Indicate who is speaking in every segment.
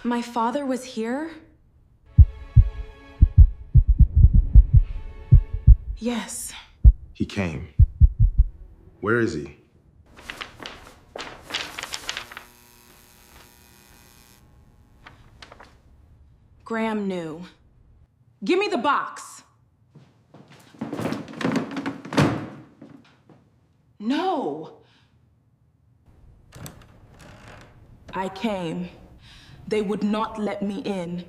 Speaker 1: My father was here? Yes.
Speaker 2: He came. Where is he?
Speaker 1: Graham knew. Give me the box. No. I came. They would not let me in.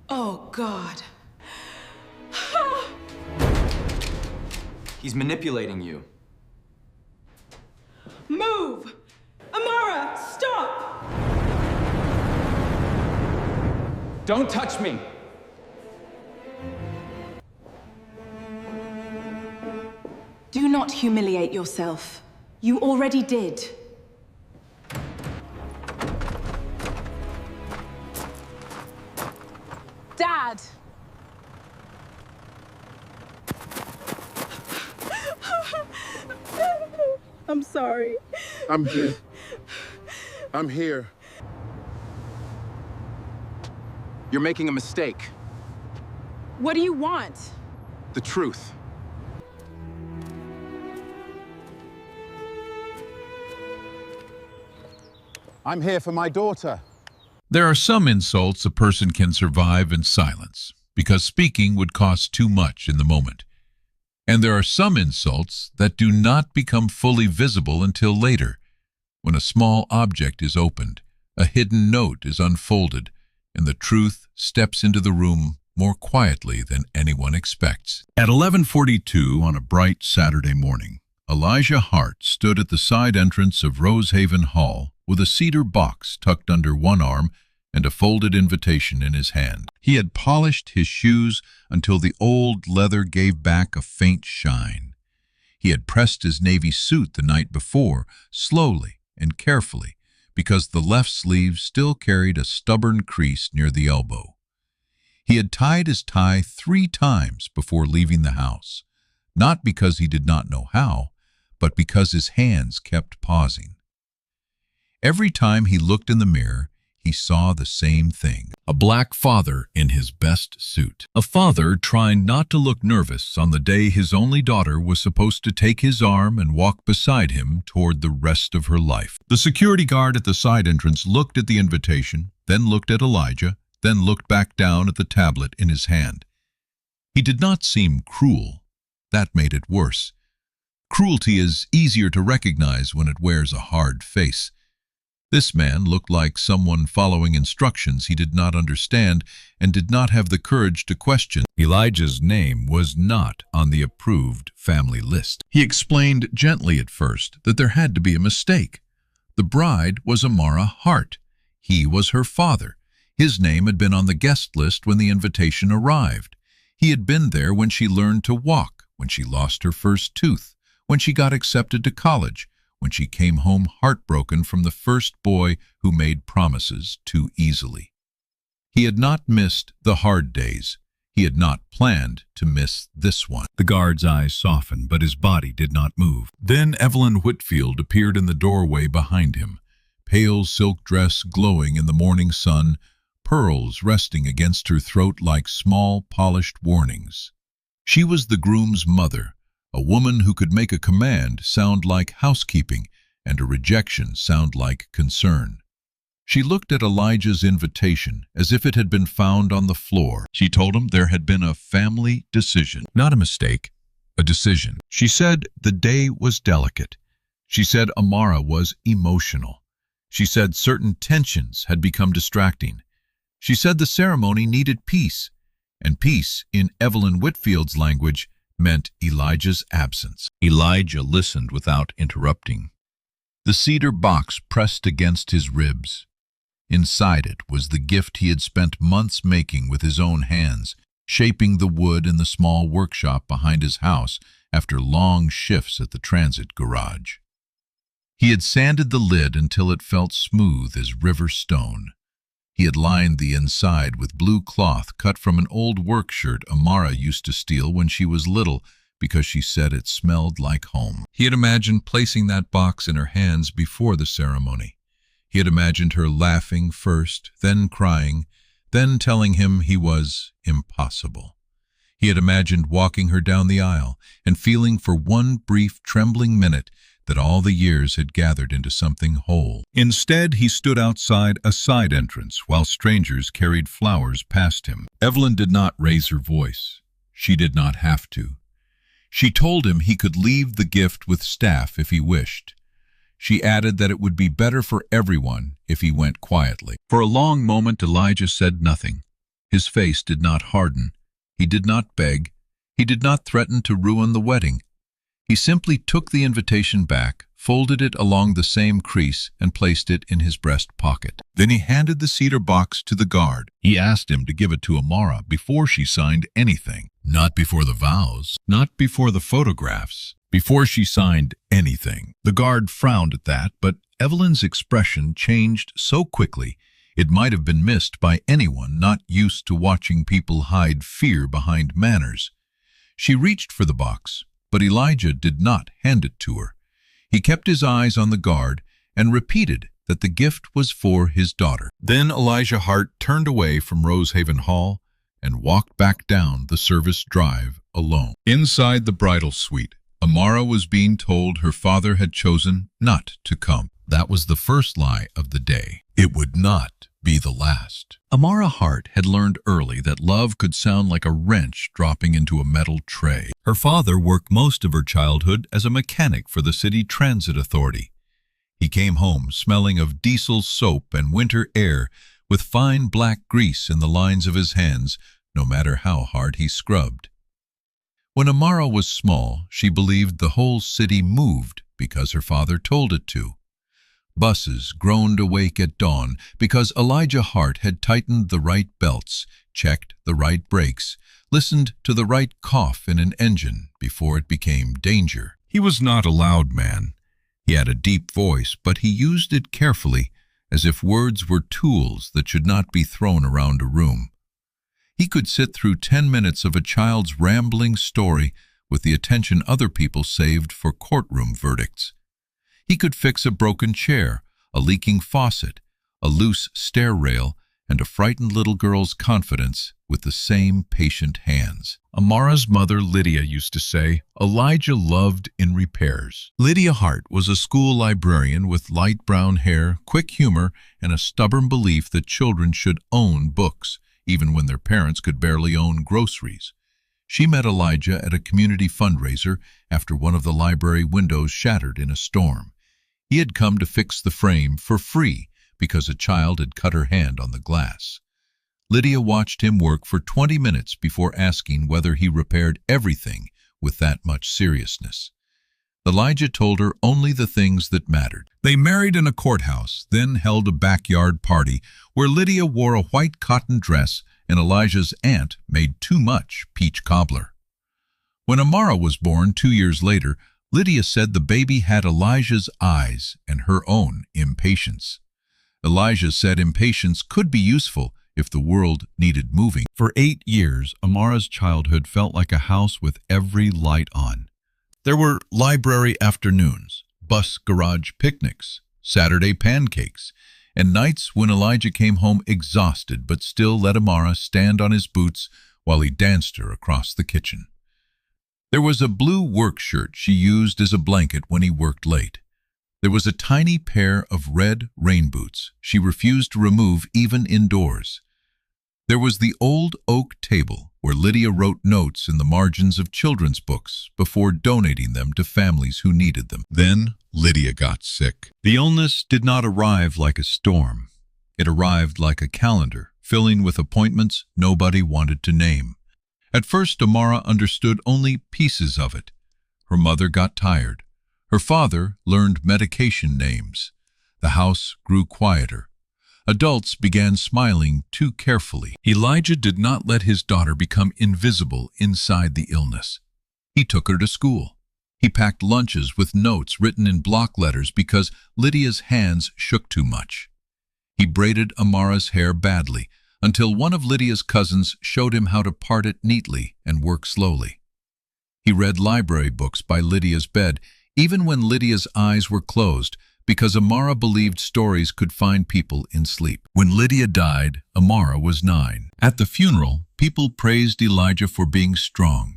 Speaker 1: Oh, God.
Speaker 3: He's manipulating you.
Speaker 1: Move! Amara, stop!
Speaker 3: Don't touch me!
Speaker 1: Do not humiliate yourself. You already did. Dad! I'm sorry.
Speaker 4: I'm here. I'm here.
Speaker 3: You're making a mistake.
Speaker 1: What do you want?
Speaker 3: The truth.
Speaker 4: I'm here for my daughter.
Speaker 5: There are some insults a person can survive in silence, because speaking would cost too much in the moment. And there are some insults that do not become fully visible until later, when a small object is opened, a hidden note is unfolded, and the truth steps into the room more quietly than anyone expects. At 11:42 on a bright Saturday morning, Elijah Hart stood at the side entrance of Rosehaven Hall with a cedar box tucked under one arm and a folded invitation in his hand. He had polished his shoes until the old leather gave back a faint shine. He had pressed his navy suit the night before, slowly and carefully, because the left sleeve still carried a stubborn crease near the elbow. He had tied his tie 3 times before leaving the house, not because he did not know how, but because his hands kept pausing. Every time he looked in the mirror, he saw the same thing. A black father in his best suit. A father trying not to look nervous on the day his only daughter was supposed to take his arm and walk beside him toward the rest of her life. The security guard at the side entrance looked at the invitation, then looked at Elijah, then looked back down at the tablet in his hand. He did not seem cruel. That made it worse. Cruelty is easier to recognize when it wears a hard face. This man looked like someone following instructions he did not understand and did not have the courage to question. Elijah's name was not on the approved family list. He explained gently at first that there had to be a mistake. The bride was Amara Hart. He was her father. His name had been on the guest list when the invitation arrived. He had been there when she learned to walk, when she lost her first tooth, when she got accepted to college, when she came home heartbroken from the first boy who made promises too easily. He had not missed the hard days. He had not planned to miss this one. The guard's eyes softened, but his body did not move. Then Evelyn Whitfield appeared in the doorway behind him, pale silk dress glowing in the morning sun, pearls resting against her throat like small, polished warnings. She was the groom's mother, a woman who could make a command sound like housekeeping and a rejection sound like concern. She looked at Elijah's invitation as if it had been found on the floor. She told him there had been a family decision, not a mistake, a decision. She said the day was delicate. She said Amara was emotional. She said certain tensions had become distracting. She said the ceremony needed peace, and peace, in Evelyn Whitfield's language, meant Elijah's absence. Elijah listened without interrupting. The cedar box pressed against his ribs. Inside it was the gift he had spent months making with his own hands, shaping the wood in the small workshop behind his house after long shifts at the transit garage. He had sanded the lid until it felt smooth as river stone. He had lined the inside with blue cloth cut from an old work shirt Amara used to steal when she was little because she said it smelled like home. He had imagined placing that box in her hands before the ceremony. He had imagined her laughing first, then crying, then telling him he was impossible. He had imagined walking her down the aisle and feeling for one brief, trembling minute that all the years had gathered into something whole. Instead, he stood outside a side entrance while strangers carried flowers past him. Evelyn did not raise her voice. She did not have to. She told him he could leave the gift with staff if he wished. She added that it would be better for everyone if he went quietly. For a long moment, Elijah said nothing. His face did not harden. He did not beg. He did not threaten to ruin the wedding. He simply took the invitation back, folded it along the same crease, and placed it in his breast pocket. Then he handed the cedar box to the guard. He asked him to give it to Amara before she signed anything. Not before the vows, not before the photographs, before she signed anything. The guard frowned at that, but Evelyn's expression changed so quickly it might have been missed by anyone not used to watching people hide fear behind manners. She reached for the box, but Elijah did not hand it to her. He kept his eyes on the guard and repeated that the gift was for his daughter. Then Elijah Hart turned away from Rosehaven Hall and walked back down the service drive alone. Inside the bridal suite, Amara was being told her father had chosen not to come. That was the first lie of the day. It would not be the last. Amara Hart had learned early that love could sound like a wrench dropping into a metal tray. Her father worked most of her childhood as a mechanic for the city transit authority. He came home smelling of diesel soap and winter air, with fine black grease in the lines of his hands, no matter how hard he scrubbed. When Amara was small, she believed the whole city moved because her father told it to. Buses groaned awake at dawn because Elijah Hart had tightened the right belts, checked the right brakes, listened to the right cough in an engine before it became danger. He was not a loud man. He had a deep voice, but he used it carefully, as if words were tools that should not be thrown around a room. He could sit through 10 minutes of a child's rambling story with the attention other people saved for courtroom verdicts. He could fix a broken chair, a leaking faucet, a loose stair rail, and a frightened little girl's confidence with the same patient hands. Amara's mother, Lydia, used to say, Elijah loved in repairs. Lydia Hart was a school librarian with light brown hair, quick humor, and a stubborn belief that children should own books, even when their parents could barely own groceries. She met Elijah at a community fundraiser after one of the library windows shattered in a storm. He had come to fix the frame for free because a child had cut her hand on the glass. Lydia watched him work for 20 minutes before asking whether he repaired everything with that much seriousness. Elijah told her only the things that mattered. They married in a courthouse, then held a backyard party where Lydia wore a white cotton dress and Elijah's aunt made too much peach cobbler. When Amara was born 2 years later, Lydia said the baby had Elijah's eyes and her own impatience. Elijah said impatience could be useful if the world needed moving. For 8 years, Amara's childhood felt like a house with every light on. There were library afternoons, bus garage picnics, Saturday pancakes, and nights when Elijah came home exhausted but still let Amara stand on his boots while he danced her across the kitchen. There was a blue work shirt she used as a blanket when he worked late. There was a tiny pair of red rain boots she refused to remove even indoors. There was the old oak table where Lydia wrote notes in the margins of children's books before donating them to families who needed them. Then Lydia got sick. The illness did not arrive like a storm. It arrived like a calendar, filling with appointments nobody wanted to name. At first, Amara understood only pieces of it. Her mother got tired. Her father learned medication names. The house grew quieter. Adults began smiling too carefully. Elijah did not let his daughter become invisible inside the illness. He took her to school. He packed lunches with notes written in block letters because Lydia's hands shook too much. He braided Amara's hair badly until one of Lydia's cousins showed him how to part it neatly and work slowly. He read library books by Lydia's bed, even when Lydia's eyes were closed, because Amara believed stories could find people in sleep. When Lydia died, Amara was 9. At the funeral, people praised Elijah for being strong.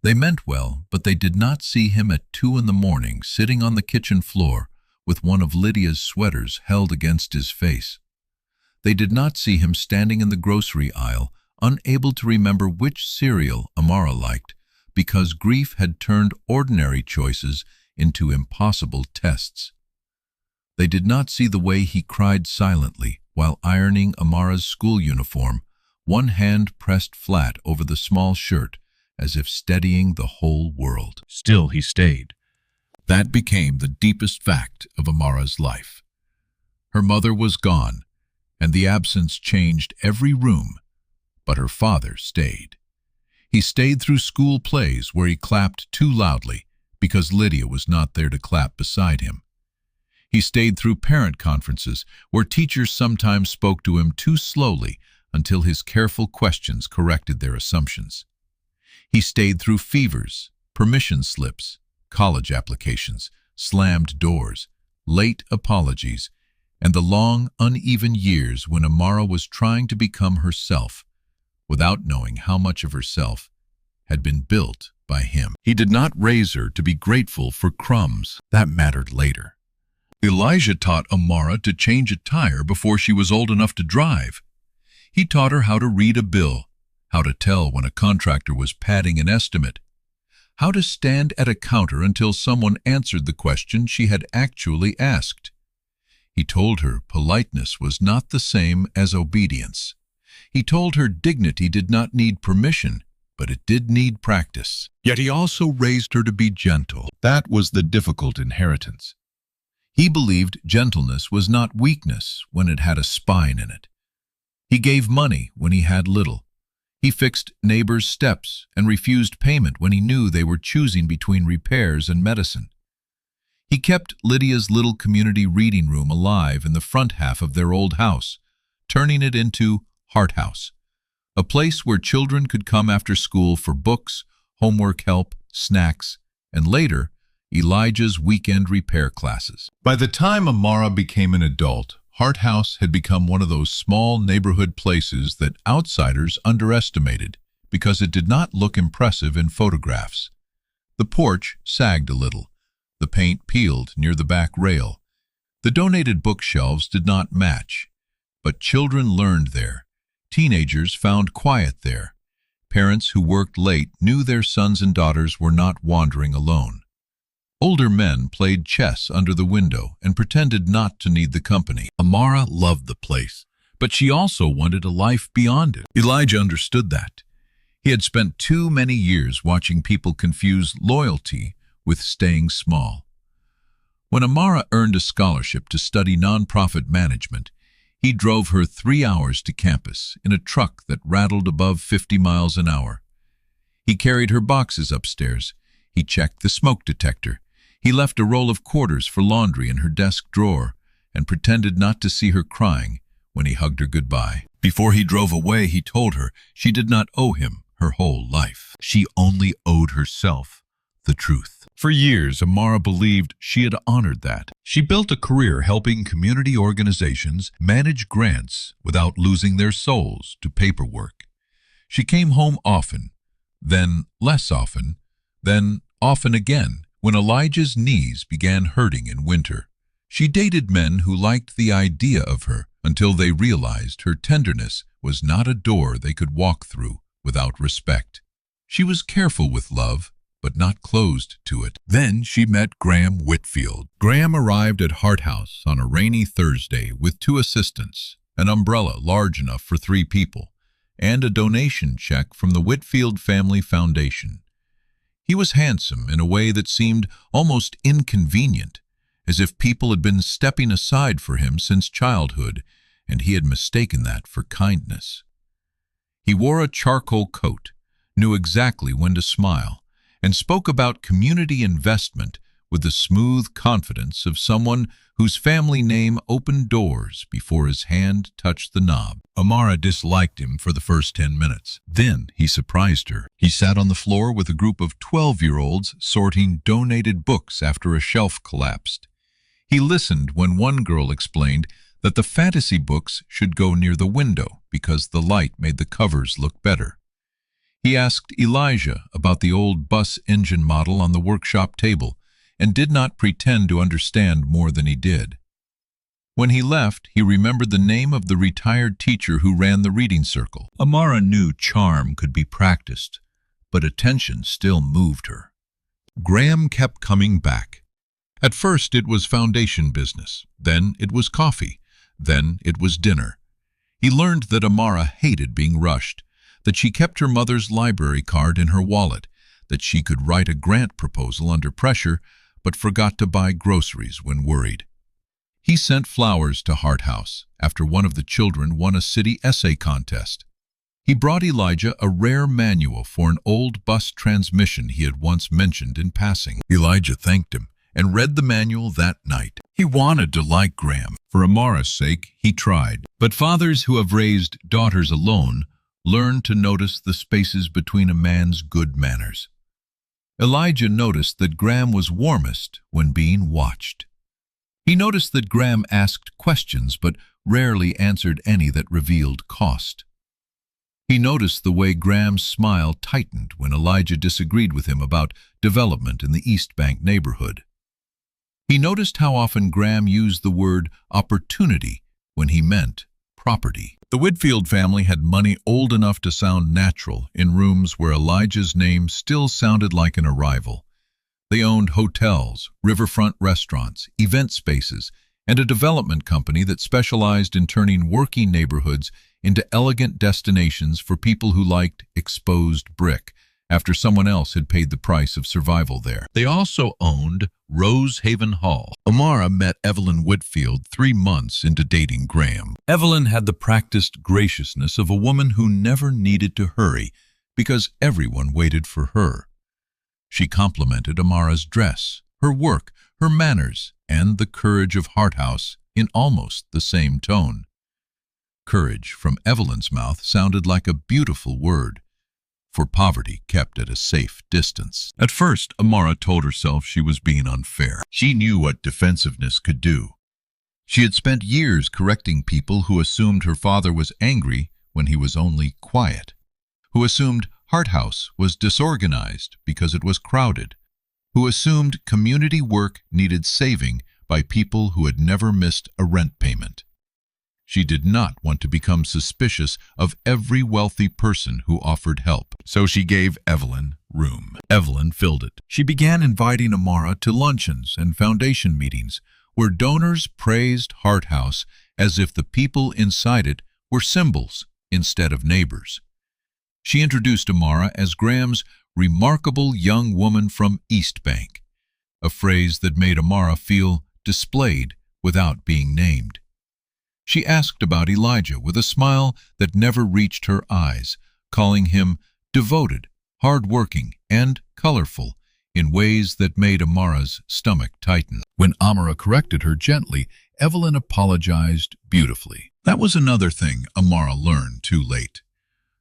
Speaker 5: They meant well, but they did not see him at 2 in the morning sitting on the kitchen floor with one of Lydia's sweaters held against his face. They did not see him standing in the grocery aisle, unable to remember which cereal Amara liked, because grief had turned ordinary choices into impossible tests. They did not see the way he cried silently while ironing Amara's school uniform, one hand pressed flat over the small shirt, as if steadying the whole world. Still he stayed. That became the deepest fact of Amara's life. Her mother was gone, and the absence changed every room, but her father stayed. He stayed through school plays where he clapped too loudly because Lydia was not there to clap beside him. He stayed through parent conferences where teachers sometimes spoke to him too slowly until his careful questions corrected their assumptions. He stayed through fevers, permission slips, college applications, slammed doors, late apologies, and the long, uneven years when Amara was trying to become herself, without knowing how much of herself had been built by him. He did not raise her to be grateful for crumbs. That mattered later. Elijah taught Amara to change a tire before she was old enough to drive. He taught her how to read a bill, how to tell when a contractor was padding an estimate, how to stand at a counter until someone answered the question she had actually asked. He told her politeness was not the same as obedience. He told her dignity did not need permission, but it did need practice. Yet he also raised her to be gentle. That was the difficult inheritance. He believed gentleness was not weakness when it had a spine in it. He gave money when he had little. He fixed neighbors' steps and refused payment when he knew they were choosing between repairs and medicine. He kept Lydia's little community reading room alive in the front half of their old house, turning it into Heart House, a place where children could come after school for books, homework help, snacks, and later, Elijah's weekend repair classes. By the time Amara became an adult, Heart House had become one of those small neighborhood places that outsiders underestimated because it did not look impressive in photographs. The porch sagged a little. The paint peeled near the back rail. The donated bookshelves did not match, but children learned there. Teenagers found quiet there. Parents who worked late knew their sons and daughters were not wandering alone. Older men played chess under the window and pretended not to need the company. Amara loved the place, but she also wanted a life beyond it. Elijah understood that. He had spent too many years watching people confuse loyalty with staying small. When Amara earned a scholarship to study nonprofit management, he drove her 3 hours to campus in a truck that rattled above 50 miles an hour. He carried her boxes upstairs. He checked the smoke detector. He left a roll of quarters for laundry in her desk drawer and pretended not to see her crying when he hugged her goodbye. Before he drove away, he told her she did not owe him her whole life. She only owed herself the truth. For years, Amara believed she had honored that. She built a career helping community organizations manage grants without losing their souls to paperwork. She came home often, then less often, then often again. When Elijah's knees began hurting in winter, she dated men who liked the idea of her until they realized her tenderness was not a door they could walk through without respect. She was careful with love, but not closed to it. Then she met Graham Whitfield. Graham arrived at Heart House on a rainy Thursday with 2 assistants, an umbrella large enough for 3 people, and a donation check from the Whitfield Family Foundation. He was handsome in a way that seemed almost inconvenient, as if people had been stepping aside for him since childhood, and he had mistaken that for kindness. He wore a charcoal coat, knew exactly when to smile, and spoke about community investment with the smooth confidence of someone whose family name opened doors before his hand touched the knob. Amara disliked him for the first 10 minutes. Then he surprised her. He sat on the floor with a group of 12-year-olds sorting donated books after a shelf collapsed. He listened when one girl explained that the fantasy books should go near the window because the light made the covers look better. He asked Elijah about the old bus engine model on the workshop table and did not pretend to understand more than he did. When he left, he remembered the name of the retired teacher who ran the reading circle. Amara knew charm could be practiced, but attention still moved her. Graham kept coming back. At first it was foundation business, then it was coffee, then it was dinner. He learned that Amara hated being rushed, that she kept her mother's library card in her wallet, that she could write a grant proposal under pressure, but forgot to buy groceries when worried. He sent flowers to Hart House after one of the children won a city essay contest. He brought Elijah a rare manual for an old bus transmission he had once mentioned in passing. Elijah thanked him and read the manual that night. He wanted to like Graham. For Amara's sake, he tried. But fathers who have raised daughters alone learn to notice the spaces between a man's good manners. Elijah noticed that Graham was warmest when being watched. He noticed that Graham asked questions but rarely answered any that revealed cost. He noticed the way Graham's smile tightened when Elijah disagreed with him about development in the East Bank neighborhood. He noticed how often Graham used the word opportunity when he meant property. The Whitfield family had money old enough to sound natural in rooms where Elijah's name still sounded like an arrival. They owned hotels, riverfront restaurants, event spaces, and a development company that specialized in turning working neighborhoods into elegant destinations for people who liked exposed brick after someone else had paid the price of survival there. They also owned Rosehaven Hall. Amara met Evelyn Whitfield 3 months into dating Graham. Evelyn had the practiced graciousness of a woman who never needed to hurry because everyone waited for her. She complimented Amara's dress, her work, her manners, and the courage of Hart House in almost the same tone. Courage from Evelyn's mouth sounded like a beautiful word, for poverty kept at a safe distance. At first, Amara told herself she was being unfair. She knew what defensiveness could do. She had spent years correcting people who assumed her father was angry when he was only quiet, who assumed Hart House was disorganized because it was crowded, who assumed community work needed saving by people who had never missed a rent payment. She did not want to become suspicious of every wealthy person who offered help, so she gave Evelyn room. Evelyn filled it. She began inviting Amara to luncheons and foundation meetings where donors praised Hart House as if the people inside it were symbols instead of neighbors. She introduced Amara as Graham's remarkable young woman from East Bank, a phrase that made Amara feel displayed without being named. She asked about Elijah with a smile that never reached her eyes, calling him devoted, hard-working, and colorful in ways that made Amara's stomach tighten. When Amara corrected her gently, Evelyn apologized beautifully. That was another thing Amara learned too late.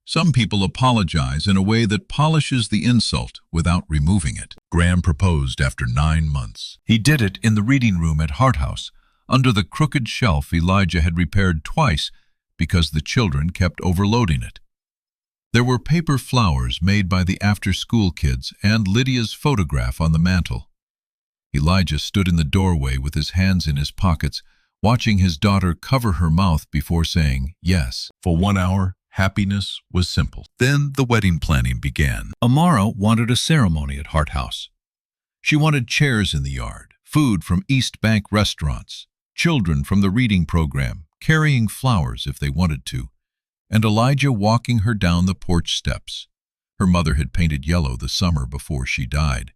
Speaker 5: Some people apologize in a way that polishes the insult without removing it. Graham proposed after 9 months. He did it in the reading room at Hart House, under the crooked shelf Elijah had repaired twice because the children kept overloading it. There were paper flowers made by the after-school kids and Lydia's photograph on the mantel. Elijah stood in the doorway with his hands in his pockets, watching his daughter cover her mouth before saying yes. For 1 hour, happiness was simple. Then the wedding planning began. Amara wanted a ceremony at Hart House. She wanted chairs in the yard, food from East Bank restaurants, children from the reading program carrying flowers if they wanted to, and Elijah walking her down the porch steps. Her mother had painted yellow the summer before she died.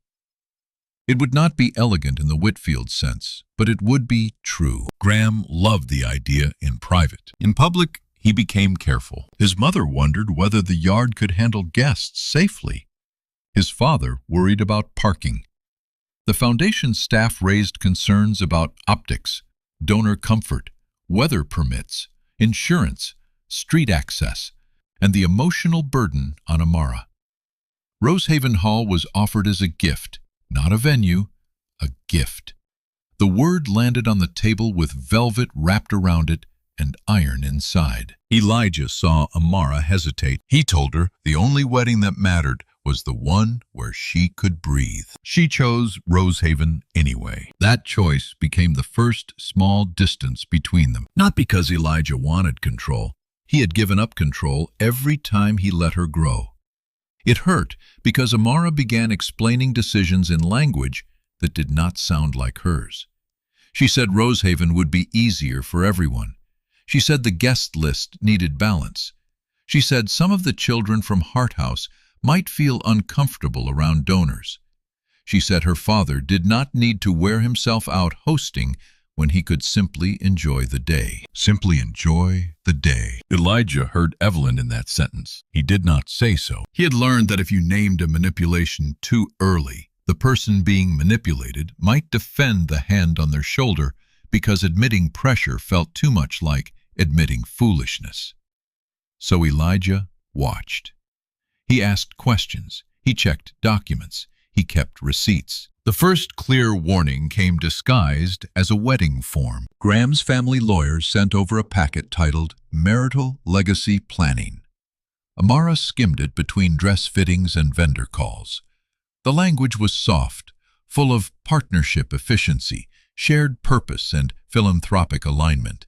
Speaker 5: It would not be elegant in the Whitfield sense, but it would be true. Graham loved the idea in private. In public, he became careful. His mother wondered whether the yard could handle guests safely. His father worried about parking. The foundation staff raised concerns about optics, donor comfort, weather permits, insurance, street access, and the emotional burden on Amara. Rosehaven Hall was offered as a gift, not a venue, a gift. The word landed on the table with velvet wrapped around it and iron inside. Elijah saw Amara hesitate. He told her the only wedding that mattered was the one where she could breathe. She chose Rosehaven anyway. That choice became the first small distance between them. Not because Elijah wanted control. He had given up control every time he let her grow. It hurt because Amara began explaining decisions in language that did not sound like hers. She said Rosehaven would be easier for everyone. She said the guest list needed balance. She said some of the children from Hart House might feel uncomfortable around donors. She said her father did not need to wear himself out hosting when he could simply enjoy the day. Simply enjoy the day. Elijah heard Evelyn in that sentence. He did not say so. He had learned that if you named a manipulation too early, the person being manipulated might defend the hand on their shoulder because admitting pressure felt too much like admitting foolishness. So Elijah watched. He asked questions. He checked documents. He kept receipts. The first clear warning came disguised as a wedding form. Graham's family lawyer sent over a packet titled Marital Legacy Planning. Amara skimmed it between dress fittings and vendor calls. The language was soft, full of partnership efficiency, shared purpose, and philanthropic alignment.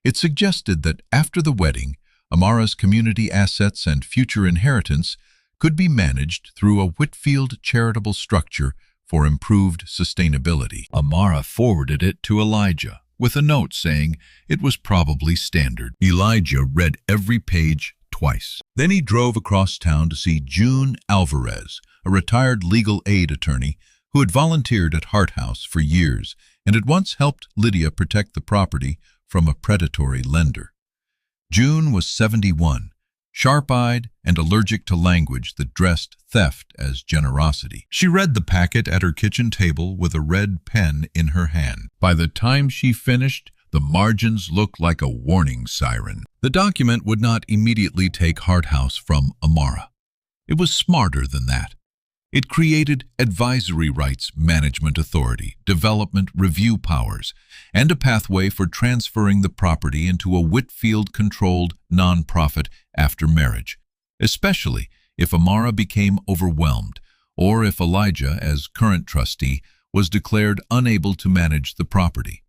Speaker 5: It suggested that after the wedding, Amara's community assets and future inheritance could be managed through a Whitfield charitable structure for improved sustainability. Amara forwarded it to Elijah, with a note saying it was probably standard. Elijah read every page twice. Then he drove across town to see June Alvarez, a retired legal aid attorney who had volunteered at Hart House for years and had once helped Lydia protect the property from a predatory lender. June was 71, sharp-eyed and allergic to language that dressed theft as generosity. She read the packet at her kitchen table with a red pen in her hand. By the time she finished, the margins looked like a warning siren. The document would not immediately take Hart House from Amara. It was smarter than that. It created advisory rights management authority, development review powers, and a pathway for transferring the property into a Whitfield-controlled nonprofit after marriage, especially if Amara became overwhelmed or if Elijah, as current trustee, was declared unable to manage the property.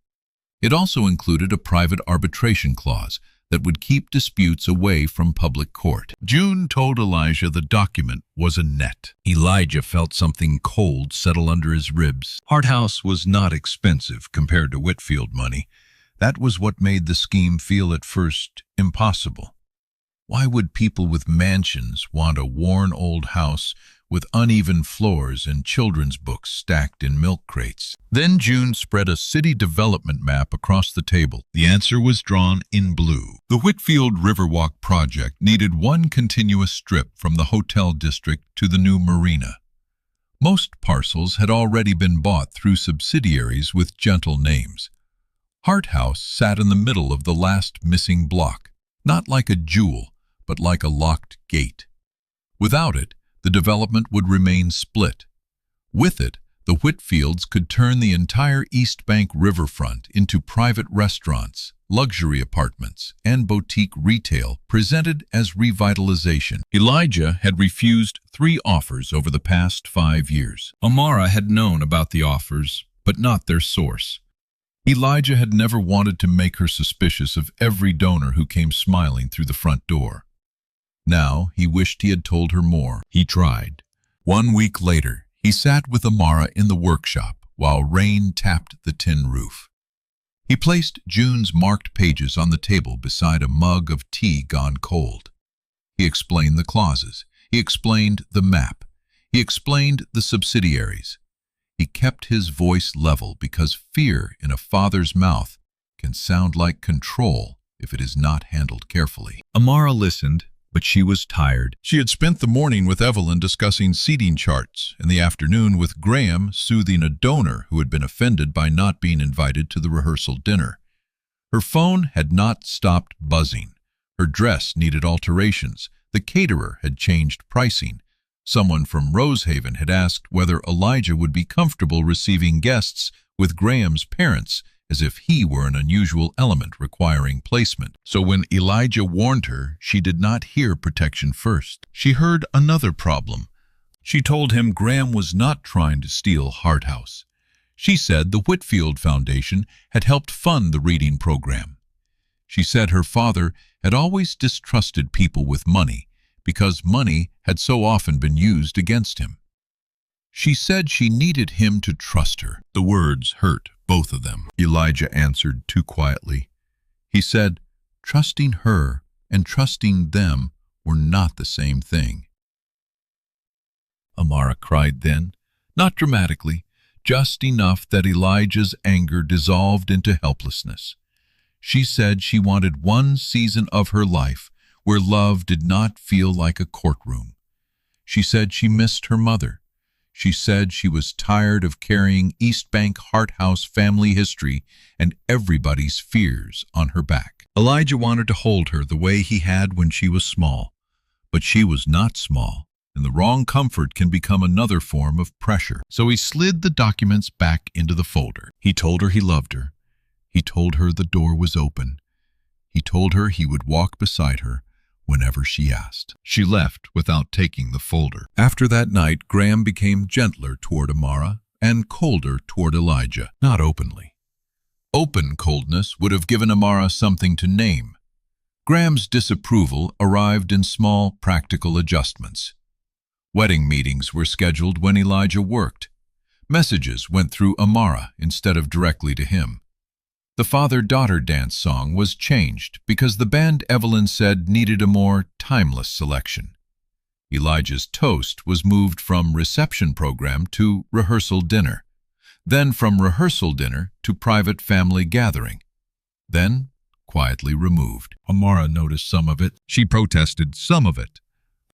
Speaker 5: It also included a private arbitration clause that would keep disputes away from public court. June told Elijah the document was a net. Elijah felt something cold settle under his ribs. Hart House was not expensive compared to Whitfield money. That was what made the scheme feel at first impossible. Why would people with mansions want a worn old house with uneven floors and children's books stacked in milk crates? Then June spread a city development map across the table. The answer was drawn in blue. The Whitfield Riverwalk project needed one continuous strip from the hotel district to the new marina. Most parcels had already been bought through subsidiaries with gentle names. Hart House sat in the middle of the last missing block, not like a jewel, but like a locked gate. Without it, the development would remain split. With it, the Whitfields could turn the entire East Bank riverfront into private restaurants, luxury apartments, and boutique retail presented as revitalization. Elijah had refused 3 offers over the past 5 years. Amara had known about the offers, but not their source. Elijah had never wanted to make her suspicious of every donor who came smiling through the front door. Now he wished he had told her more. He tried. 1 week later, he sat with Amara in the workshop while rain tapped the tin roof. He placed June's marked pages on the table beside a mug of tea gone cold. He explained the clauses. He explained the map. He explained the subsidiaries. He kept his voice level because fear in a father's mouth can sound like control if it is not handled carefully. Amara listened, but she was tired. She had spent the morning with Evelyn discussing seating charts, and the afternoon with Graham soothing a donor who had been offended by not being invited to the rehearsal dinner. Her phone had not stopped buzzing. Her dress needed alterations. The caterer had changed pricing. Someone from Rosehaven had asked whether Elijah would be comfortable receiving guests with Graham's parents, as if he were an unusual element requiring placement. So when Elijah warned her, she did not hear protection first. She heard another problem. She told him Graham was not trying to steal Harthouse. She said the Whitfield Foundation had helped fund the reading program. She said her father had always distrusted people with money because money had so often been used against him. She said she needed him to trust her. The words hurt both of them. Elijah answered too quietly. He said, trusting her and trusting them were not the same thing. Amara cried then, not dramatically, just enough that Elijah's anger dissolved into helplessness. She said she wanted one season of her life where love did not feel like a courtroom. She said she missed her mother. She said she was tired of carrying East Bank Harthouse family history and everybody's fears on her back. Elijah wanted to hold her the way he had when she was small, but she was not small, and the wrong comfort can become another form of pressure. So he slid the documents back into the folder. He told her he loved her. He told her the door was open. He told her he would walk beside her whenever she asked. She left without taking the folder. After that night, Graham became gentler toward Amara and colder toward Elijah, not openly. Open coldness would have given Amara something to name. Graham's disapproval arrived in small, practical adjustments. Wedding meetings were scheduled when Elijah worked. Messages went through Amara instead of directly to him. The father-daughter dance song was changed because the band Evelyn said needed a more timeless selection. Elijah's toast was moved from reception program to rehearsal dinner, then from rehearsal dinner to private family gathering, then quietly removed. Amara noticed some of it. She protested some of it.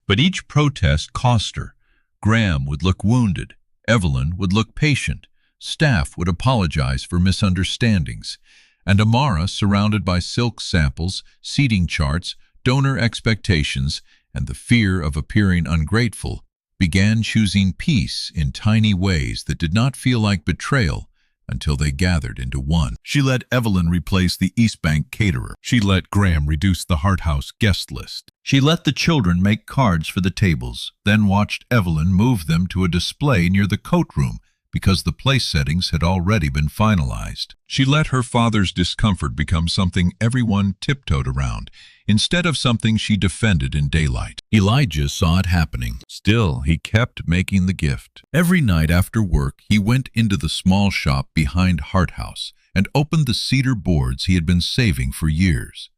Speaker 5: But each protest cost her. Graham would look wounded. Evelyn would look patient. Staff would apologize for misunderstandings. And Amara, surrounded by silk samples, seating charts, donor expectations, and the fear of appearing ungrateful, began choosing peace in tiny ways that did not feel like betrayal until they gathered into one. She let Evelyn replace the East Bank caterer. She let Graham reduce the Harthouse guest list. She let the children make cards for the tables, then watched Evelyn move them to a display near the coat room because the place settings had already been finalized. She let her father's discomfort become something everyone tiptoed around, instead of something she defended in daylight. Elijah saw it happening. Still, he kept making the gift. Every night after work, he went into the small shop behind Harthouse and opened the cedar boards he had been saving for years.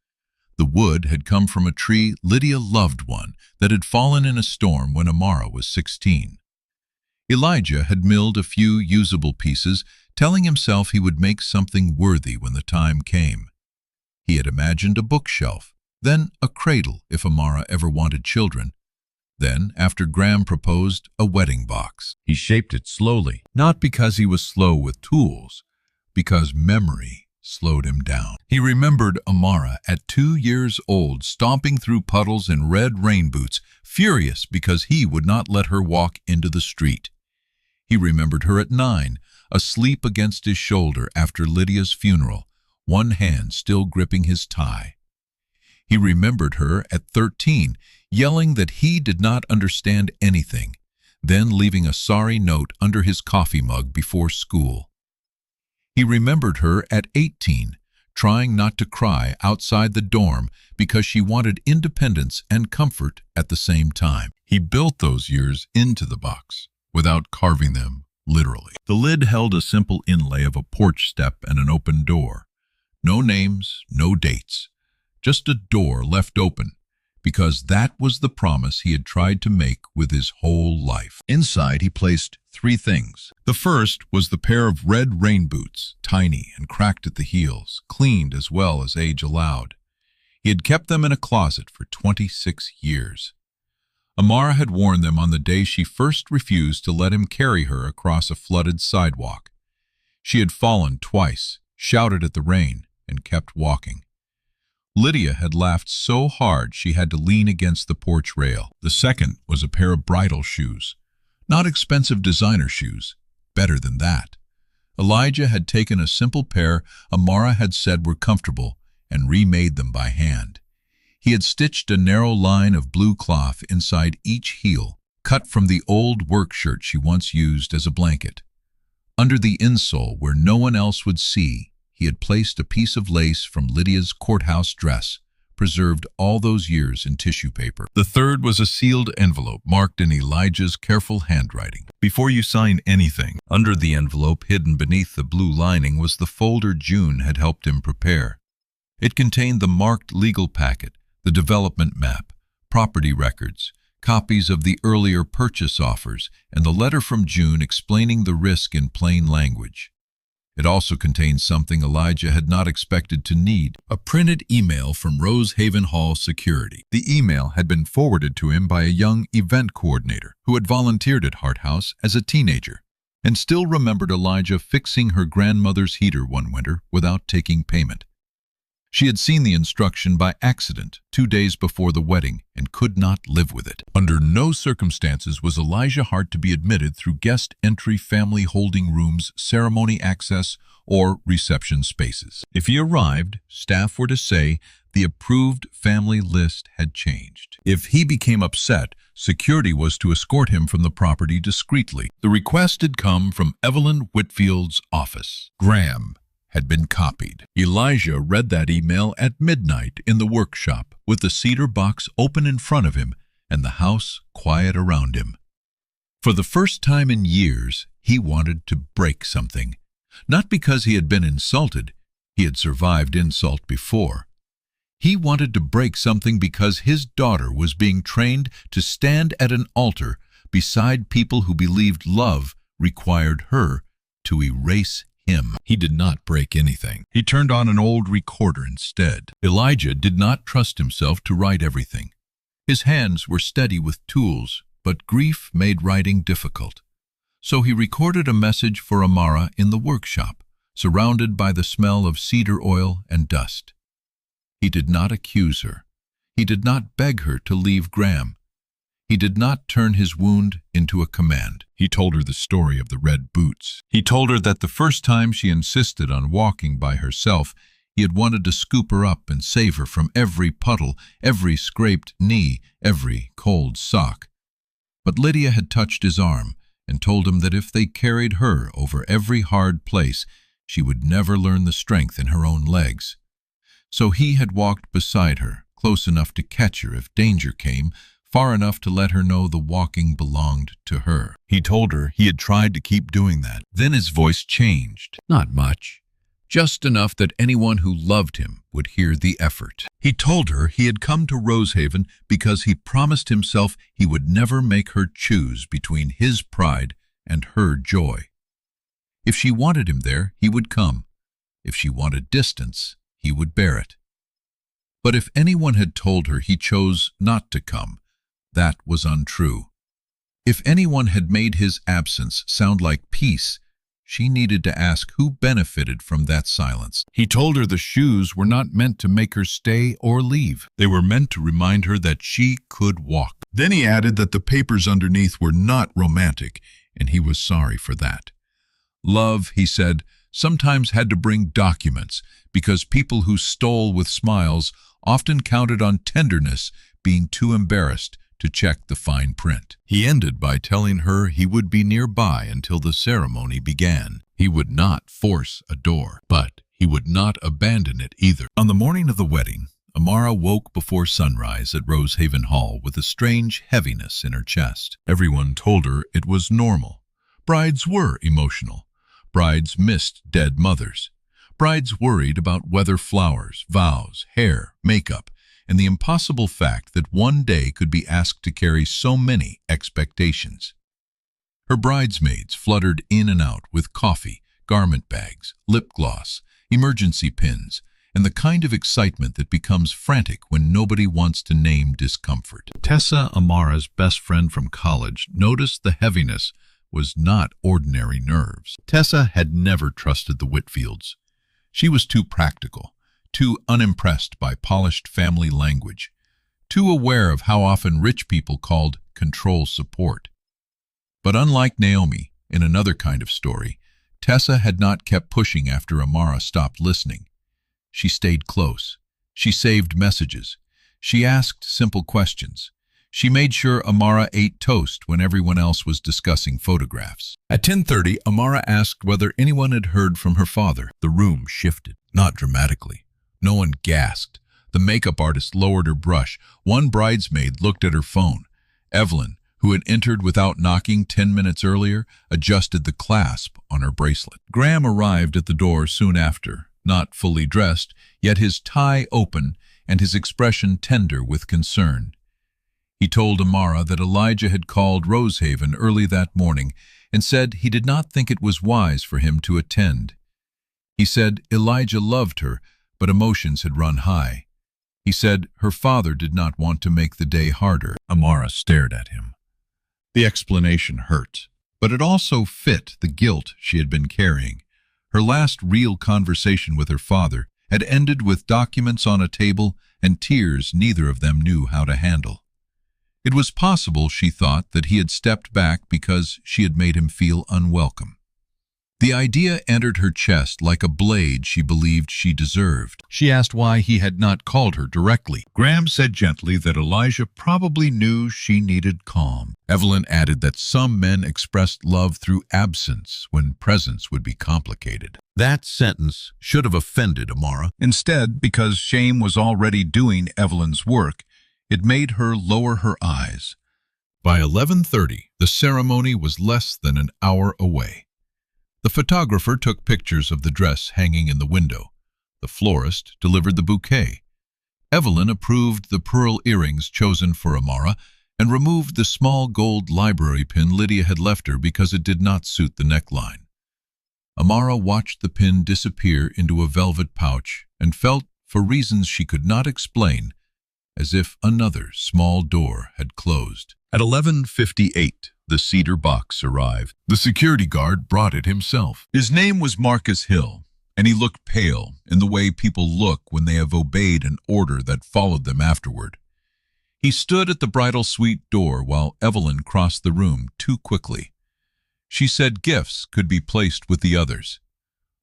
Speaker 5: The wood had come from a tree Lydia loved one that had fallen in a storm when Amara was 16. Elijah had milled a few usable pieces, telling himself he would make something worthy when the time came. He had imagined a bookshelf, then a cradle if Amara ever wanted children. Then, after Graham proposed, a wedding box. He shaped it slowly, not because he was slow with tools, because memory slowed him down. He remembered Amara at 2 years old, stomping through puddles in red rain boots, furious because he would not let her walk into the street. He remembered her at 9, asleep against his shoulder after Lydia's funeral, one hand still gripping his tie. He remembered her at 13, yelling that he did not understand anything, then leaving a sorry note under his coffee mug before school. He remembered her at 18, trying not to cry outside the dorm because she wanted independence and comfort at the same time. He built those years into the box, without carving them, literally. The lid held a simple inlay of a porch step and an open door. No names, no dates. Just a door left open, because that was the promise he had tried to make with his whole life. Inside, he placed 3 things. The first was the pair of red rain boots, tiny and cracked at the heels, cleaned as well as age allowed. He had kept them in a closet for 26 years. Amara had worn them on the day she first refused to let him carry her across a flooded sidewalk. She had fallen twice, shouted at the rain, and kept walking. Lydia had laughed so hard she had to lean against the porch rail. The second was a pair of bridal shoes. Not expensive designer shoes. Better than that. Elijah had taken a simple pair Amara had said were comfortable and remade them by hand. He had stitched a narrow line of blue cloth inside each heel, cut from the old work shirt she once used as a blanket. Under the insole, where no one else would see, he had placed a piece of lace from Lydia's courthouse dress, preserved all those years in tissue paper. The third was a sealed envelope marked in Elijah's careful handwriting. Before you sign anything, under the envelope hidden beneath the blue lining was the folder June had helped him prepare. It contained the marked legal packet, the development map, property records, copies of the earlier purchase offers, and the letter from June explaining the risk in plain language. It also contained something Elijah had not expected to need, a printed email from Rosehaven Hall Security. The email had been forwarded to him by a young event coordinator who had volunteered at Hart House as a teenager and still remembered Elijah fixing her grandmother's heater one winter without taking payment. She had seen the instruction by accident 2 days before the wedding and could not live with it. Under no circumstances was Elijah Hart to be admitted through guest entry family holding rooms, ceremony access, or reception spaces. If he arrived, staff were to say the approved family list had changed. If he became upset, security was to escort him from the property discreetly. The request had come from Evelyn Whitfield's office. Graham had been copied. Elijah read that email at midnight in the workshop with the cedar box open in front of him and the house quiet around him. For the first time in years, he wanted to break something. Not because he had been insulted. He had survived insult before. He wanted to break something because his daughter was being trained to stand at an altar beside people who believed love required her to erase him. He did not break anything. He turned on an old recorder instead. Elijah did not trust himself to write everything. His hands were steady with tools, but grief made writing difficult. So he recorded a message for Amara in the workshop, surrounded by the smell of cedar oil and dust. He did not accuse her. He did not beg her to leave Graham. He did not turn his wound into a command. He told her the story of the red boots. He told her that the first time she insisted on walking by herself, he had wanted to scoop her up and save her from every puddle, every scraped knee, every cold sock. But Lydia had touched his arm and told him that if they carried her over every hard place, she would never learn the strength in her own legs. So he had walked beside her, close enough to catch her if danger came, far enough to let her know the walking belonged to her. He told her he had tried to keep doing that. Then his voice changed. Not much. Just enough that anyone who loved him would hear the effort. He told her he had come to Rosehaven because he promised himself he would never make her choose between his pride and her joy. If she wanted him there, he would come. If she wanted distance, he would bear it. But if anyone had told her he chose not to come, that was untrue. If anyone had made his absence sound like peace, she needed to ask who benefited from that silence. He told her the shoes were not meant to make her stay or leave. They were meant to remind her that she could walk. Then he added that the papers underneath were not romantic, and he was sorry for that. Love, he said, sometimes had to bring documents, because people who stole with smiles often counted on tenderness being too embarrassed to check the fine print. He ended by telling her he would be nearby until the ceremony began. He would not force a door, but he would not abandon it either. On the morning of the wedding, Amara woke before sunrise at Rosehaven Hall with a strange heaviness in her chest. Everyone told her it was normal. Brides were emotional. Brides missed dead mothers. Brides worried about weather, flowers, vows, hair, makeup, and the impossible fact that one day could be asked to carry so many expectations. Her bridesmaids fluttered in and out with coffee, garment bags, lip gloss, emergency pins, and the kind of excitement that becomes frantic when nobody wants to name discomfort. Tessa, Amara's best friend from college, noticed the heaviness was not ordinary nerves. Tessa had never trusted the Whitfields. She was too practical, too unimpressed by polished family language, too aware of how often rich people called control support. But unlike Naomi, in another kind of story, Tessa had not kept pushing after Amara stopped listening. She stayed close. She saved messages. She asked simple questions. She made sure Amara ate toast when everyone else was discussing photographs. At 10:30, Amara asked whether anyone had heard from her father. The room shifted, not dramatically. No one gasped. The makeup artist lowered her brush. One bridesmaid looked at her phone. Evelyn, who had entered without knocking 10 minutes earlier, adjusted the clasp on her bracelet. Graham arrived at the door soon after, not fully dressed, yet his tie open and his expression tender with concern. He told Amara that Elijah had called Rosehaven early that morning and said he did not think it was wise for him to attend. He said Elijah loved her, but emotions had run high. He said her father did not want to make the day harder. Amara stared at him. The explanation hurt, but it also fit the guilt she had been carrying. Her last real conversation with her father had ended with documents on a table and tears neither of them knew how to handle. It was possible, she thought, that he had stepped back because she had made him feel unwelcome. The idea entered her chest like a blade she believed she deserved. She asked why he had not called her directly. Graham said gently that Elijah probably knew she needed calm. Evelyn added that some men expressed love through absence when presence would be complicated. That sentence should have offended Amara. Instead, because shame was already doing Evelyn's work, it made her lower her eyes. By 11:30, the ceremony was less than an hour away. The photographer took pictures of the dress hanging in the window. The florist delivered the bouquet. Evelyn approved the pearl earrings chosen for Amara and removed the small gold library pin Lydia had left her because it did not suit the neckline. Amara watched the pin disappear into a velvet pouch and felt, for reasons she could not explain, as if another small door had closed. At 11:58, the cedar box arrived. The security guard brought it himself. His name was Marcus Hill, and he looked pale in the way people look when they have obeyed an order that followed them afterward. He stood at the bridal suite door while Evelyn crossed the room too quickly. She said gifts could be placed with the others.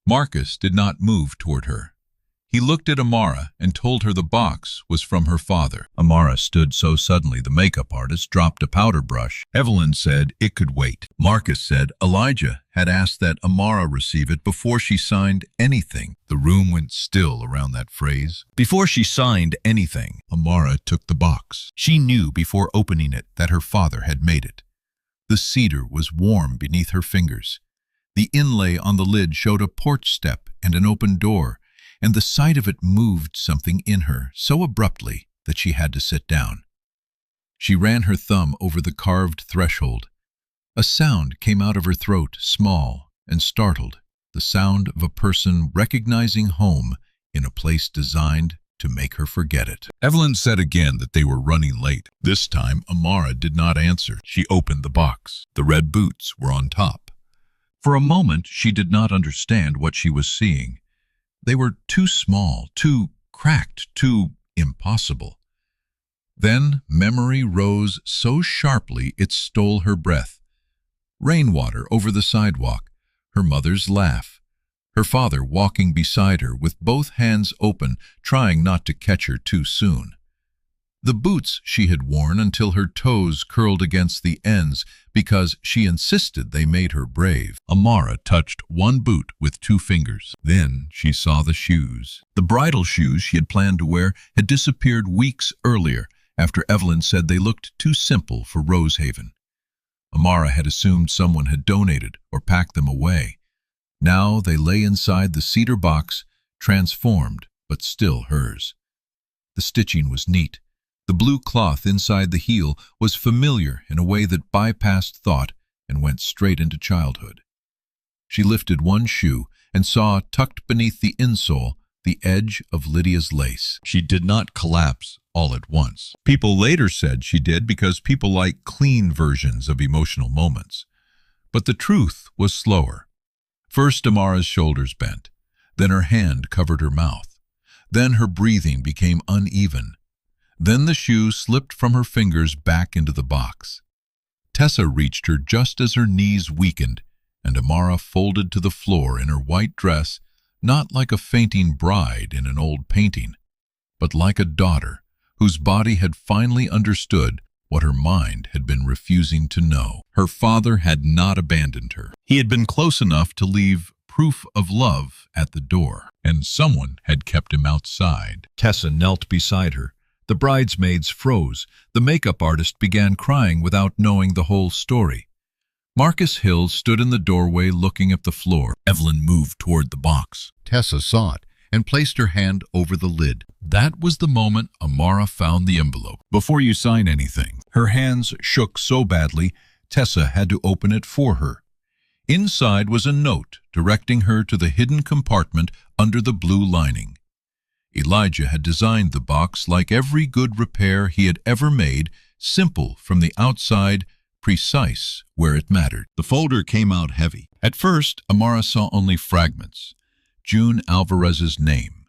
Speaker 5: Marcus did not move toward her. He looked at Amara and told her the box was from her father. Amara stood so suddenly the makeup artist dropped a powder brush. Evelyn said it could wait. Marcus said Elijah had asked that Amara receive it before she signed anything. The room went still around that phrase. Before she signed anything, Amara took the box. She knew before opening it that her father had made it. The cedar was warm beneath her fingers. The inlay on the lid showed a porch step and an open door, and the sight of it moved something in her so abruptly that she had to sit down. She ran her thumb over the carved threshold. A sound came out of her throat, small and startled, the sound of a person recognizing home in a place designed to make her forget it. Evelyn said again that they were running late. This time, Amara did not answer. She opened the box. The red boots were on top. For a moment, she did not understand what she was seeing. They were too small, too cracked, too impossible. Then memory rose so sharply it stole her breath. Rainwater over the sidewalk, her mother's laugh, her father walking beside her with both hands open, trying not to catch her too soon. The boots she had worn until her toes curled against the ends because she insisted they made her brave. Amara touched one boot with 2 fingers. Then she saw the shoes. The bridal shoes she had planned to wear had disappeared weeks earlier after Evelyn said they looked too simple for Rosehaven. Amara had assumed someone had donated or packed them away. Now they lay inside the cedar box, transformed but still hers. The stitching was neat. The blue cloth inside the heel was familiar in a way that bypassed thought and went straight into childhood. She lifted one shoe and saw, tucked beneath the insole, the edge of Lydia's lace. She did not collapse all at once. People later said she did because people like clean versions of emotional moments. But the truth was slower. First, Amara's shoulders bent. Then her hand covered her mouth. Then her breathing became uneven. Then the shoe slipped from her fingers back into the box. Tessa reached her just as her knees weakened, and Amara folded to the floor in her white dress, not like a fainting bride in an old painting, but like a daughter whose body had finally understood what her mind had been refusing to know. Her father had not abandoned her. He had been close enough to leave proof of love at the door, and someone had kept him outside. Tessa knelt beside her. The bridesmaids froze. The makeup artist began crying without knowing the whole story. Marcus Hill stood in the doorway looking at the floor. Evelyn moved toward the box. Tessa saw it and placed her hand over the lid. That was the moment Amara found the envelope. Before you sign anything, her hands shook so badly, Tessa had to open it for her. Inside was a note directing her to the hidden compartment under the blue lining. Elijah had designed the box like every good repair he had ever made, simple from the outside, precise where it mattered. The folder came out heavy. At first, Amara saw only fragments. June Alvarez's name,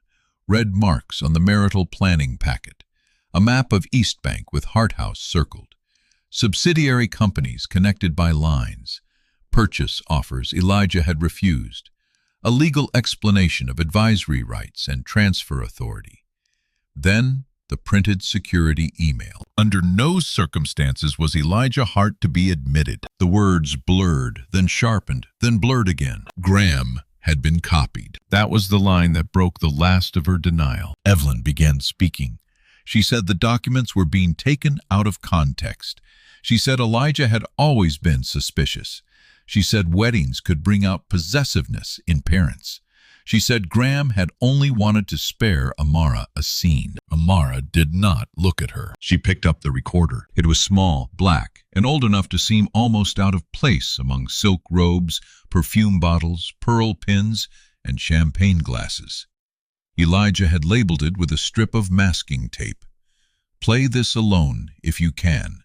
Speaker 5: red marks on the marital planning packet, a map of East Bank with Hart House circled, subsidiary companies connected by lines, purchase offers Elijah had refused, a legal explanation of advisory rights and transfer authority. Then the printed security email. Under no circumstances was Elijah Hart to be admitted. The words blurred, then sharpened, then blurred again. Graham had been copied. That was the line that broke the last of her denial. Evelyn began speaking. She said the documents were being taken out of context. She said Elijah had always been suspicious. She said weddings could bring out possessiveness in parents. She said Graham had only wanted to spare Amara a scene. Amara did not look at her. She picked up the recorder. It was small, black, and old enough to seem almost out of place among silk robes, perfume bottles, pearl pins, and champagne glasses. Elijah had labeled it with a strip of masking tape. Play this alone if you can.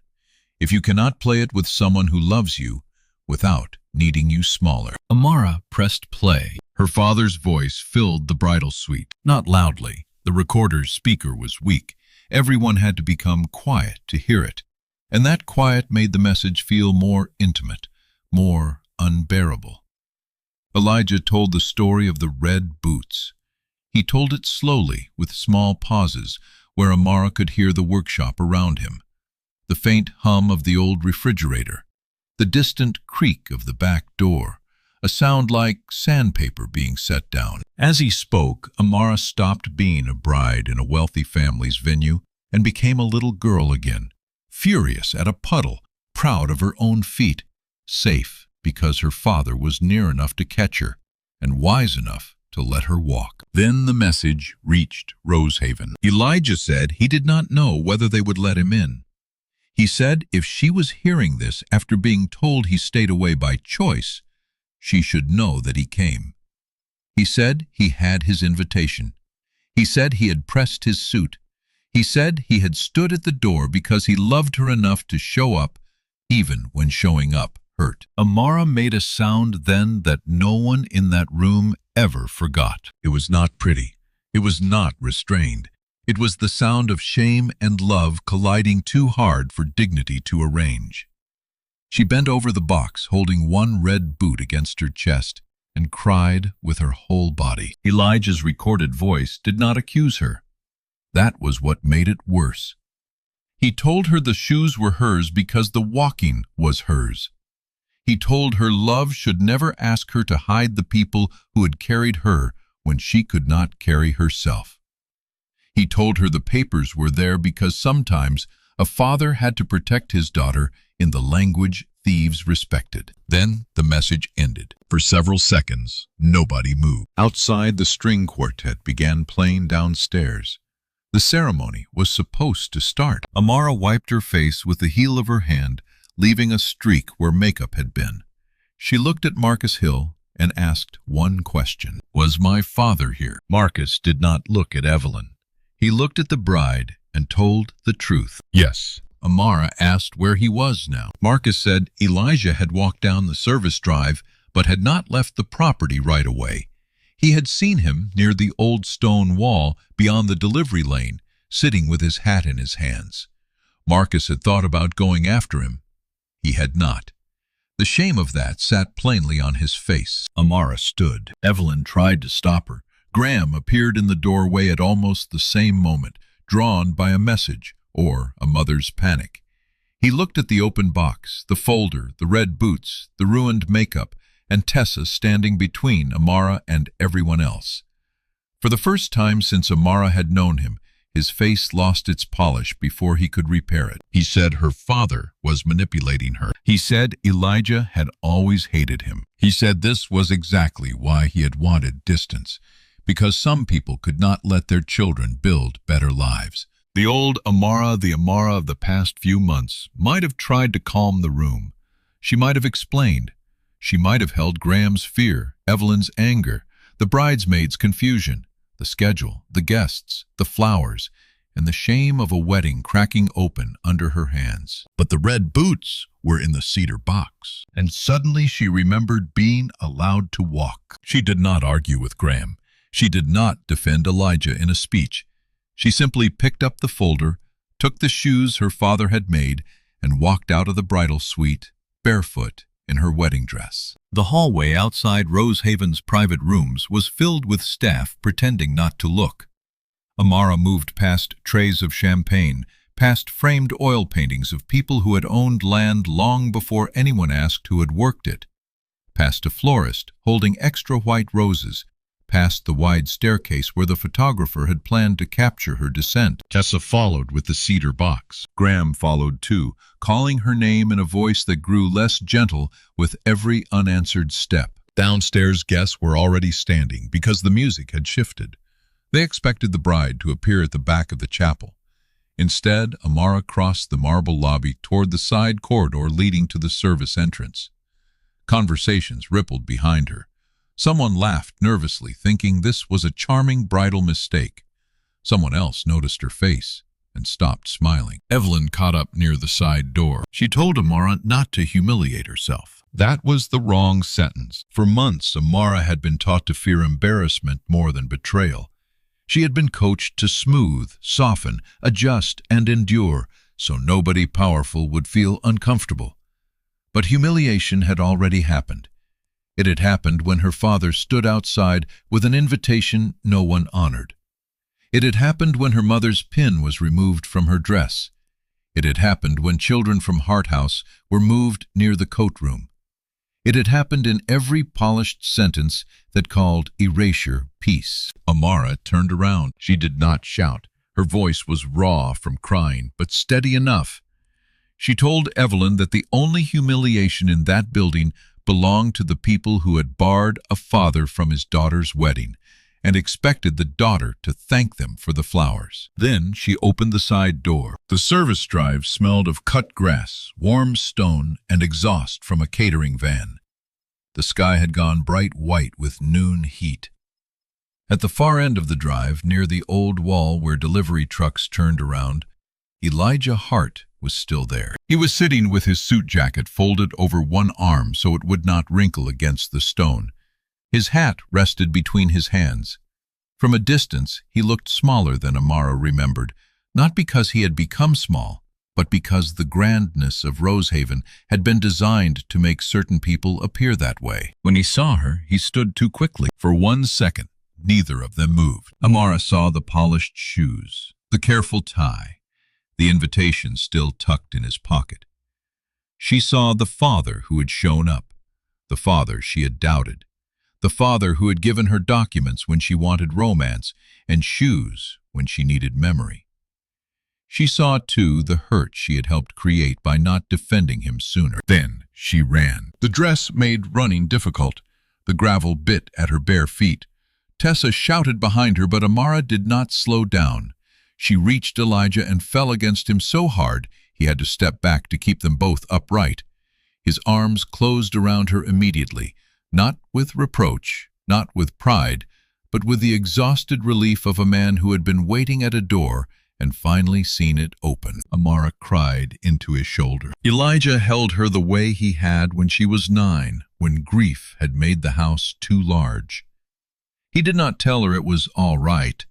Speaker 5: If you cannot play it with someone who loves you, without needing you smaller. Amara pressed play. Her father's voice filled the bridal suite. Not loudly. The recorder's speaker was weak. Everyone had to become quiet to hear it. And that quiet made the message feel more intimate, more unbearable. Elijah told the story of the red boots. He told it slowly, with small pauses, where Amara could hear the workshop around him. The faint hum of the old refrigerator, the distant creak of the back door, a sound like sandpaper being set down. As he spoke, Amara stopped being a bride in a wealthy family's venue and became a little girl again, furious at a puddle, proud of her own feet, safe because her father was near enough to catch her and wise enough to let her walk. Then the message reached Rosehaven. Elijah said he did not know whether they would let him in. He said if she was hearing this after being told he stayed away by choice, she should know that he came. He said he had his invitation. He said he had pressed his suit. He said he had stood at the door because he loved her enough to show up, even when showing up hurt. Amara made a sound then that no one in that room ever forgot. It was not pretty. It was not restrained. It was the sound of shame and love colliding too hard for dignity to arrange. She bent over the box, holding one red boot against her chest, and cried with her whole body. Elijah's recorded voice did not accuse her. That was what made it worse. He told her the shoes were hers because the walking was hers. He told her love should never ask her to hide the people who had carried her when she could not carry herself. He told her the papers were there because sometimes a father had to protect his daughter in the language thieves respected. Then the message ended. For several seconds, nobody moved. Outside, the string quartet began playing downstairs. The ceremony was supposed to start. Amara wiped her face with the heel of her hand, leaving a streak where makeup had been. She looked at Marcus Hill and asked one question. Was my father here? Marcus did not look at Evelyn. He looked at the bride and told the truth. Yes. Amara asked where he was now. Marcus said Elijah had walked down the service drive but had not left the property right away. He had seen him near the old stone wall beyond the delivery lane, sitting with his hat in his hands. Marcus had thought about going after him. He had not. The shame of that sat plainly on his face. Amara stood. Evelyn tried to stop her. Graham appeared in the doorway at almost the same moment, drawn by a message or a mother's panic. He looked at the open box, the folder, the red boots, the ruined makeup, and Tessa standing between Amara and everyone else. For the first time since Amara had known him, his face lost its polish before he could repair it. He said her father was manipulating her. He said Elijah had always hated him. He said this was exactly why he had wanted distance, because some people could not let their children build better lives. The old Amara, the Amara of the past few months, might have tried to calm the room. She might have explained. She might have held Graham's fear, Evelyn's anger, the bridesmaids' confusion, the schedule, the guests, the flowers, and the shame of a wedding cracking open under her hands. But the red boots were in the cedar box, and suddenly she remembered being allowed to walk. She did not argue with Graham. She did not defend Elijah in a speech. She simply picked up the folder, took the shoes her father had made, and walked out of the bridal suite, barefoot, in her wedding dress. The hallway outside Rosehaven's private rooms was filled with staff pretending not to look. Amara moved past trays of champagne, past framed oil paintings of people who had owned land long before anyone asked who had worked it, past a florist holding extra white roses, past the wide staircase where the photographer had planned to capture her descent. Tessa followed with the cedar box. Graham followed too, calling her name in a voice that grew less gentle with every unanswered step. Downstairs guests were already standing because the music had shifted. They expected the bride to appear at the back of the chapel. Instead, Amara crossed the marble lobby toward the side corridor leading to the service entrance. Conversations rippled behind her. Someone laughed nervously, thinking this was a charming bridal mistake. Someone else noticed her face and stopped smiling. Evelyn caught up near the side door. She told Amara not to humiliate herself. That was the wrong sentence. For months, Amara had been taught to fear embarrassment more than betrayal. She had been coached to smooth, soften, adjust, and endure, so nobody powerful would feel uncomfortable. But humiliation had already happened. It had happened when her father stood outside with an invitation no one honored. It had happened when her mother's pin was removed from her dress. It had happened when children from Hart House were moved near the coat room. It had happened in every polished sentence that called erasure peace. Amara turned around. She did not shout. Her voice was raw from crying, but steady enough. She told Evelyn that the only humiliation in that building belonged to the people who had barred a father from his daughter's wedding and expected the daughter to thank them for the flowers. Then she opened the side door. The service drive smelled of cut grass, warm stone, and exhaust from a catering van. The sky had gone bright white with noon heat. At the far end of the drive, near the old wall where delivery trucks turned around, Elijah Hart was still there. He was sitting with his suit jacket folded over one arm so it would not wrinkle against the stone. His hat rested between his hands. From a distance, he looked smaller than Amara remembered, not because he had become small, but because the grandness of Rosehaven had been designed to make certain people appear that way. When he saw her, he stood too quickly. For 1 second, neither of them moved. Amara saw the polished shoes, the careful tie, the invitation still tucked in his pocket. She saw the father who had shown up, the father she had doubted, the father who had given her documents when she wanted romance and shoes when she needed memory. She saw, too, the hurt she had helped create by not defending him sooner. Then she ran. The dress made running difficult. The gravel bit at her bare feet. Tessa shouted behind her, but Amara did not slow down. She reached Elijah and fell against him so hard he had to step back to keep them both upright. His arms closed around her immediately, not with reproach, not with pride, but with the exhausted relief of a man who had been waiting at a door and finally seen it open. Amara cried into his shoulder. Elijah held her the way he had when she was 9, when grief had made the house too large. He did not tell her it was all right.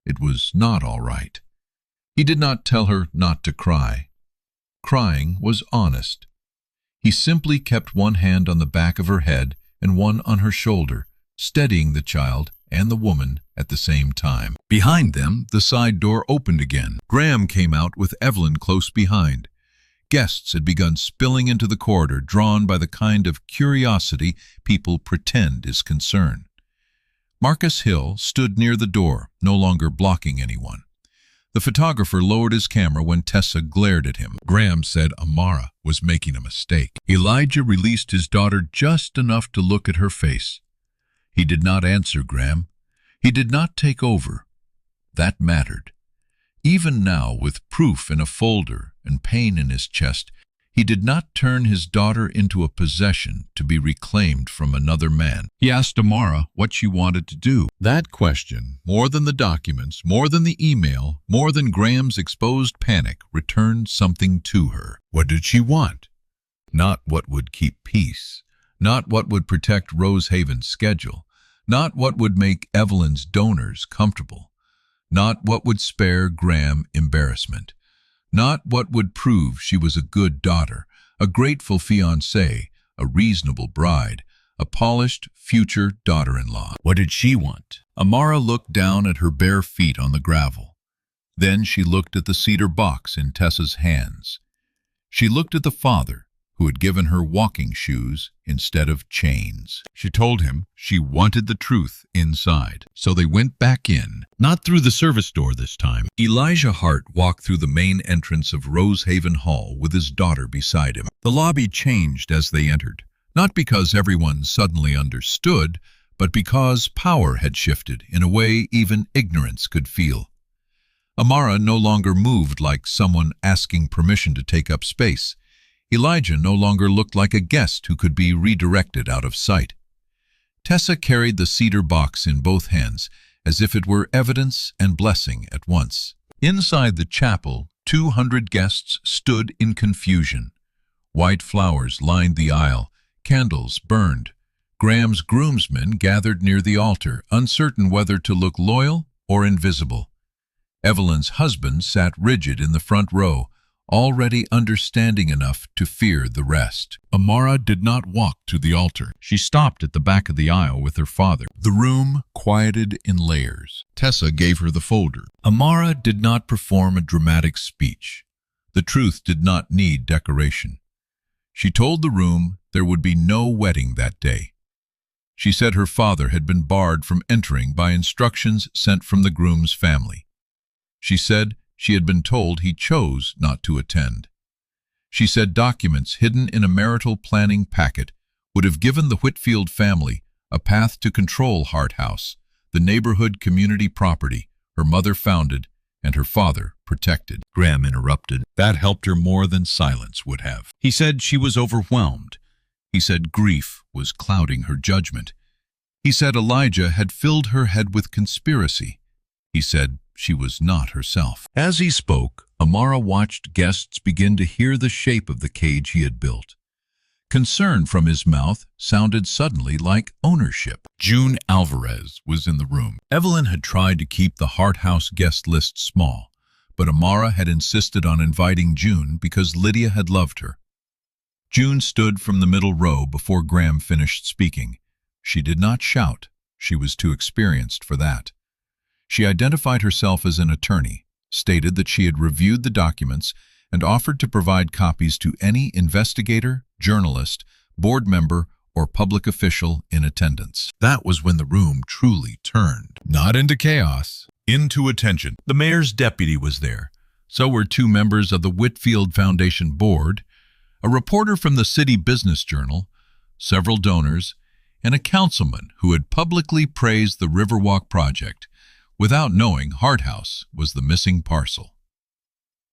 Speaker 5: It was not all right. He did not tell her not to cry. Crying was honest. He simply kept one hand on the back of her head and one on her shoulder, steadying the child and the woman at the same time. Behind them, the side door opened again. Graham came out with Evelyn close behind. Guests had begun spilling into the corridor, drawn by the kind of curiosity people pretend is concern. Marcus Hill stood near the door, no longer blocking anyone. The photographer lowered his camera when Tessa glared at him. Graham said Amara was making a mistake. Elijah released his daughter just enough to look at her face. He did not answer Graham. He did not take over. That mattered. Even now, with proof in a folder and pain in his chest, he did not turn his daughter into a possession to be reclaimed from another man. He asked Amara what she wanted to do. That question, more than the documents, more than the email, more than Graham's exposed panic, returned something to her. What did she want? Not what would keep peace. Not what would protect Rosehaven's schedule. Not what would make Evelyn's donors comfortable. Not what would spare Graham embarrassment. Not what would prove she was a good daughter, a grateful fiancée, a reasonable bride, a polished future daughter-in-law. What did she want? Amara looked down at her bare feet on the gravel. Then she looked at the cedar box in Tessa's hands. She looked at the father, who had given her walking shoes instead of chains. She told him she wanted the truth inside. So they went back in, not through the service door this time. Elijah Hart walked through the main entrance of Rosehaven Hall with his daughter beside him. The lobby changed as they entered, not because everyone suddenly understood, but because power had shifted in a way even ignorance could feel. Amara no longer moved like someone asking permission to take up space. Elijah no longer looked like a guest who could be redirected out of sight. Tessa carried the cedar box in both hands, as if it were evidence and blessing at once. Inside the chapel, 200 guests stood in confusion. White flowers lined the aisle, candles burned. Graham's groomsmen gathered near the altar, uncertain whether to look loyal or invisible. Evelyn's husband sat rigid in the front row, already understanding enough to fear the rest. Amara did not walk to the altar. She stopped at the back of the aisle with her father. The room quieted in layers. Tessa gave her the folder. Amara did not perform a dramatic speech. The truth did not need decoration. She told the room there would be no wedding that day. She said her father had been barred from entering by instructions sent from the groom's family. She said she had been told he chose not to attend. She said documents hidden in a marital planning packet would have given the Whitfield family a path to control Hart House, the neighborhood community property her mother founded and her father protected. Graham interrupted. That helped her more than silence would have. He said she was overwhelmed. He said grief was clouding her judgment. He said Elijah had filled her head with conspiracy. He said she was not herself. As he spoke, Amara watched guests begin to hear the shape of the cage he had built. Concern from his mouth sounded suddenly like ownership. June Alvarez was in the room. Evelyn had tried to keep the Hart House guest list small, but Amara had insisted on inviting June because Lydia had loved her. June stood from the middle row before Graham finished speaking. She did not shout. She was too experienced for that. She identified herself as an attorney, stated that she had reviewed the documents, and offered to provide copies to any investigator, journalist, board member, or public official in attendance. That was when the room truly turned. Not into chaos, into attention. The mayor's deputy was there. So were 2 members of the Whitfield Foundation board, a reporter from the City Business Journal, several donors, and a councilman who had publicly praised the Riverwalk project, without knowing Hart House was the missing parcel.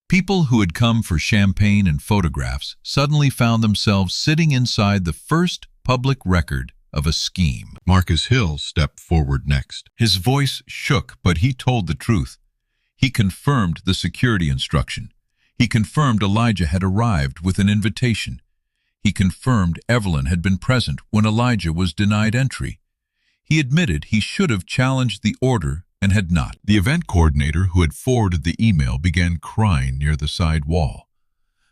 Speaker 5: People who had come for champagne and photographs suddenly found themselves sitting inside the first public record of a scheme. Marcus Hill stepped forward next. His voice shook, but he told the truth. He confirmed the security instruction. He confirmed Elijah had arrived with an invitation. He confirmed Evelyn had been present when Elijah was denied entry. He admitted he should have challenged the order and had not. The event coordinator who had forwarded the email began crying near the side wall.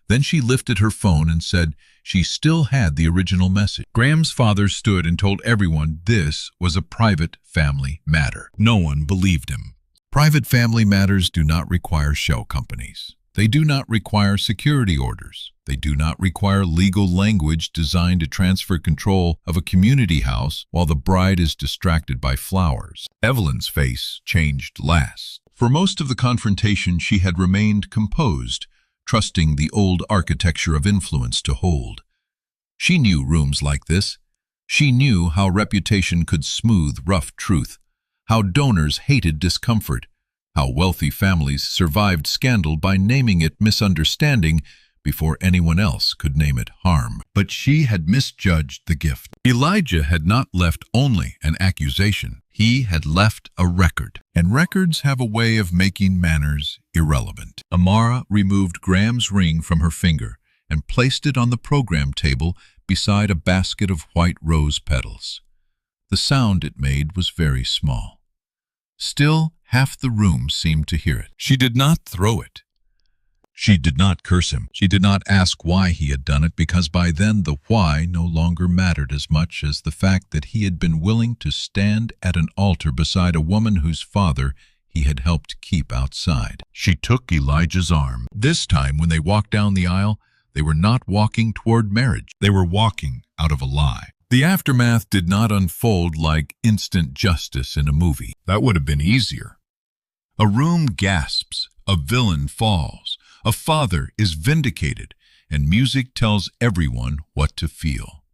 Speaker 5: Then she lifted her phone and said she still had the original message. Graham's father stood and told everyone this was a private family matter. No one believed him. Private family matters do not require shell companies. They do not require security orders. They do not require legal language designed to transfer control of a community house while the bride is distracted by flowers. Evelyn's face changed last. For most of the confrontation, she had remained composed, trusting the old architecture of influence to hold. She knew rooms like this. She knew how reputation could smooth rough truth, how donors hated discomfort, how wealthy families survived scandal by naming it misunderstanding before anyone else could name it harm. But she had misjudged the gift. Elijah had not left only an accusation. He had left a record, and records have a way of making manners irrelevant. Amara removed Graham's ring from her finger and placed it on the program table beside a basket of white rose petals. The sound it made was very small. Still, half the room seemed to hear it. She did not throw it. She did not curse him. She did not ask why he had done it, because by then the why no longer mattered as much as the fact that he had been willing to stand at an altar beside a woman whose father he had helped keep outside. She took Elijah's arm. This time, when they walked down the aisle, they were not walking toward marriage. They were walking out of a lie. The aftermath did not unfold like instant justice in a movie. That would have been easier. A room gasps, a villain falls, a father is vindicated, and music tells everyone what to feel.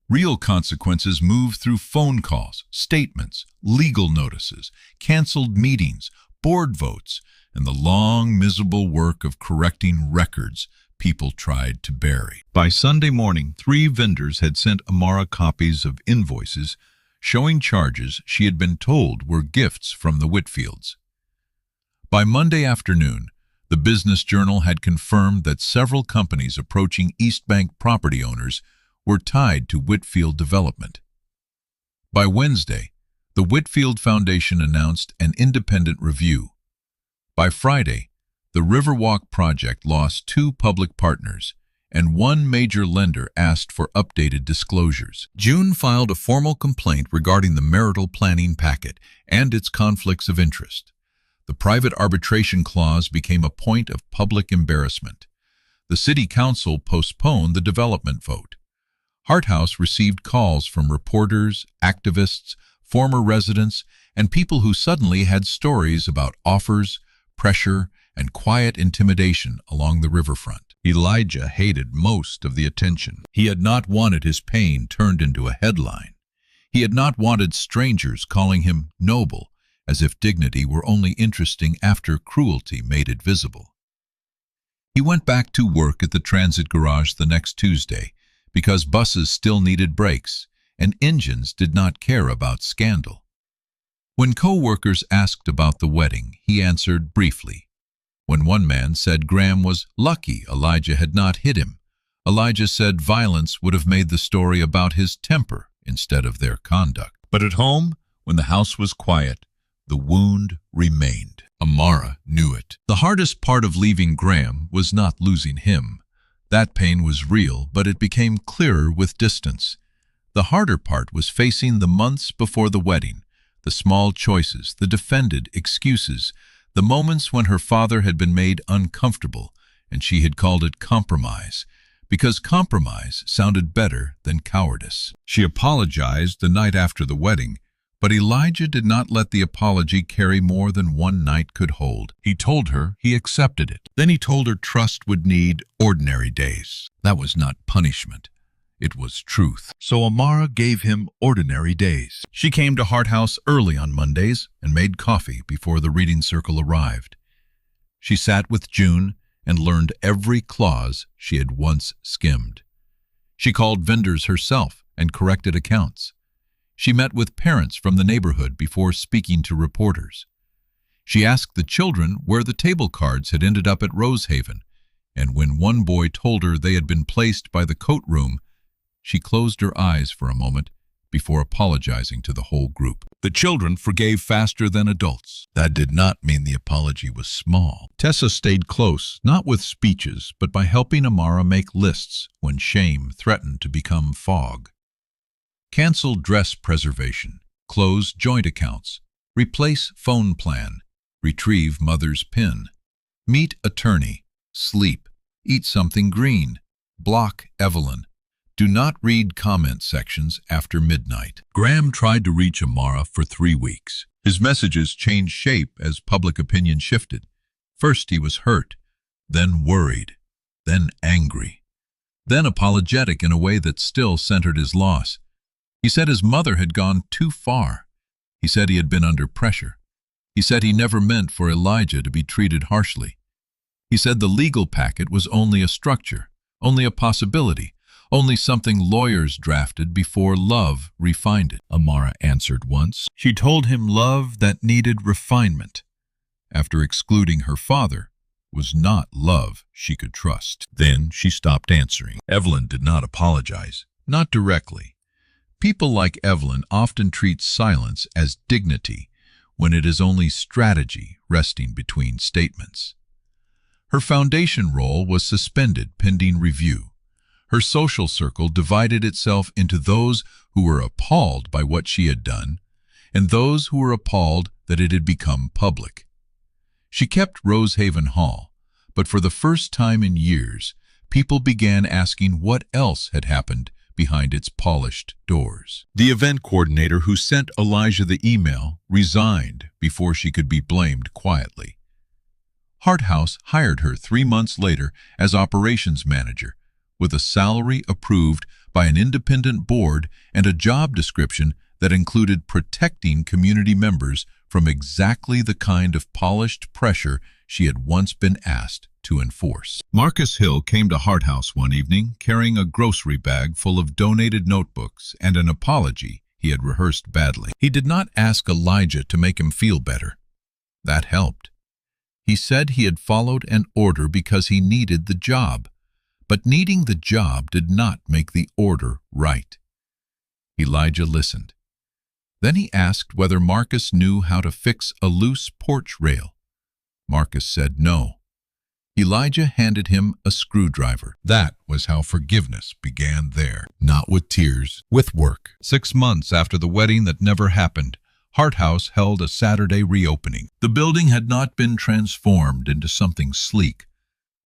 Speaker 5: Real consequences move through phone calls, statements, legal notices, canceled meetings, board votes, and the long, miserable work of correcting records people tried to bury. By Sunday morning, 3 vendors had sent Amara copies of invoices showing charges she had been told were gifts from the Whitfields. By Monday afternoon, the Business Journal had confirmed that several companies approaching East Bank property owners were tied to Whitfield development. By Wednesday, the Whitfield Foundation announced an independent review. By Friday, the Riverwalk project lost 2 public partners, and 1 major lender asked for updated disclosures. June filed a formal complaint regarding the marital planning packet and its conflicts of interest. The private arbitration clause became a point of public embarrassment. The city council postponed the development vote. Hart House received calls from reporters, activists, former residents, and people who suddenly had stories about offers, pressure, and quiet intimidation along the riverfront. Elijah hated most of the attention. He had not wanted his pain turned into a headline. He had not wanted strangers calling him noble, as if dignity were only interesting after cruelty made it visible. He went back to work at the transit garage the next Tuesday because buses still needed brakes and engines did not care about scandal. When co-workers asked about the wedding, he answered briefly. When one man said Graham was lucky Elijah had not hit him, Elijah said violence would have made the story about his temper instead of their conduct. But at home, when the house was quiet, the wound remained. Amara knew it. The hardest part of leaving Graham was not losing him. That pain was real, but it became clearer with distance. The harder part was facing the months before the wedding, the small choices, the defended excuses, the moments when her father had been made uncomfortable, and she had called it compromise, because compromise sounded better than cowardice. She apologized the night after the wedding, but Elijah did not let the apology carry more than one night could hold. He told her he accepted it. Then he told her trust would need ordinary days. That was not punishment. It was truth. So Amara gave him ordinary days. She came to Hart House early on Mondays and made coffee before the reading circle arrived. She sat with June and learned every clause she had once skimmed. She called vendors herself and corrected accounts. She met with parents from the neighborhood before speaking to reporters. She asked the children where the table cards had ended up at Rosehaven, and when one boy told her they had been placed by the coat room, she closed her eyes for a moment before apologizing to the whole group. The children forgave faster than adults. That did not mean the apology was small. Tessa stayed close, not with speeches, but by helping Amara make lists when shame threatened to become fog. Cancel dress preservation, close joint accounts, replace phone plan, retrieve mother's PIN, meet attorney, sleep, eat something green, block Evelyn. Do not read comment sections after midnight. Graham tried to reach Amara for 3 weeks. His messages changed shape as public opinion shifted. First he was hurt, then worried, then angry, then apologetic in a way that still centered his loss. He said his mother had gone too far. He said he had been under pressure. He said he never meant for Elijah to be treated harshly. He said the legal packet was only a structure, only a possibility, only something lawyers drafted before love refined it. Amara answered once. She told him love that needed refinement, after excluding her father, was not love she could trust. Then she stopped answering. Evelyn did not apologize, not directly. People like Evelyn often treat silence as dignity when it is only strategy resting between statements. Her foundation role was suspended pending review. Her social circle divided itself into those who were appalled by what she had done and those who were appalled that it had become public. She kept Rosehaven Hall, but for the first time in years, people began asking what else had happened behind its polished doors. The event coordinator who sent Elijah the email resigned before she could be blamed quietly. Harthouse hired her 3 months later as operations manager, with a salary approved by an independent board and a job description that included protecting community members from exactly the kind of polished pressure she had once been asked to enforce. Marcus Hill came to Harthouse one evening carrying a grocery bag full of donated notebooks and an apology he had rehearsed badly. He did not ask Elijah to make him feel better. That helped. He said he had followed an order because he needed the job. But needing the job did not make the order right. Elijah listened. Then he asked whether Marcus knew how to fix a loose porch rail. Marcus said no. Elijah handed him a screwdriver. That was how forgiveness began there. Not with tears, with work. 6 months after the wedding that never happened, Harthouse held a Saturday reopening. The building had not been transformed into something sleek.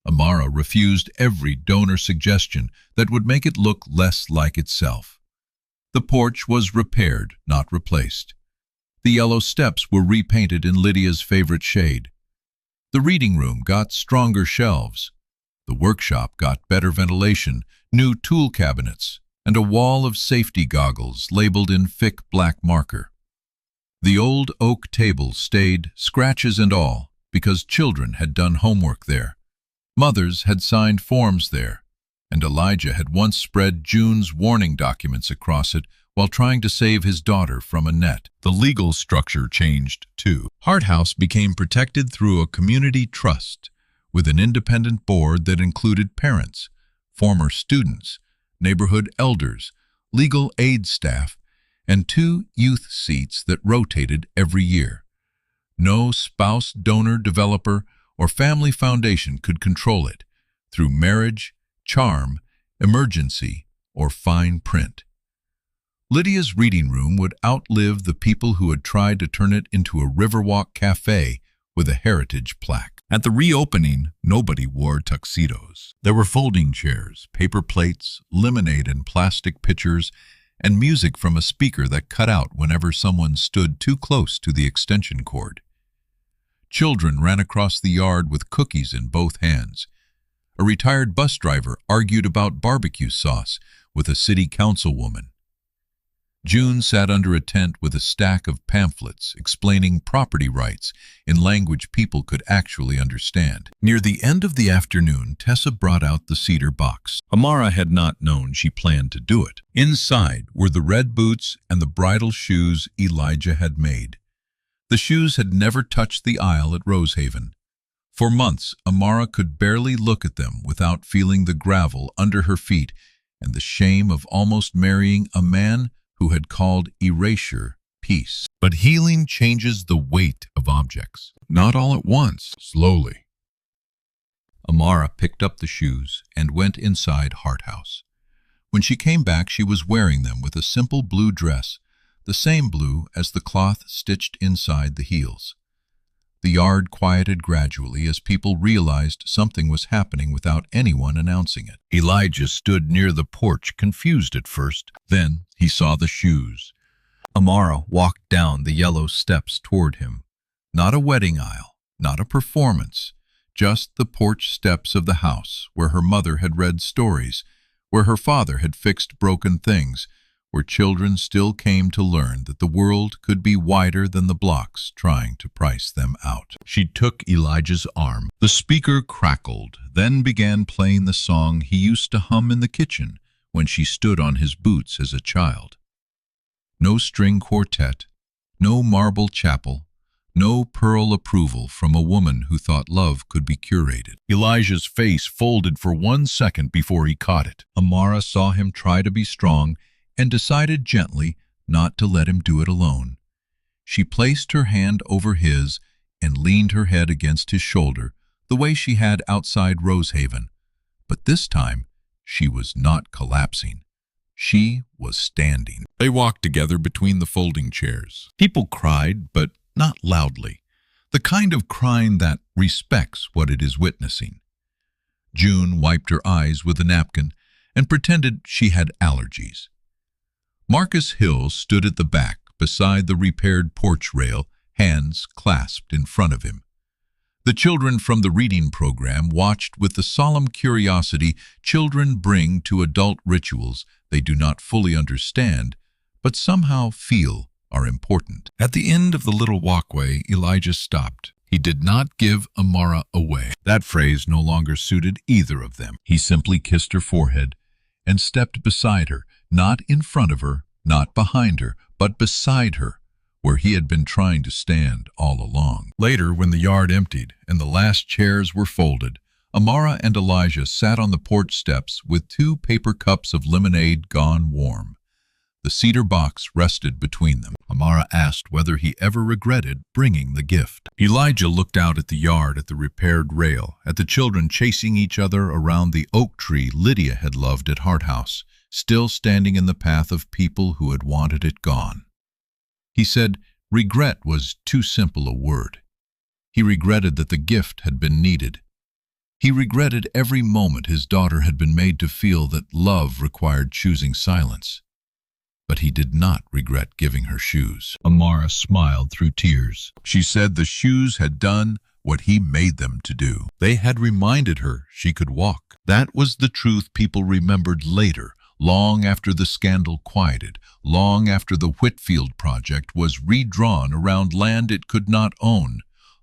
Speaker 5: Amara refused every donor suggestion that would make it look less like itself. The porch was repaired, not replaced. The yellow steps were repainted in Lydia's favorite shade. The reading room got stronger shelves. The workshop got better ventilation, new tool cabinets, and a wall of safety goggles labeled in thick black marker. The old oak table stayed, scratches and all, because children had done homework there. Mothers had signed forms there, and Elijah had once spread June's warning documents across it while trying to save his daughter from a net. The legal structure changed, too. Harthouse became protected through a community trust, with an independent board that included parents, former students, neighborhood elders, legal aid staff, and 2 youth seats that rotated every year. No spouse, donor, developer, or family foundation could control it through marriage, charm, emergency, or fine print. Lydia's reading room would outlive the people who had tried to turn it into a Riverwalk cafe with a heritage plaque. At the reopening, nobody wore tuxedos. There were folding chairs, paper plates, lemonade in plastic pitchers, and music from a speaker that cut out whenever someone stood too close to the extension cord. Children ran across the yard with cookies in both hands. A retired bus driver argued about barbecue sauce with a city councilwoman. June sat under a tent with a stack of pamphlets explaining property rights in language people could actually understand. Near the end of the afternoon, Tessa brought out the cedar box. Amara had not known she planned to do it. Inside were the red boots and the bridal shoes Elijah had made. The shoes had never touched the aisle at Rosehaven. For months, Amara could barely look at them without feeling the gravel under her feet and the shame of almost marrying a man who had called erasure peace. But healing changes the weight of objects, not all at once, slowly. Amara picked up the shoes and went inside Hart House. When she came back, she was wearing them with a simple blue dress, the same blue as the cloth stitched inside the heels. The yard quieted gradually as people realized something was happening without anyone announcing it. Elijah stood near the porch, confused at first. Then he saw the shoes. Amara walked down the yellow steps toward him. Not a wedding aisle, not a performance, just the porch steps of the house where her mother had read stories, where her father had fixed broken things, where children still came to learn that the world could be wider than the blocks trying to price them out. She took Elijah's arm. The speaker crackled, then began playing the song he used to hum in the kitchen when she stood on his boots as a child. No string quartet, no marble chapel, no pearl approval from a woman who thought love could be curated. Elijah's face folded for 1 second before he caught it. Amara saw him try to be strong and decided gently not to let him do it alone. She placed her hand over his and leaned her head against his shoulder the way she had outside Rosehaven. But this time, she was not collapsing. She was standing. They walked together between the folding chairs. People cried, but not loudly. The kind of crying that respects what it is witnessing. June wiped her eyes with a napkin and pretended she had allergies. Marcus Hill stood at the back beside the repaired porch rail, hands clasped in front of him. The children from the reading program watched with the solemn curiosity children bring to adult rituals they do not fully understand, but somehow feel are important. At the end of the little walkway, Elijah stopped. He did not give Amara away. That phrase no longer suited either of them. He simply kissed her forehead and stepped beside her, not in front of her, not behind her, but beside her, where he had been trying to stand all along. Later, when the yard emptied and the last chairs were folded, Amara and Elijah sat on the porch steps with 2 paper cups of lemonade gone warm. The cedar box rested between them. Amara asked whether he ever regretted bringing the gift. Elijah looked out at the yard, at the repaired rail, at the children chasing each other around the oak tree Lydia had loved at Hart House, still standing in the path of people who had wanted it gone. He said regret was too simple a word. He regretted that the gift had been needed. He regretted every moment his daughter had been made to feel that love required choosing silence. But he did not regret giving her shoes. Amara smiled through tears. She said the shoes had done what he made them to do. They had reminded her she could walk. That was the truth people remembered later, long after the scandal quieted, long after the Whitfield project was redrawn around land it could not own,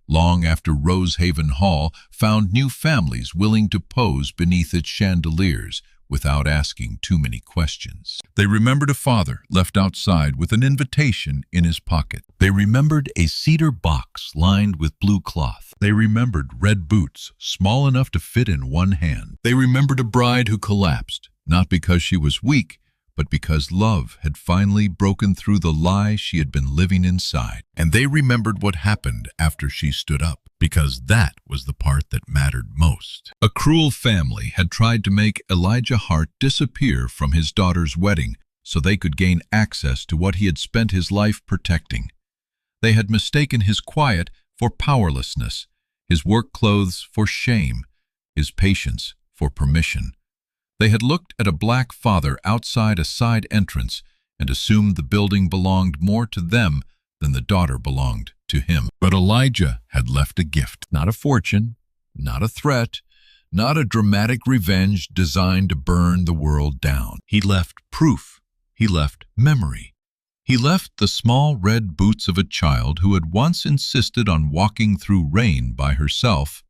Speaker 5: long after Rosehaven Hall found new families willing to pose beneath its chandeliers without asking too many questions. They remembered a father left outside with an invitation in his pocket. They remembered a cedar box lined with blue cloth. They remembered red boots small enough to fit in one hand. They remembered a bride who collapsed, not because she was weak, but because love had finally broken through the lie she had been living inside. And they remembered what happened after she stood up, because that was the part that mattered most. A cruel family had tried to make Elijah Hart disappear from his daughter's wedding so they could gain access to what he had spent his life protecting. They had mistaken his quiet for powerlessness, his work clothes for shame, his patience for permission. They had looked at a black father outside a side entrance and assumed the building belonged more to them than the daughter belonged to him. But Elijah had left a gift, not a fortune, not a threat, not a dramatic revenge designed to burn the world down. He left proof. He left memory. He left the small red boots of a child who had once insisted on walking through rain by herself,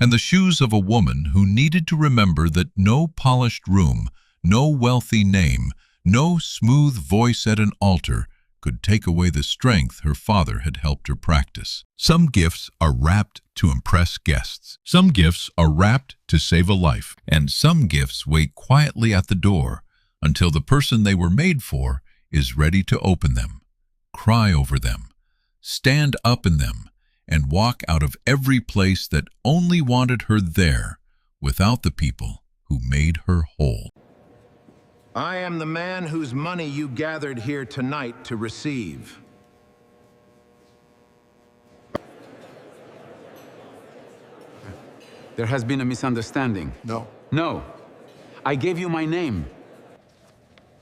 Speaker 5: and the shoes of a woman who needed to remember that no polished room, no wealthy name, no smooth voice at an altar could take away the strength her father had helped her practice. Some gifts are wrapped to impress guests. Some gifts are wrapped to save a life. And some gifts wait quietly at the door until the person they were made for is ready to open them, cry over them, stand up in them, and walk out of every place that only wanted her there without the people who made her whole.
Speaker 6: I am the man whose money you gathered here tonight to receive.
Speaker 3: There has been a misunderstanding.
Speaker 4: No.
Speaker 3: No. I gave you my name.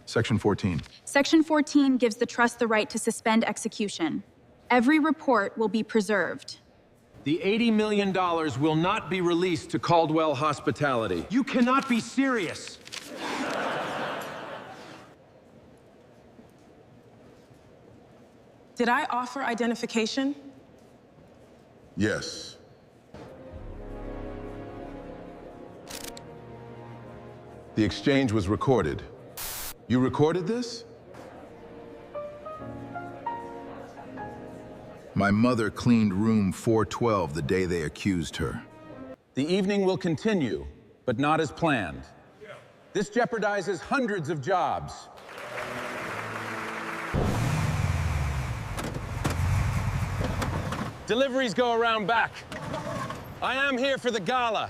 Speaker 4: Section 14.
Speaker 7: Section 14 gives the trust the right to suspend execution. Every report will be preserved.
Speaker 6: The $80 million will not be released to Caldwell Hospitality. You cannot be serious.
Speaker 1: Did I offer identification?
Speaker 2: Yes.
Speaker 4: The exchange was recorded. You recorded this?
Speaker 6: My mother cleaned room 412 the day they accused her.
Speaker 8: The evening will continue, but not as planned. This jeopardizes hundreds of jobs. Deliveries go around back. I am here for the gala.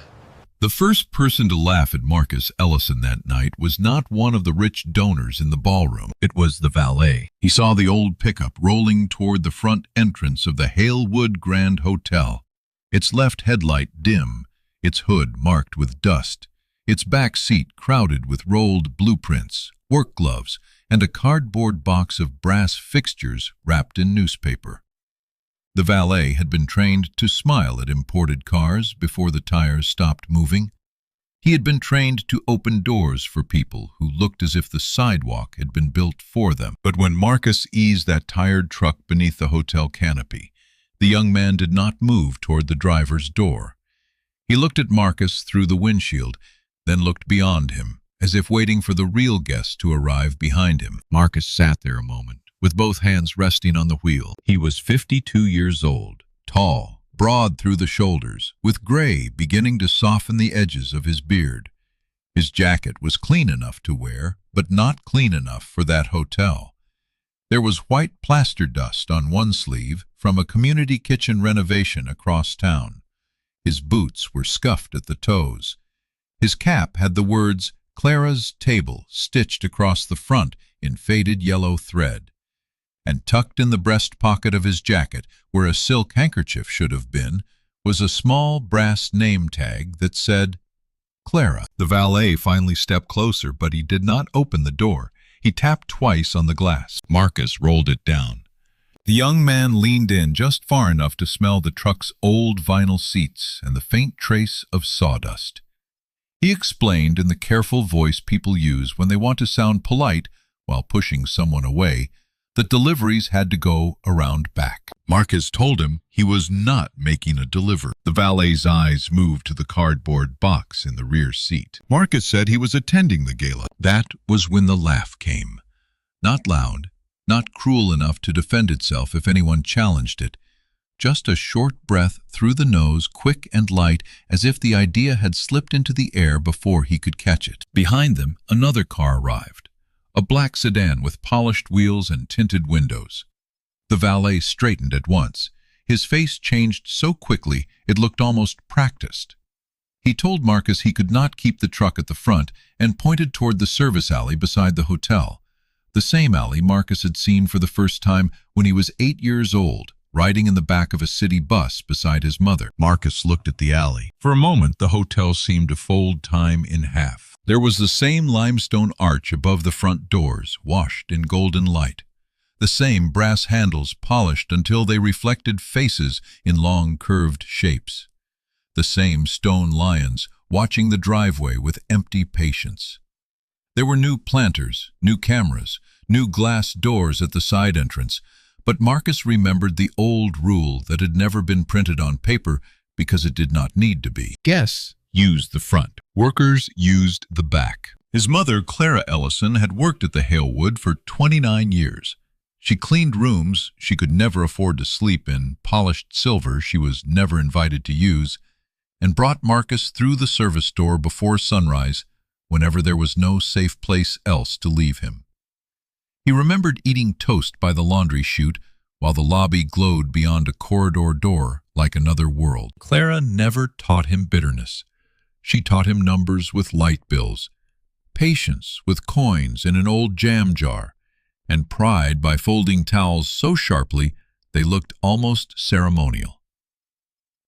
Speaker 5: The first person to laugh at Marcus Ellison that night was not one of the rich donors in the ballroom. It was the valet. He saw the old pickup rolling toward the front entrance of the Halewood Grand Hotel, its left headlight dim, its hood marked with dust, its back seat crowded with rolled blueprints, work gloves, and a cardboard box of brass fixtures wrapped in newspaper. The valet had been trained to smile at imported cars before the tires stopped moving. He had been trained to open doors for people who looked as if the sidewalk had been built for them. But when Marcus eased that tired truck beneath the hotel canopy, the young man did not move toward the driver's door. He looked at Marcus through the windshield, then looked beyond him, as if waiting for the real guest to arrive behind him. Marcus sat there a moment, with both hands resting on the wheel. He was 52 years old, tall, broad through the shoulders, with gray beginning to soften the edges of his beard. His jacket was clean enough to wear, but not clean enough for that hotel. There was white plaster dust on one sleeve from a community kitchen renovation across town. His boots were scuffed at the toes. His cap had the words "Clara's Table" stitched across the front in faded yellow thread. And tucked in the breast pocket of his jacket, where a silk handkerchief should have been, was a small brass name tag that said, Clara. The valet finally stepped closer, but he did not open the door. He tapped twice on the glass. Marcus rolled it down. The young man leaned in just far enough to smell the truck's old vinyl seats and the faint trace of sawdust. He explained in the careful voice people use when they want to sound polite while pushing someone away, that deliveries had to go around back. Marcus told him he was not making a delivery. The valet's eyes moved to the cardboard box in the rear seat. Marcus said he was attending the gala. That was when the laugh came. Not loud, not cruel enough to defend itself if anyone challenged it. Just a short breath through the nose, quick and light, as if the idea had slipped into the air before he could catch it. Behind them, another car arrived. A black sedan with polished wheels and tinted windows. The valet straightened at once. His face changed so quickly it looked almost practiced. He told Marcus he could not keep the truck at the front and pointed toward the service alley beside the hotel. The same alley Marcus had seen for the first time when he was 8 years old, riding in the back of a city bus beside his mother. Marcus looked at the alley. For a moment, the hotel seemed to fold time in half. There was the same limestone arch above the front doors, washed in golden light. The same brass handles polished until they reflected faces in long curved shapes. The same stone lions watching the driveway with empty patience. There were new planters, new cameras, new glass doors at the side entrance, but Marcus remembered the old rule that had never been printed on paper because it did not need to be. Guests used the front. Workers used the back. His mother, Clara Ellison, had worked at the Halewood for 29 years. She cleaned rooms she could never afford to sleep in, polished silver she was never invited to use, and brought Marcus through the service door before sunrise whenever there was no safe place else to leave him. He remembered eating toast by the laundry chute while the lobby glowed beyond a corridor door like another world. Clara never taught him bitterness. She taught him numbers with light bills, patience with coins in an old jam jar, and pride by folding towels so sharply they looked almost ceremonial.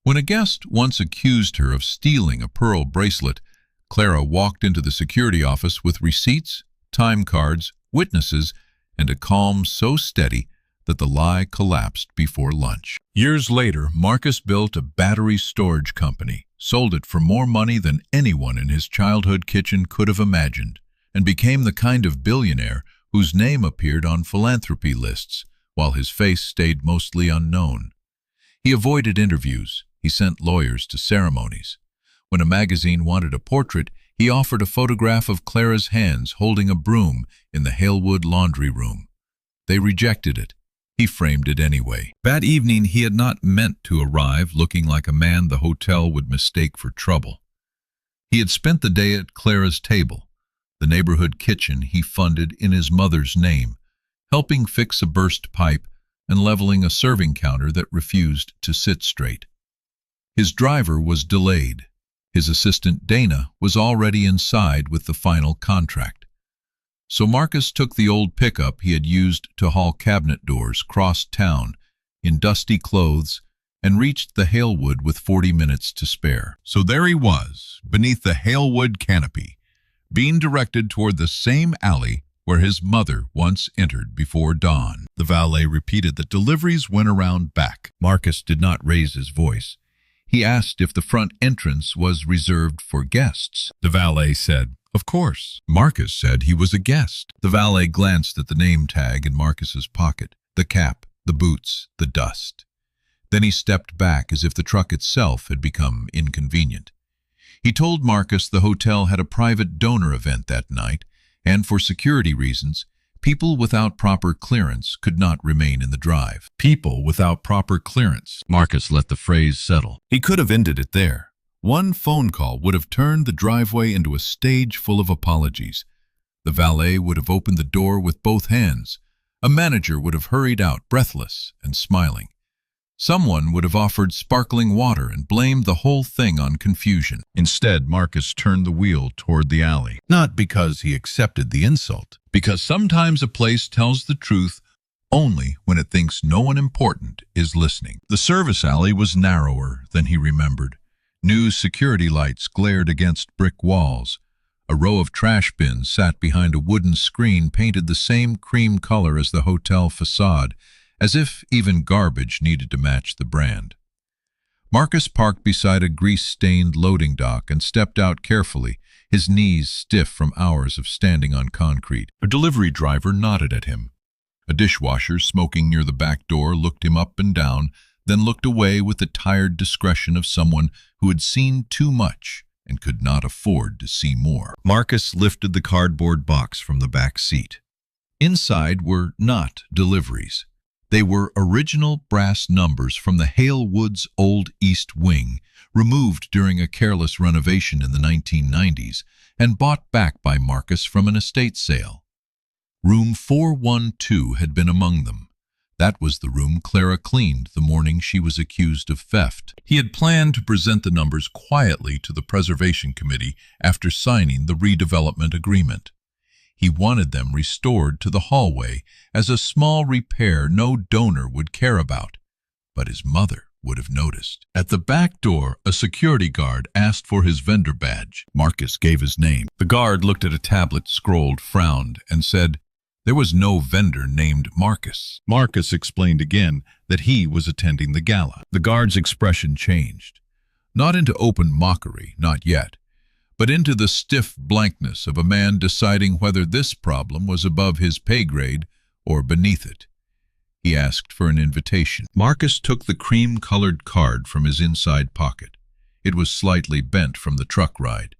Speaker 5: When a guest once accused her of stealing a pearl bracelet, Clara walked into the security office with receipts, time cards, witnesses, and a calm so steady that the lie collapsed before lunch. Years later, Marcus built a battery storage company, sold it for more money than anyone in his childhood kitchen could have imagined, and became the kind of billionaire whose name appeared on philanthropy lists, while his face stayed mostly unknown. He avoided interviews. He sent lawyers to ceremonies. When a magazine wanted a portrait, he offered a photograph of Clara's hands holding a broom in the Halewood laundry room. They rejected it. He framed it anyway. That evening, he had not meant to arrive looking like a man the hotel would mistake for trouble. He had spent the day at Clara's table, the neighborhood kitchen he funded in his mother's name, helping fix a burst pipe and leveling a serving counter that refused to sit straight. His driver was delayed. His assistant Dana was already inside with the final contract. So Marcus took the old pickup he had used to haul cabinet doors, crossed town in dusty clothes, and reached the Halewood with 40 minutes to spare. So there he was, beneath the Halewood canopy, being directed toward the same alley where his mother once entered before dawn. The valet repeated that deliveries went around back. Marcus did not raise his voice. He asked if the front entrance was reserved for guests. The valet said, "Of course." Marcus said he was a guest. The valet glanced at the name tag in Marcus's pocket, the cap, the boots, the dust. Then he stepped back as if the truck itself had become inconvenient. He told Marcus the hotel had a private donor event that night, and for security reasons, people without proper clearance could not remain in the drive. People without proper clearance. Marcus let the phrase settle. He could have ended it there. One phone call would have turned the driveway into a stage full of apologies. The valet would have opened the door with both hands. A manager would have hurried out, breathless and smiling. Someone would have offered sparkling water and blamed the whole thing on confusion. Instead, Marcus turned the wheel toward the alley. Not because he accepted the insult, because sometimes a place tells the truth only when it thinks no one important is listening. The service alley was narrower than he remembered. New security lights glared against brick walls. A row of trash bins sat behind a wooden screen painted the same cream color as the hotel facade, as if even garbage needed to match the brand. Marcus parked beside a grease-stained loading dock and stepped out carefully, his knees stiff from hours of standing on concrete. A delivery driver nodded at him. A dishwasher smoking near the back door looked him up and down, then looked away with the tired discretion of someone who had seen too much and could not afford to see more. Marcus lifted the cardboard box from the back seat. Inside were not deliveries. They were original brass numbers from the Halewood's old East Wing, removed during a careless renovation in the 1990s, and bought back by Marcus from an estate sale. Room 412 had been among them. That was the room Clara cleaned the morning she was accused of theft. He had planned to present the numbers quietly to the Preservation Committee after signing the redevelopment agreement. He wanted them restored to the hallway as a small repair no donor would care about, but his mother would have noticed. At the back door, a security guard asked for his vendor badge. Marcus gave his name. The guard looked at a tablet scrolled, frowned, and said, there was no vendor named Marcus. Marcus explained again that he was attending the gala. The guard's expression changed. Not into open mockery, not yet, but into the stiff blankness of a man deciding whether this problem was above his pay grade or beneath it. He asked for an invitation. Marcus took the cream-colored card from his inside pocket. It was slightly bent from the truck ride.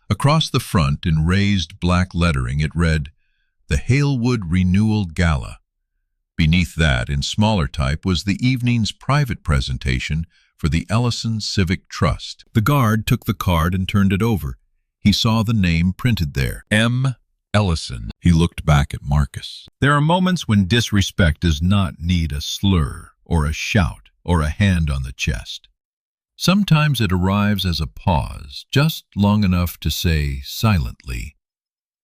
Speaker 5: Across the front, in raised black lettering, it read, "The Halewood Renewal Gala." Beneath that, in smaller type, was the evening's private presentation for the Ellison Civic Trust. The guard took the card and turned it over. He saw the name printed there, M. Ellison. He looked back at Marcus. There are moments when disrespect does not need a slur or a shout or a hand on the chest. Sometimes it arrives as a pause, just long enough to say silently,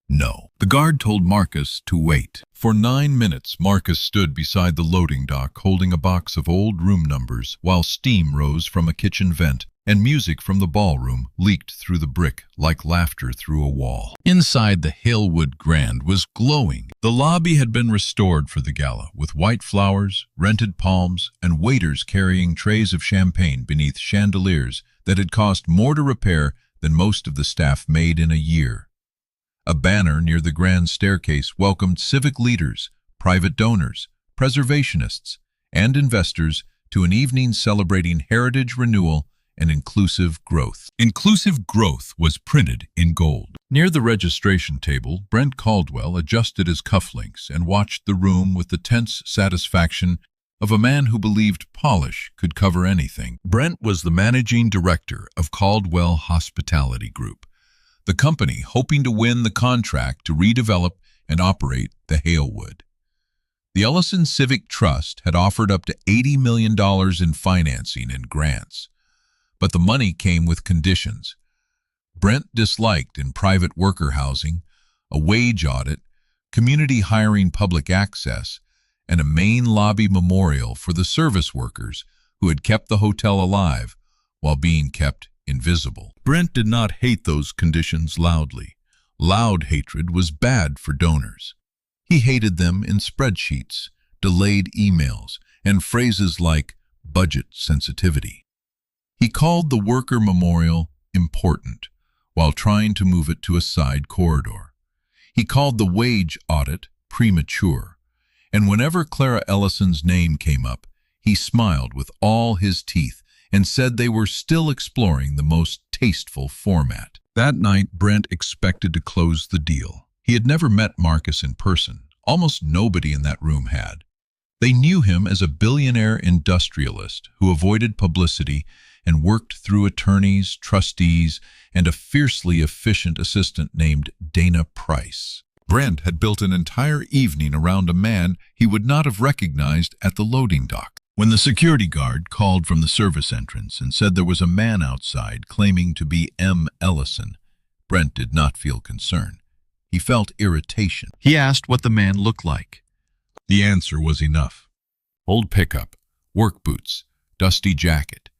Speaker 5: no. The guard told Marcus to wait. For 9 minutes, Marcus stood beside the loading dock holding a box of old room numbers while steam rose from a kitchen vent and music from the ballroom leaked through the brick like laughter through a wall. Inside, the Halewood Grand was glowing. The lobby had been restored for the gala with white flowers, rented palms, and waiters carrying trays of champagne beneath chandeliers that had cost more to repair than most of the staff made in a year. A banner near the grand staircase welcomed civic leaders, private donors, preservationists, and investors to an evening celebrating heritage renewal and inclusive growth. Inclusive growth was printed in gold. Near the registration table, Brent Caldwell adjusted his cufflinks and watched the room with the tense satisfaction of a man who believed polish could cover anything. Brent was the managing director of Caldwell Hospitality Group, the company hoping to win the contract to redevelop and operate the Halewood. The Ellison Civic Trust had offered up to $80 million in financing and grants, but the money came with conditions. Brent disliked in private worker housing, a wage audit, community hiring public access, and a main lobby memorial for the service workers who had kept the hotel alive while being kept invisible. Brent did not hate those conditions loudly. Loud hatred was bad for donors. He hated them in spreadsheets, delayed emails, and phrases like budget sensitivity. He called the worker memorial important while trying to move it to a side corridor. He called the wage audit premature, and whenever Clara Ellison's name came up, he smiled with all his teeth and said they were still exploring the most tasteful format. That night, Brent expected to close the deal. He had never met Marcus in person. Almost nobody in that room had. They knew him as a billionaire industrialist who avoided publicity and worked through attorneys, trustees, and a fiercely efficient assistant named Dana Price. Brent had built an entire evening around a man he would not have recognized at the loading dock. When the security guard called from the service entrance and said there was a man outside claiming to be M. Ellison, Brent did not feel concern. He felt irritation. He asked what the man looked like. The answer was enough. Old pickup, work boots, dusty jacket,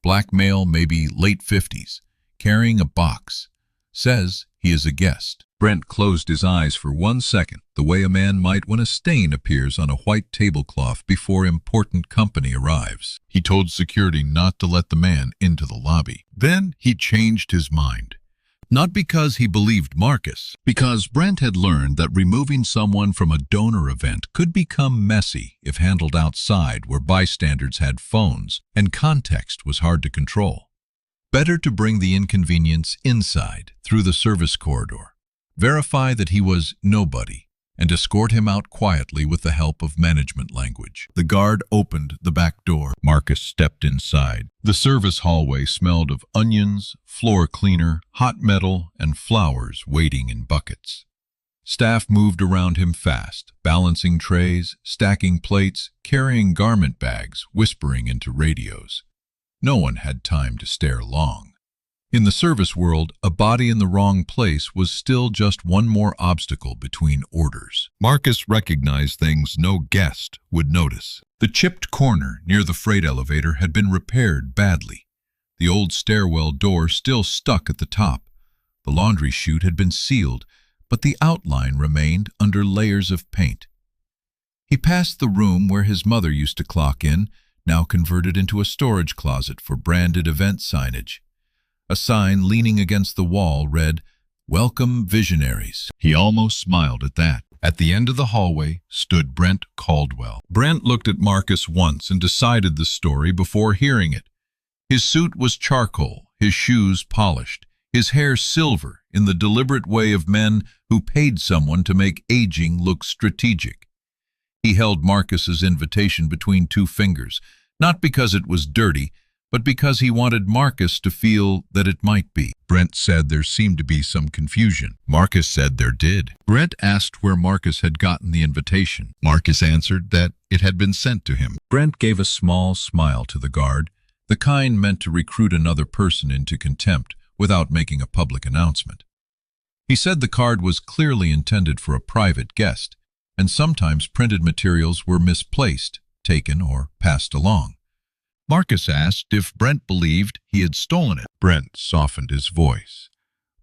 Speaker 5: black male, maybe late 50s, carrying a box. Says he is a guest. Brent closed his eyes for 1 second, the way a man might when a stain appears on a white tablecloth before important company arrives. He told security not to let the man into the lobby. Then he changed his mind. Not because he believed Marcus, because Brent had learned that removing someone from a donor event could become messy if handled outside where bystanders had phones and context was hard to control. Better to bring the inconvenience inside, through the service corridor, verify that he was nobody, and escort him out quietly with the help of management language. The guard opened the back door. Marcus stepped inside. The service hallway smelled of onions, floor cleaner, hot metal, and flowers waiting in buckets. Staff moved around him fast, balancing trays, stacking plates, carrying garment bags, whispering into radios. No one had time to stare long. In the service world, a body in the wrong place was still just one more obstacle between orders. Marcus recognized things no guest would notice. The chipped corner near the freight elevator had been repaired badly. The old stairwell door still stuck at the top. The laundry chute had been sealed, but the outline remained under layers of paint. He passed the room where his mother used to clock in, now converted into a storage closet for branded event signage. A sign leaning against the wall read, "Welcome Visionaries." He almost smiled at that. At the end of the hallway stood Brent Caldwell. Brent looked at Marcus once and decided the story before hearing it. His suit was charcoal, his shoes polished, his hair silver in the deliberate way of men who paid someone to make aging look strategic. He held Marcus's invitation between two fingers, not because it was dirty, but because he wanted Marcus to feel that it might be. Brent said there seemed to be some confusion. Marcus said there did. Brent asked where Marcus had gotten the invitation. Marcus answered that it had been sent to him. Brent gave a small smile to the guard, the kind meant to recruit another person into contempt without making a public announcement. He said the card was clearly intended for a private guest, and sometimes printed materials were misplaced, taken, or passed along. Marcus asked if Brent believed he had stolen it. Brent softened his voice.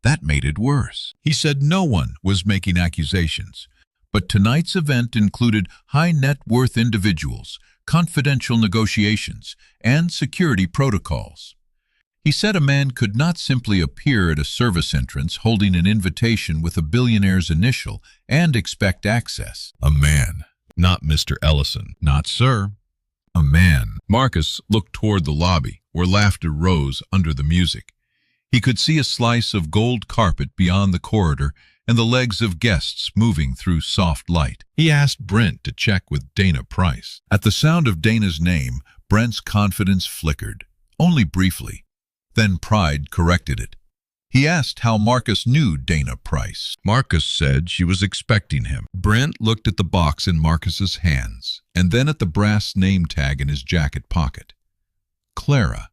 Speaker 5: That made it worse. He said no one was making accusations, but tonight's event included high-net-worth individuals, confidential negotiations, and security protocols. He said a man could not simply appear at a service entrance holding an invitation with a billionaire's initial and expect access. A man, not Mr. Ellison. Not, sir. A man. Marcus looked toward the lobby, where laughter rose under the music. He could see a slice of gold carpet beyond the corridor and the legs of guests moving through soft light. He asked Brent to check with Dana Price. At the sound of Dana's name, Brent's confidence flickered, only briefly. Then pride corrected it. He asked how Marcus knew Dana Price. Marcus said she was expecting him. Brent looked at the box in Marcus's hands, and then at the brass name tag in his jacket pocket. Clara.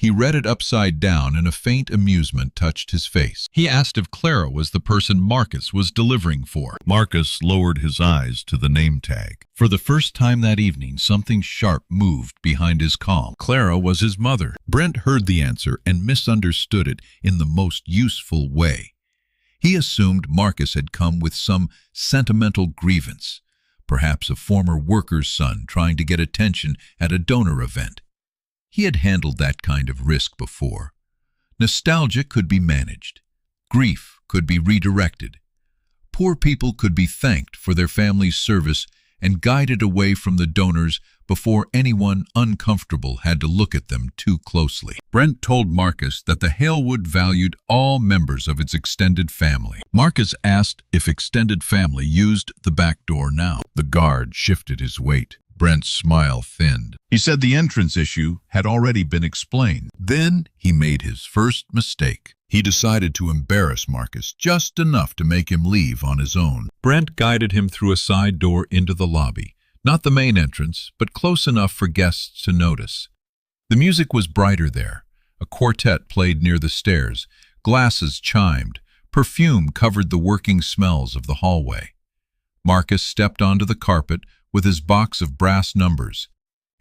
Speaker 5: He read it upside down, and a faint amusement touched his face. He asked if Clara was the person Marcus was delivering for. Marcus lowered his eyes to the name tag. For the first time that evening, something sharp moved behind his calm. Clara was his mother. Brent heard the answer and misunderstood it in the most useful way. He assumed Marcus had come with some sentimental grievance, perhaps a former worker's son trying to get attention at a donor event. He had handled that kind of risk before. Nostalgia could be managed. Grief could be redirected. Poor people could be thanked for their family's service and guided away from the donors before anyone uncomfortable had to look at them too closely. Brent told Marcus that the Halewood valued all members of its extended family. Marcus asked if extended family used the back door now. The guard shifted his weight. Brent's smile thinned. He said the entrance issue had already been explained. Then he made his first mistake. He decided to embarrass Marcus just enough to make him leave on his own. Brent guided him through a side door into the lobby. Not the main entrance, but close enough for guests to notice. The music was brighter there. A quartet played near the stairs. Glasses chimed. Perfume covered the working smells of the hallway. Marcus stepped onto the carpet with his box of brass numbers,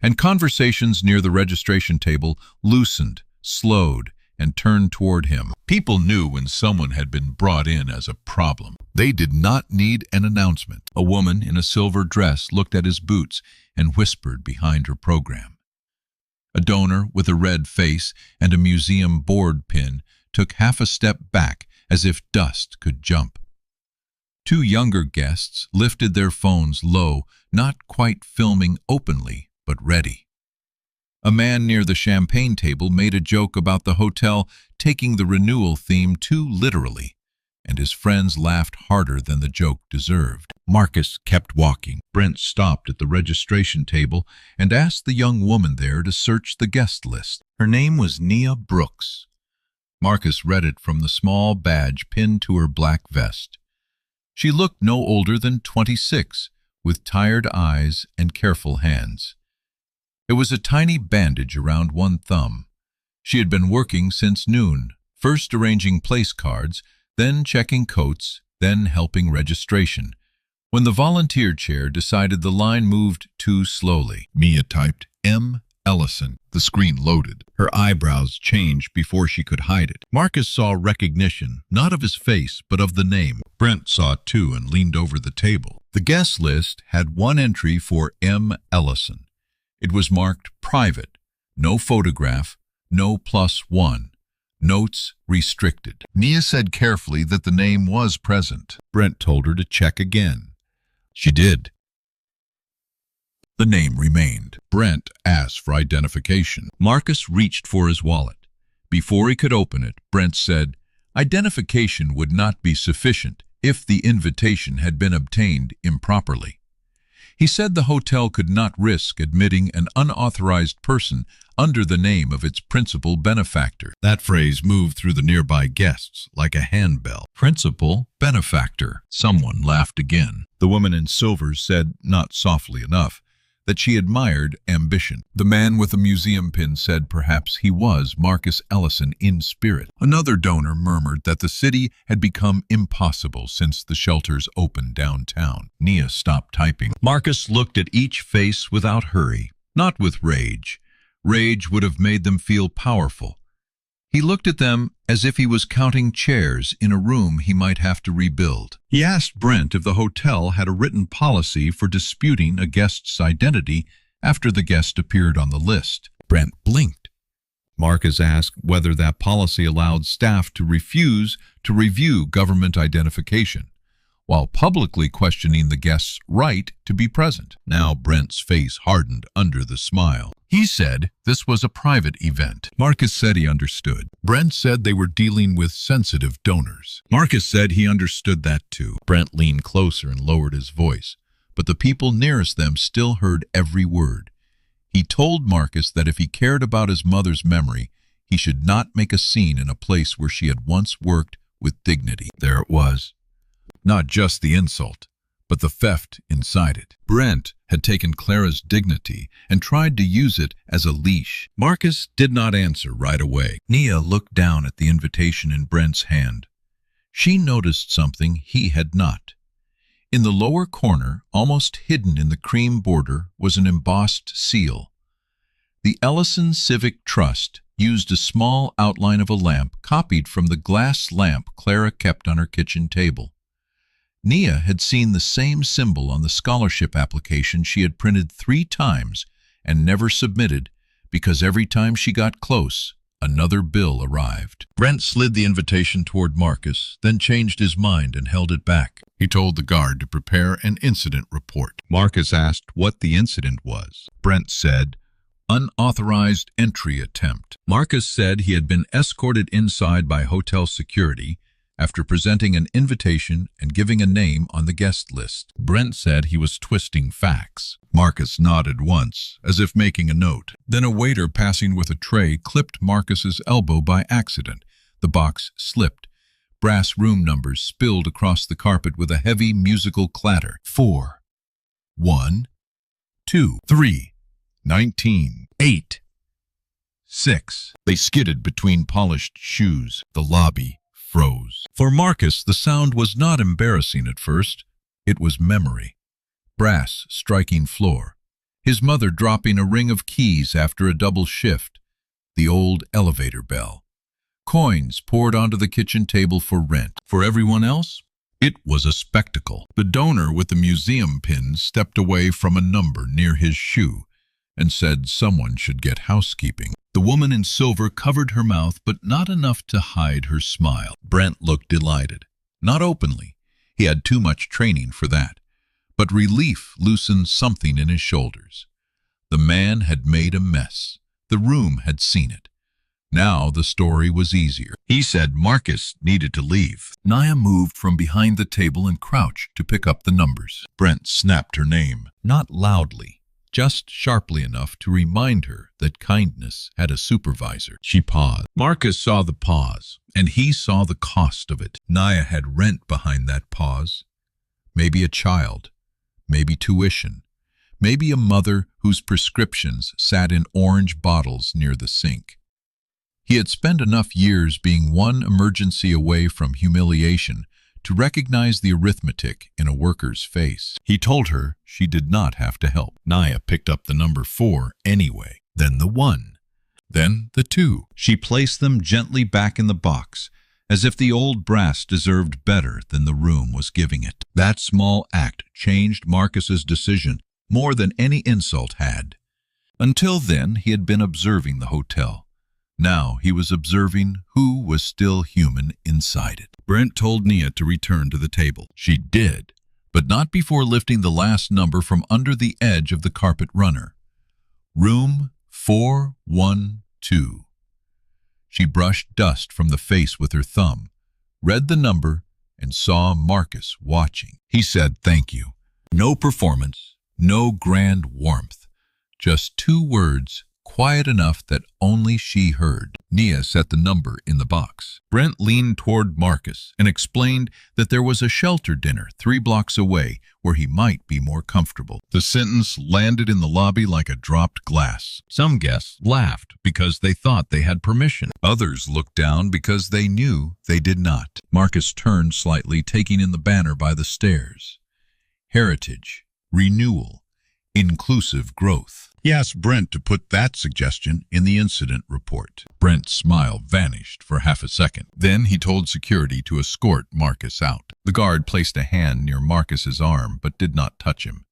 Speaker 5: and conversations near the registration table loosened, slowed, and turned toward him. People knew when someone had been brought in as a problem. They did not need an announcement. A woman in a silver dress looked at his boots and whispered behind her program. A donor with a red face and a museum board pin took half a step back as if dust could jump. Two younger guests lifted their phones low, not quite filming openly, but ready. A man near the champagne table made a joke about the hotel taking the renewal theme too literally, and his friends laughed harder than the joke deserved. Marcus kept walking. Brent stopped at the registration table and asked the young woman there to search the guest list. Her name was Nia Brooks. Marcus read it from the small badge pinned to her black vest. She looked no older than 26, with tired eyes and careful hands. There was a tiny bandage around one thumb. She had been working since noon, first arranging place cards, then checking coats, then helping registration. When the volunteer chair decided the line moved too slowly, Mia typed M. Ellison. The screen loaded. Her eyebrows changed before she could hide it. Marcus saw recognition, not of his face, but of the name. Brent saw it too and leaned over the table. The guest list had one entry for M. Ellison. It was marked private, no photograph, no +1, notes restricted. Nia said carefully that the name was present. Brent told her to check again. She did. The name remained. Brent asked for identification. Marcus reached for his wallet. Before he could open it, Brent said, identification would not be sufficient if the invitation had been obtained improperly. He said the hotel could not risk admitting an unauthorized person under the name of its principal benefactor. That phrase moved through the nearby guests like a handbell. Principal benefactor. Someone laughed again. The woman in silver said, not softly enough, that she admired ambition. The man with the museum pin said perhaps he was Marcus Ellison in spirit. Another donor murmured that the city had become impossible since the shelters opened downtown. Nia stopped typing. Marcus looked at each face without hurry, not with rage. Rage would have made them feel powerful. He looked at them as if he was counting chairs in a room he might have to rebuild. He asked Brent if the hotel had a written policy for disputing a guest's identity after the guest appeared on the list. Brent blinked. Marcus asked whether that policy allowed staff to refuse to review government identification, while publicly questioning the guest's right to be present. Now Brent's face hardened under the smile. He said this was a private event. Marcus said he understood. Brent said they were dealing with sensitive donors. Marcus said he understood that too. Brent leaned closer and lowered his voice, but the people nearest them still heard every word. He told Marcus that if he cared about his mother's memory, he should not make a scene in a place where she had once worked with dignity. There it was. Not just the insult, but the theft inside it. Brent had taken Clara's dignity and tried to use it as a leash. Marcus did not answer right away. Nia looked down at the invitation in Brent's hand. She noticed something he had not. In the lower corner, almost hidden in the cream border, was an embossed seal. The Ellison Civic Trust used a small outline of a lamp copied from the glass lamp Clara kept on her kitchen table. Nia had seen the same symbol on the scholarship application she had printed 3 times and never submitted because every time she got close, another bill arrived. Brent slid the invitation toward Marcus, then changed his mind and held it back. He told the guard to prepare an incident report. Marcus asked what the incident was. Brent said, unauthorized entry attempt. Marcus said he had been escorted inside by hotel security after presenting an invitation and giving a name on the guest list. Brent said he was twisting facts. Marcus nodded once, as if making a note. Then a waiter passing with a tray clipped Marcus's elbow by accident. The box slipped. Brass room numbers spilled across the carpet with a heavy musical clatter. 4, 1, 2, 3, 19, 8, 6. They skidded between polished shoes. The lobby froze. For Marcus, the sound was not embarrassing at first. It was memory. Brass striking floor. His mother dropping a ring of keys after a double shift. The old elevator bell. Coins poured onto the kitchen table for rent. For everyone else, it was a spectacle. The donor with the museum pin stepped away from a number near his shoe and said someone should get housekeeping. The woman in silver covered her mouth, but not enough to hide her smile. Brent looked delighted. Not openly. He had too much training for that. But relief loosened something in his shoulders. The man had made a mess. The room had seen it. Now the story was easier. He said Marcus needed to leave. Nia moved from behind the table and crouched to pick up the numbers. Brent snapped her name, not loudly, just sharply enough to remind her that kindness had a supervisor. She paused. Marcus saw the pause, and he saw the cost of it. Nia had rent behind that pause. Maybe a child, maybe tuition, maybe a mother whose prescriptions sat in orange bottles near the sink. He had spent enough years being one emergency away from humiliation to recognize the arithmetic in a worker's face. He told her she did not have to help. Nia picked up the number 4 anyway, then the 1, then the 2. She placed them gently back in the box, as if the old brass deserved better than the room was giving it. That small act changed Marcus's decision more than any insult had. Until then, he had been observing the hotel. Now he was observing who was still human inside it. Brent told Nia to return to the table. She did, but not before lifting the last number from under the edge of the carpet runner. Room 412. She brushed dust from the face with her thumb, read the number, and saw Marcus watching. He said thank you. No performance, No grand warmth, just two words, quiet enough that only she heard. Nia set the number in the box. Brent leaned toward Marcus and explained that there was a shelter dinner 3 blocks away where he might be more comfortable. The sentence landed in the lobby like a dropped glass. Some guests laughed because they thought they had permission. Others looked down because they knew they did not. Marcus turned slightly, taking in the banner by the stairs. Heritage, renewal, inclusive growth. He asked Brent to put that suggestion in the incident report. Brent's smile vanished for half a second. Then he told security to escort Marcus out. The guard placed a hand near Marcus's arm but did not touch him.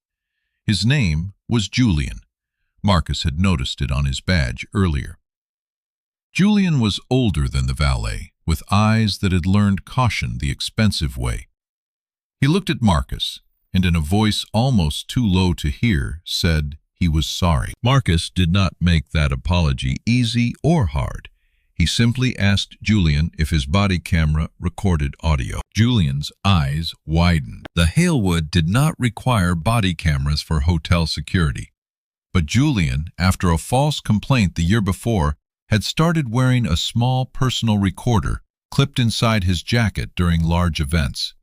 Speaker 5: His name was Julian. Marcus had noticed it on his badge earlier. Julian was older than the valet, with eyes that had learned caution the expensive way. He looked at Marcus, and in a voice almost too low to hear, said he was sorry. Marcus did not make that apology easy or hard. He simply asked Julian if his body camera recorded audio. Julian's eyes widened. The Halewood did not require body cameras for hotel security. But Julian, after a false complaint the year before, had started wearing a small personal recorder clipped inside his jacket during large events.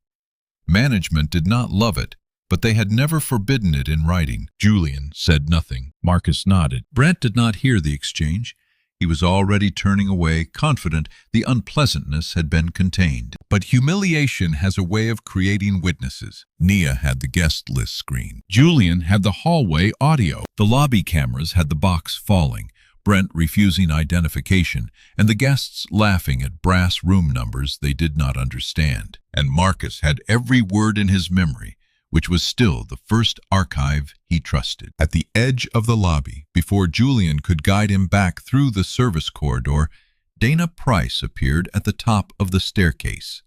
Speaker 5: Management did not love it, but they had never forbidden it in writing. Julian said nothing. Marcus nodded. Brent did not hear the exchange. He was already turning away, confident the unpleasantness had been contained. But humiliation has a way of creating witnesses. Nia had the guest list screen. Julian had the hallway audio. The lobby cameras had the box falling, Brent refusing identification, and the guests laughing at brass room numbers they did not understand. And Marcus had every word in his memory, which was still the first archive he trusted. At the edge of the lobby, before Julian could guide him back through the service corridor, Dana Price appeared at the top of the staircase.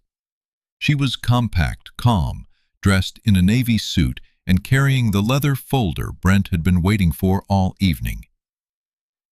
Speaker 5: She was compact, calm, dressed in a navy suit and carrying the leather folder Brent had been waiting for all evening.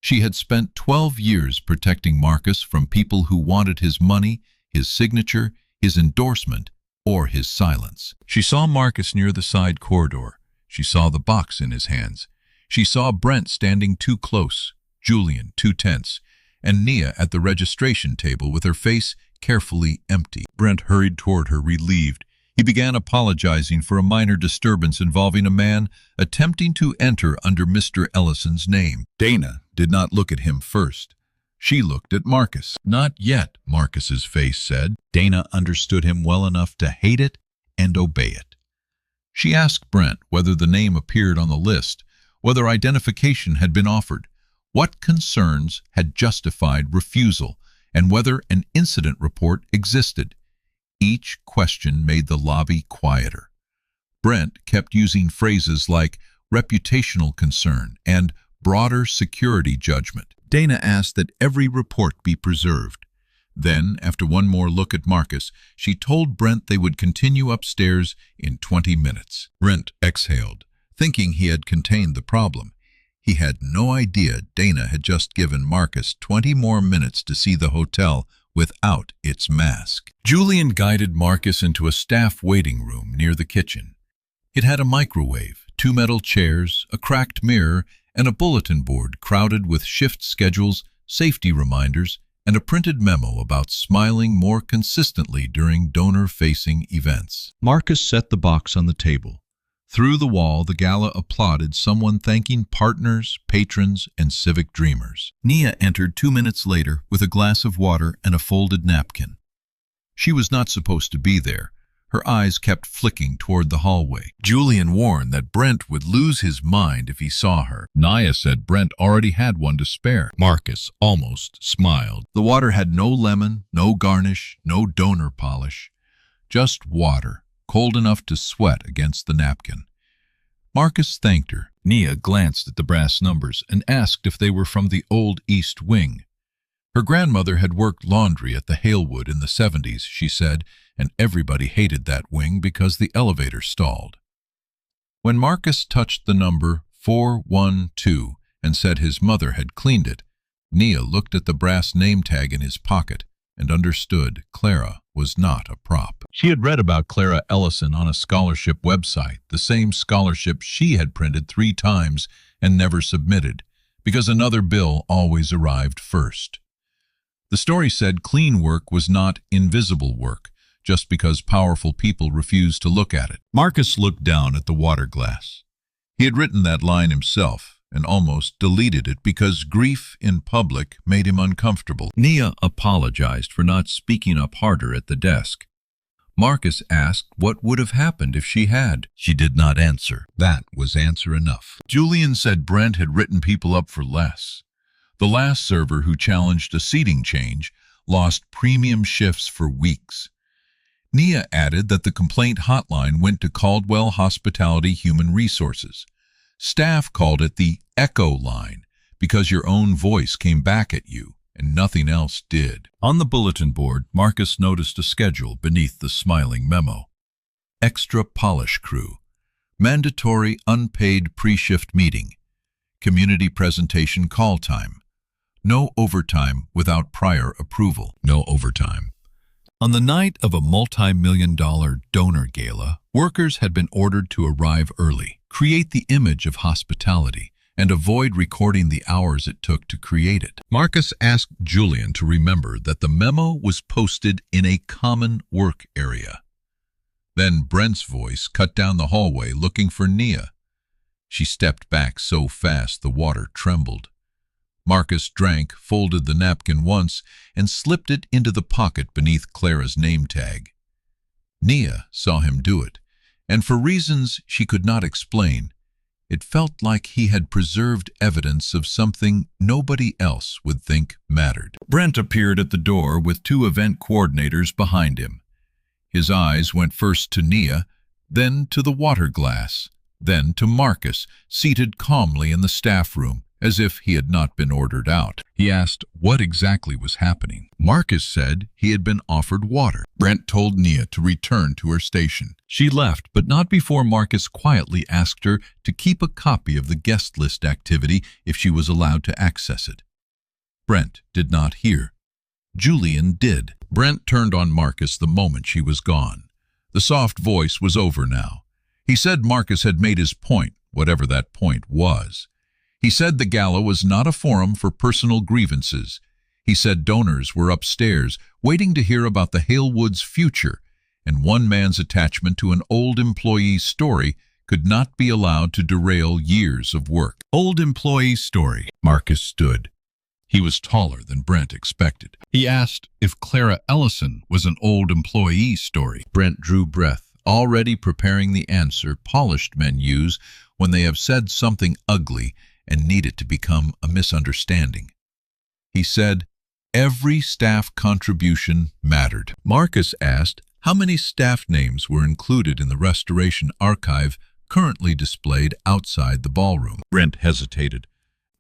Speaker 5: She had spent 12 years protecting Marcus from people who wanted his money, his signature, his endorsement, or his silence. She saw Marcus near the side corridor. She saw the box in his hands. She saw Brent standing too close, Julian too tense, and Nia at the registration table with her face carefully empty. Brent hurried toward her, relieved. He began apologizing for a minor disturbance involving a man attempting to enter under Mr. Ellison's name. Dana did not look at him first. She looked at Marcus. Not yet, Marcus's face said. Dana understood him well enough to hate it and obey it. She asked Brent whether the name appeared on the list, whether identification had been offered, what concerns had justified refusal, and whether an incident report existed. Each question made the lobby quieter. Brent kept using phrases like reputational concern and broader security judgment. Dana asked that every report be preserved. Then, after one more look at Marcus, she told Brent they would continue upstairs in 20 minutes. Brent exhaled, thinking he had contained the problem. He had no idea Dana had just given Marcus 20 more minutes to see the hotel without its mask. Julian guided Marcus into a staff waiting room near the kitchen. It had a microwave, 2 metal chairs, a cracked mirror, and a bulletin board crowded with shift schedules, safety reminders, and a printed memo about smiling more consistently during donor-facing events. Marcus set the box on the table. Through the wall, the gala applauded someone thanking partners, patrons, and civic dreamers. Nia entered 2 minutes later with a glass of water and a folded napkin. She was not supposed to be there. Her eyes kept flicking toward the hallway. Julian warned that Brent would lose his mind if he saw her. Nia said Brent already had one to spare. Marcus almost smiled. The water had no lemon, no garnish, no donor polish. Just water, cold enough to sweat against the napkin. Marcus thanked her. Nia glanced at the brass numbers and asked if they were from the old East Wing. Her grandmother had worked laundry at the Halewood in the 70s, she said, and everybody hated that wing because the elevator stalled. When Marcus touched the number 412 and said his mother had cleaned it, Nia looked at the brass name tag in his pocket and understood Clara was not a prop. She had read about Clara Ellison on a scholarship website, the same scholarship she had printed 3 times and never submitted, because another bill always arrived first. The story said clean work was not invisible work, just because powerful people refused to look at it. Marcus looked down at the water glass. He had written that line himself, and almost deleted it because grief in public made him uncomfortable. Nia apologized for not speaking up harder at the desk. Marcus asked what would have happened if she had. She did not answer. That was answer enough. Julian said Brent had written people up for less. The last server who challenged a seating change lost premium shifts for weeks. Nia added that the complaint hotline went to Caldwell Hospitality Human Resources. Staff called it the echo line because your own voice came back at you and nothing else did. On the bulletin board, Marcus noticed a schedule beneath the smiling memo. Extra polish crew. Mandatory unpaid pre-shift meeting. Community presentation call time. No overtime without prior approval. No overtime. On the night of a multi-million-dollar donor gala, workers had been ordered to arrive early, create the image of hospitality, and avoid recording the hours it took to create it. Marcus asked Julian to remember that the memo was posted in a common work area. Then Brent's voice cut down the hallway looking for Nia. She stepped back so fast the water trembled. Marcus drank, folded the napkin once, and slipped it into the pocket beneath Clara's name tag. Nia saw him do it, and for reasons she could not explain, it felt like he had preserved evidence of something nobody else would think mattered. Brent appeared at the door with 2 event coordinators behind him. His eyes went first to Nia, then to the water glass, then to Marcus, seated calmly in the staff room, as if he had not been ordered out. He asked what exactly was happening. Marcus said he had been offered water. Brent told Nia to return to her station. She left, but not before Marcus quietly asked her to keep a copy of the guest list activity if she was allowed to access it. Brent did not hear. Julian did. Brent turned on Marcus the moment she was gone. The soft voice was over now. He said Marcus had made his point, whatever that point was. He said the gala was not a forum for personal grievances. He said donors were upstairs, waiting to hear about the Halewood's future, and one man's attachment to an old employee's story could not be allowed to derail years of work. Old employee's story. Marcus stood. He was taller than Brent expected. He asked if Clara Ellison was an old employee's story. Brent drew breath, already preparing the answer polished men use when they have said something ugly and need it to become a misunderstanding. He said, every staff contribution mattered. Marcus asked how many staff names were included in the restoration archive currently displayed outside the ballroom. Brent hesitated.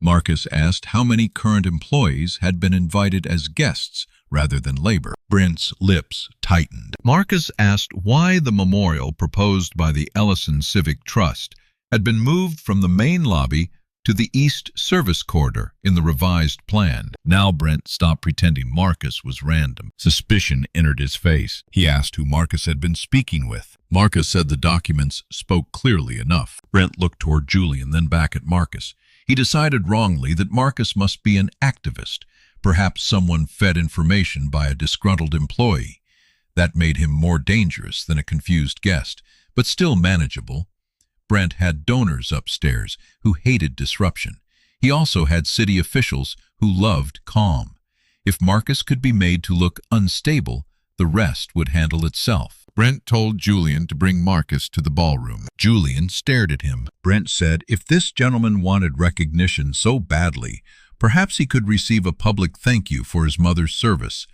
Speaker 5: Marcus asked how many current employees had been invited as guests rather than labor. Brent's lips tightened. Marcus asked why the memorial proposed by the Ellison Civic Trust had been moved from the main lobby to the East Service Corridor in the revised plan. Now Brent stopped pretending Marcus was random. Suspicion entered his face. He asked who Marcus had been speaking with. Marcus said the documents spoke clearly enough. Brent looked toward Julian, then back at Marcus. He decided wrongly that Marcus must be an activist, perhaps someone fed information by a disgruntled employee. That made him more dangerous than a confused guest, but still manageable. Brent had donors upstairs who hated disruption. He also had city officials who loved calm. If Marcus could be made to look unstable, the rest would handle itself. Brent told Julian to bring Marcus to the ballroom. Julian stared at him. Brent said if this gentleman wanted recognition so badly, perhaps he could receive a public thank you for his mother's service,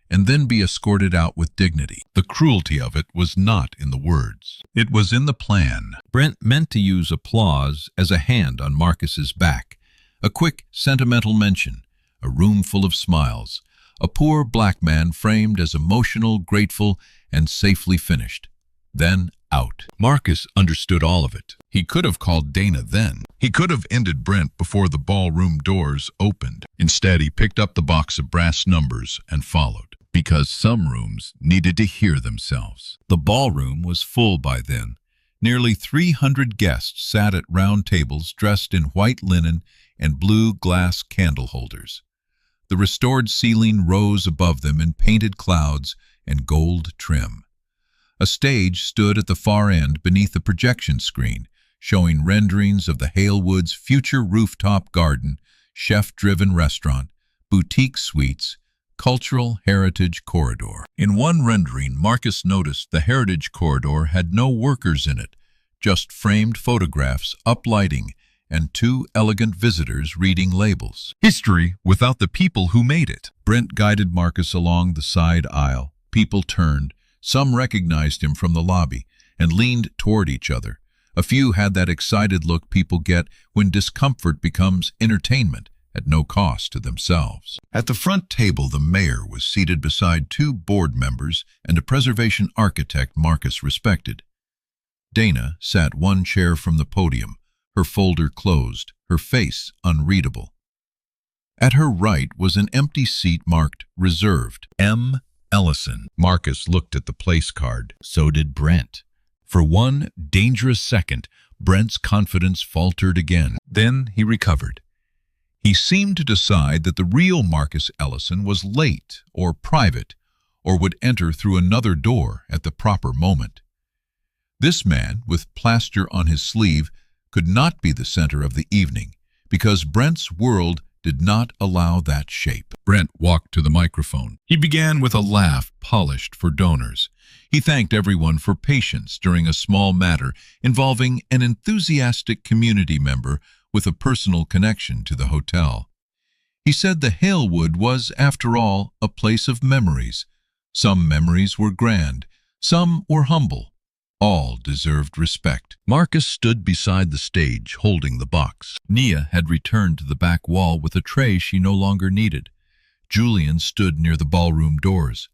Speaker 5: and then be escorted out with dignity. The cruelty of it was not in the words. It was in the plan. Brent meant to use applause as a hand on Marcus's back. A quick, sentimental mention. A room full of smiles. A poor black man framed as emotional, grateful, and safely finished. Then out. Marcus understood all of it. He could have called Dana then. He could have ended Brent before the ballroom doors opened. Instead, he picked up the box of brass numbers and followed. because some rooms needed to hear themselves. The ballroom was full by then. Nearly 300 guests sat at round tables dressed in white linen and blue glass candle holders. The restored ceiling rose above them in painted clouds and gold trim. A stage stood at the far end beneath a projection screen, showing renderings of the Halewood's future rooftop garden, chef-driven restaurant, boutique suites, cultural heritage corridor. In one rendering, Marcus noticed the heritage corridor had no workers in it, just framed photographs, uplighting, and two elegant visitors reading labels. History without the people who made it. Brent guided Marcus along the side aisle. People turned. Some recognized him from the lobby and leaned toward each other. A few had that excited look people get when discomfort becomes entertainment at no cost to themselves. At the front table, the mayor was seated beside two board members and a preservation architect Marcus respected. Dana sat one chair from the podium, her folder closed, her face unreadable. At her right was an empty seat marked Reserved. M. Ellison. Marcus looked at the place card. So did Brent. For one dangerous second, Brent's confidence faltered again. Then he recovered. He seemed to decide that the real Marcus Ellison was late or private, or would enter through another door at the proper moment. This man, with plaster on his sleeve, could not be the center of the evening, because Brent's world did not allow that shape. Brent walked to the microphone. He began with a laugh polished for donors. He thanked everyone for patience during a small matter involving an enthusiastic community member with a personal connection to the hotel. He said the Halewood was, after all, a place of memories. Some memories were grand, some were humble. All deserved respect. Marcus stood beside the stage, holding the box. Nia had returned to the back wall with a tray she no longer needed. Julian stood near the ballroom doors.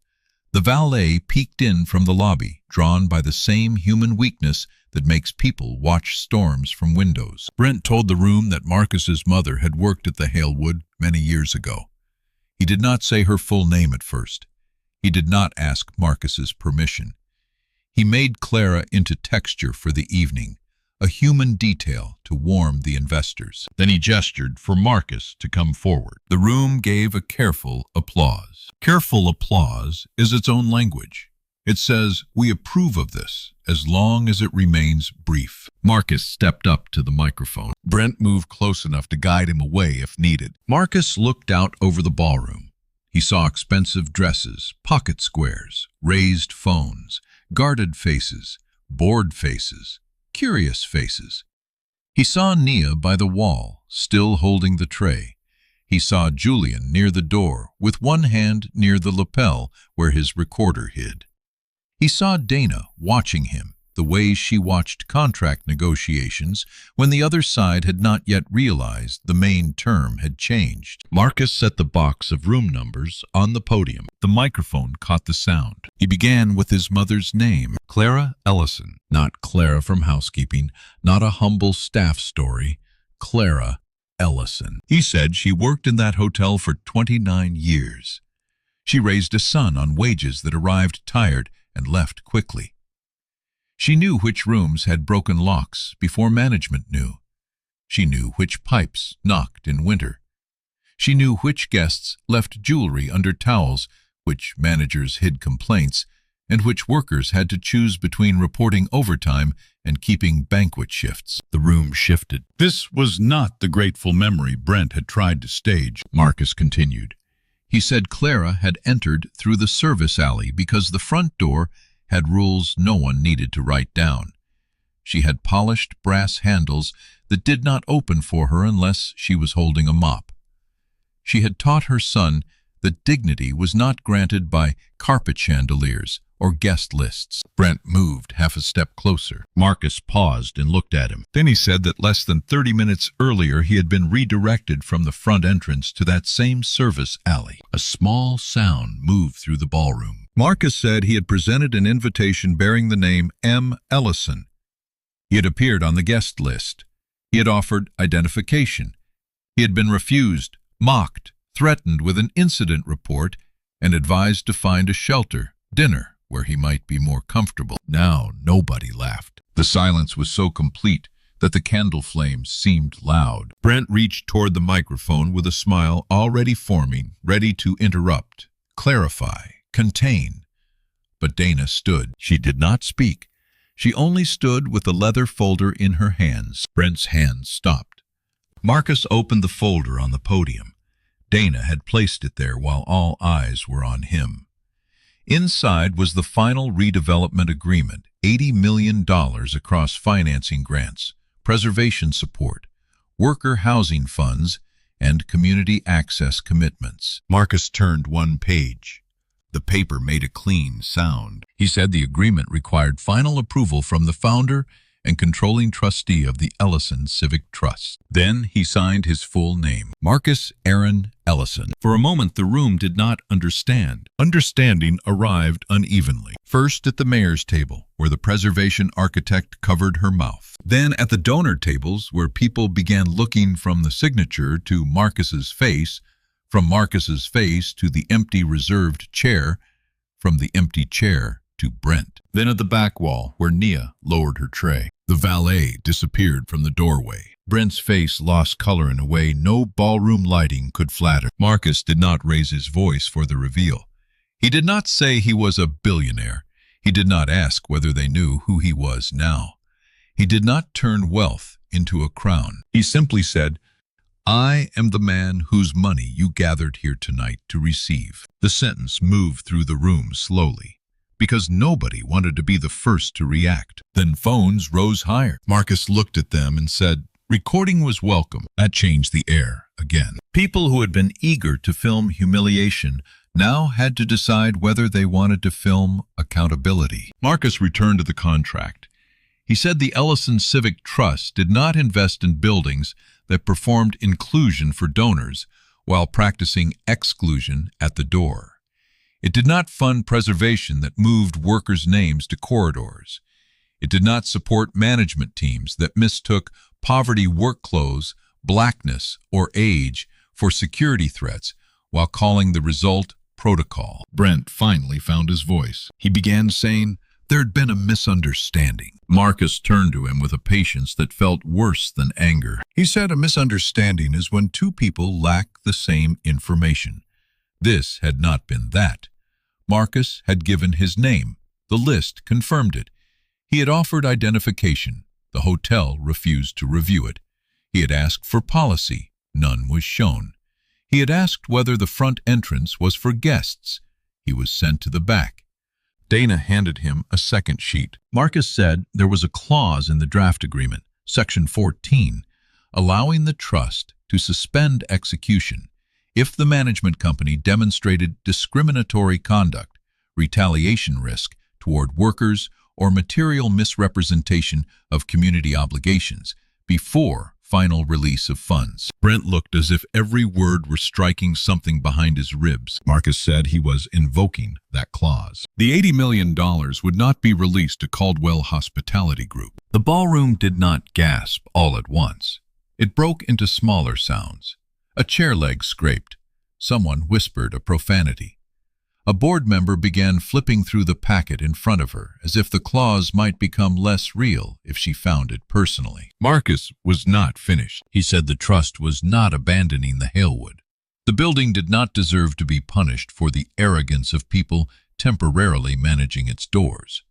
Speaker 5: The valet peeked in from the lobby, drawn by the same human weakness that makes people watch storms from windows. Brent told the room that Marcus's mother had worked at the Halewood many years ago. He did not say her full name at first. He did not ask Marcus's permission. He made Clara into texture for the evening, a human detail to warm the investors. Then he gestured for Marcus to come forward. The room gave a careful applause. Careful applause is its own language. It says, "We approve of this, as long as it remains brief." Marcus stepped up to the microphone. Brent moved close enough to guide him away if needed. Marcus looked out over the ballroom. He saw expensive dresses, pocket squares, raised phones, guarded faces, bored faces, curious faces. He saw Nia by the wall, still holding the tray. He saw Julian near the door, with one hand near the lapel where his recorder hid. He saw Dana watching him, the way she watched contract negotiations when the other side had not yet realized the main term had changed. Marcus set the box of room numbers on the podium. The microphone caught the sound. He began with his mother's name, Clara Ellison. Not Clara from housekeeping, not a humble staff story, Clara Ellison. He said she worked in that hotel for 29 years. She raised a son on wages that arrived tired and left quickly. She knew which rooms had broken locks before management knew. She knew which pipes knocked in winter. She knew which guests left jewelry under towels, which managers hid complaints, and which workers had to choose between reporting overtime and keeping banquet shifts. The room shifted. This was not the grateful memory Brent had tried to stage, Marcus continued. He said Clara had entered through the service alley because the front door had rules no one needed to write down. She had polished brass handles that did not open for her unless she was holding a mop. She had taught her son that dignity was not granted by carpet chandeliers or guest lists. Brent moved half a step closer. Marcus paused and looked at him. Then he said that less than 30 minutes earlier he had been redirected from the front entrance to that same service alley. A small sound moved through the ballroom. Marcus said he had presented an invitation bearing the name M. Ellison. He had appeared on the guest list. He had offered identification. He had been refused, mocked, threatened with an incident report, and advised to find a shelter, dinner, where he might be more comfortable. Now nobody laughed. The silence was so complete that the candle flames seemed loud. Brent reached toward the microphone with a smile already forming, ready to interrupt, clarify, contain. But Dana stood. She did not speak. She only stood with the leather folder in her hands. Brent's hands stopped. Marcus opened the folder on the podium. Dana had placed it there while all eyes were on him. Inside was the final redevelopment agreement, $80 million across financing grants, preservation support, worker housing funds, and community access commitments. Marcus turned one page. The paper made a clean sound. He said the agreement required final approval from the founder and controlling trustee of the Ellison Civic Trust. Then he signed his full name, Marcus Aaron Ellison. For a moment, the room did not understand. Understanding arrived unevenly. First at the mayor's table, where the preservation architect covered her mouth. Then at the donor tables, where people began looking from the signature to Marcus's face, from Marcus's face to the empty reserved chair, from the empty chair to Brent. Then at the back wall, where Nia lowered her tray. The valet disappeared from the doorway. Brent's face lost color in a way no ballroom lighting could flatter. Marcus did not raise his voice for the reveal. He did not say he was a billionaire. He did not ask whether they knew who he was now. He did not turn wealth into a crown. He simply said, "I am the man whose money you gathered here tonight to receive." The sentence moved through the room slowly, because nobody wanted to be the first to react. Then phones rose higher. Marcus looked at them and said, "Recording was welcome." That changed the air again. People who had been eager to film humiliation now had to decide whether they wanted to film accountability. Marcus returned to the contract. He said the Ellison Civic Trust did not invest in buildings that performed inclusion for donors while practicing exclusion at the door. It did not fund preservation that moved workers' names to corridors. It did not support management teams that mistook poverty work clothes, blackness, or age for security threats while calling the result protocol. Brent finally found his voice. He began saying there had been a misunderstanding. Marcus turned to him with a patience that felt worse than anger. He said a misunderstanding is when two people lack the same information. This had not been that. Marcus had given his name. The list confirmed it. He had offered identification. The hotel refused to review it. He had asked for policy. None was shown. He had asked whether the front entrance was for guests. He was sent to the back. Dana handed him a second sheet. Marcus said there was a clause in the draft agreement, Section 14, allowing the trust to suspend execution if the management company demonstrated discriminatory conduct, retaliation risk toward workers, or material misrepresentation of community obligations before final release of funds. Brent looked as if every word were striking something behind his ribs. Marcus said he was invoking that clause. The $80 million would not be released to Caldwell Hospitality Group. The ballroom did not gasp all at once. It broke into smaller sounds. A chair leg scraped. Someone whispered a profanity. A board member began flipping through the packet in front of her, as if the clause might become less real if she found it personally. Marcus was not finished. He said the trust was not abandoning the Halewood. The building did not deserve to be punished for the arrogance of people temporarily managing its doors.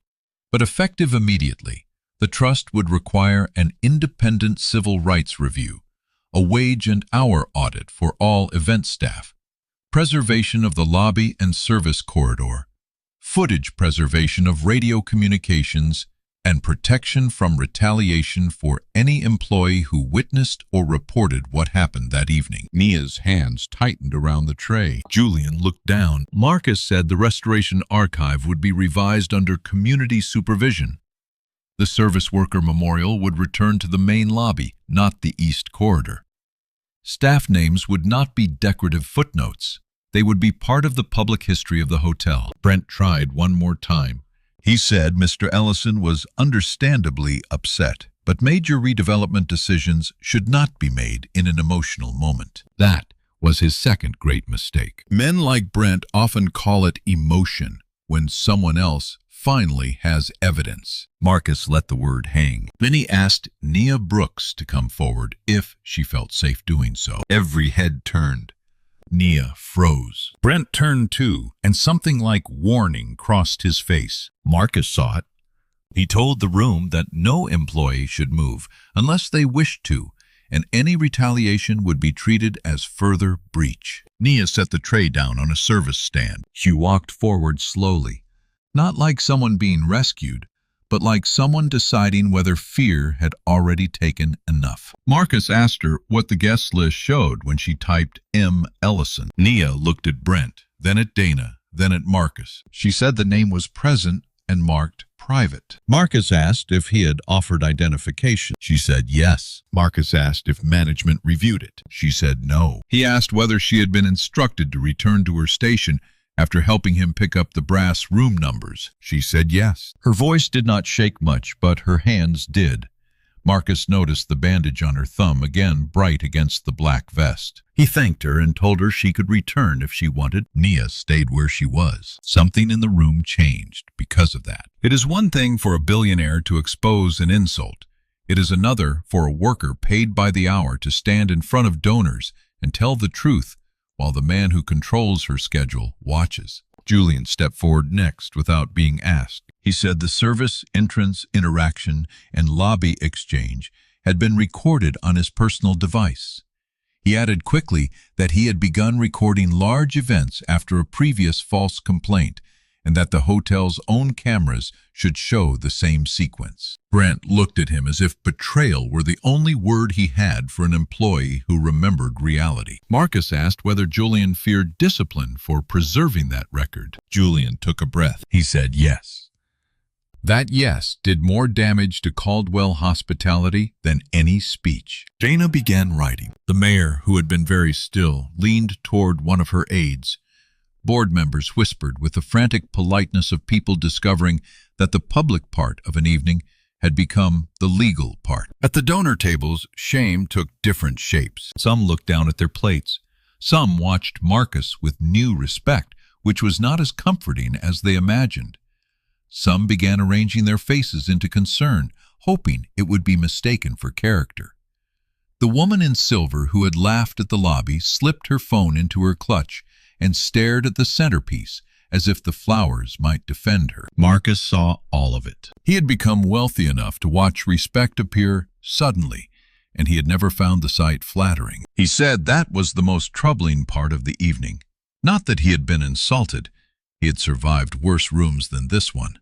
Speaker 5: But effective immediately, the trust would require an independent civil rights review, a wage and hour audit for all event staff, preservation of the lobby and service corridor, footage preservation of radio communications, and protection from retaliation for any employee who witnessed or reported what happened that evening. Nia's hands tightened around the tray. Julian looked down. Marcus said the Restoration Archive would be revised under community supervision. The service worker memorial would return to the main lobby, not the east corridor. Staff names would not be decorative footnotes. They would be part of the public history of the hotel. Brent tried one more time. He said Mr. Ellison was understandably upset, but major redevelopment decisions should not be made in an emotional moment. That was his second great mistake. Men like Brent often call it emotion when someone else finally has evidence. Marcus let the word hang. Then he asked Nia Brooks to come forward if she felt safe doing so. Every head turned. Nia froze. Brent turned too, and something like warning crossed his face. Marcus saw it. He told the room that no employee should move unless they wished to, and any retaliation would be treated as further breach. Nia set the tray down on a service stand. She walked forward slowly, not like someone being rescued, but like someone deciding whether fear had already taken enough. Marcus asked her what the guest list showed when she typed M. Ellison. Nia looked at Brent, then at Dana, then at Marcus. She said the name was present and marked private. Marcus asked if he had offered identification. She said yes. Marcus asked if management reviewed it. She said no. He asked whether she had been instructed to return to her station after helping him pick up the brass room numbers. She said yes. Her voice did not shake much, but her hands did. Marcus noticed the bandage on her thumb, again bright against the black vest. He thanked her and told her she could return if she wanted. Nia stayed where she was. Something in the room changed because of that. It is one thing for a billionaire to expose an insult. It is another for a worker paid by the hour to stand in front of donors and tell the truth while the man who controls her schedule watches. Julian stepped forward next without being asked. He said the service, entrance, interaction, and lobby exchange had been recorded on his personal device. He added quickly that he had begun recording large events after a previous false complaint, and that the hotel's own cameras should show the same sequence. Brent looked at him as if betrayal were the only word he had for an employee who remembered reality. Marcus asked whether Julian feared discipline for preserving that record. Julian took a breath. He said yes. That yes did more damage to Caldwell Hospitality than any speech. Dana began writing. The mayor, who had been very still, leaned toward one of her aides. Board members whispered with the frantic politeness of people discovering that the public part of an evening had become the legal part. At the donor tables, shame took different shapes. Some looked down at their plates. Some watched Marcus with new respect, which was not as comforting as they imagined. Some began arranging their faces into concern, hoping it would be mistaken for character. The woman in silver who had laughed at the lobby slipped her phone into her clutch and stared at the centerpiece as if the flowers might defend her. Marcus saw all of it. He had become wealthy enough to watch respect appear suddenly, and he had never found the sight flattering. He said that was the most troubling part of the evening. Not that he had been insulted. He had survived worse rooms than this one.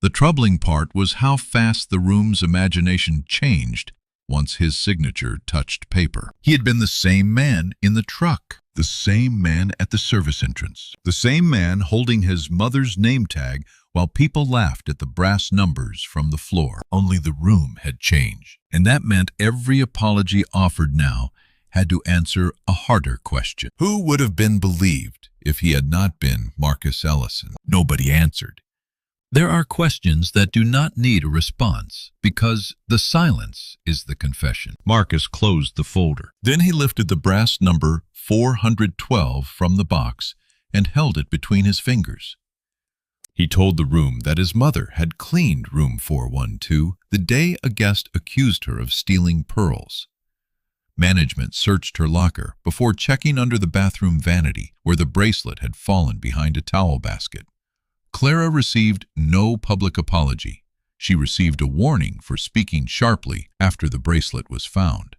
Speaker 5: The troubling part was how fast the room's imagination changed once his signature touched paper. He had been the same man in the truck, the same man at the service entrance, the same man holding his mother's name tag while people laughed at the brass numbers from the floor. Only the room had changed, and that meant every apology offered now had to answer a harder question. Who would have been believed if he had not been Marcus Ellison? Nobody answered. There are questions that do not need a response because the silence is the confession. Marcus closed the folder. Then he lifted the brass number 412 from the box and held it between his fingers. He told the room that his mother had cleaned room 412 the day a guest accused her of stealing pearls. Management searched her locker before checking under the bathroom vanity where the bracelet had fallen behind a towel basket. Clara received no public apology. She received a warning for speaking sharply after the bracelet was found.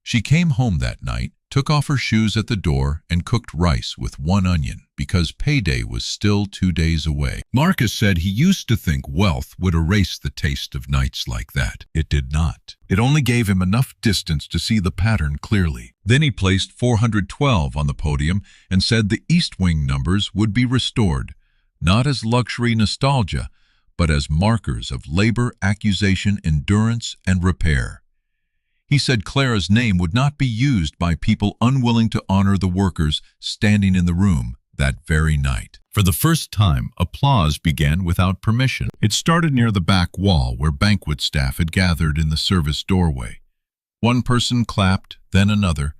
Speaker 5: She came home that night, took off her shoes at the door, and cooked rice with one onion because payday was still 2 days away. Marcus said he used to think wealth would erase the taste of nights like that. It did not. It only gave him enough distance to see the pattern clearly. Then he placed 412 on the podium and said the East Wing numbers would be restored, not as luxury nostalgia, but as markers of labor, accusation, endurance, and repair. He said Clara's name would not be used by people unwilling to honor the workers standing in the room that very night. For the first time, applause began without permission. It started near the back wall where banquet staff had gathered in the service doorway. One person clapped, then another,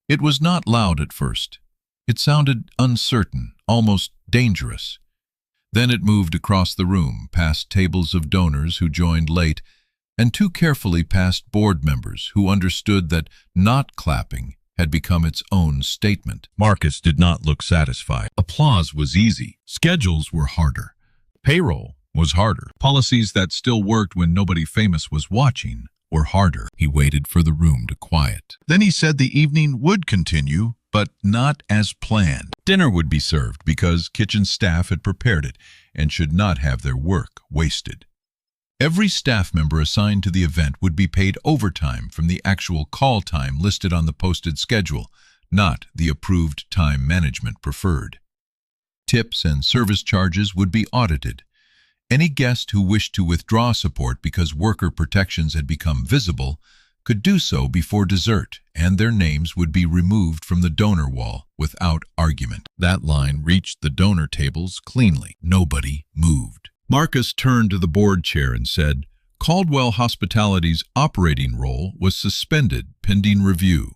Speaker 5: It was not loud at first. It sounded uncertain, almost dangerous. Then it moved across the room, past tables of donors who joined late, and too carefully past board members who understood that not clapping had become its own statement.
Speaker 9: Marcus did not look satisfied. Applause was easy. Schedules were harder. Payroll was harder. Policies that still worked when nobody famous was watching were harder.
Speaker 5: He waited for the room to quiet.
Speaker 9: Then he said the evening would continue, but not as planned. Dinner would be served because kitchen staff had prepared it and should not have their work wasted.
Speaker 5: Every staff member assigned to the event would be paid overtime from the actual call time listed on the posted schedule, not the approved time management preferred. Tips and service charges would be audited. Any guest who wished to withdraw support because worker protections had become visible could do so before dessert, and their names would be removed from the donor wall without argument.
Speaker 9: That line reached the donor tables cleanly.
Speaker 5: Nobody moved.
Speaker 9: Marcus turned to the board chair and said, Caldwell Hospitality's operating role was suspended pending review.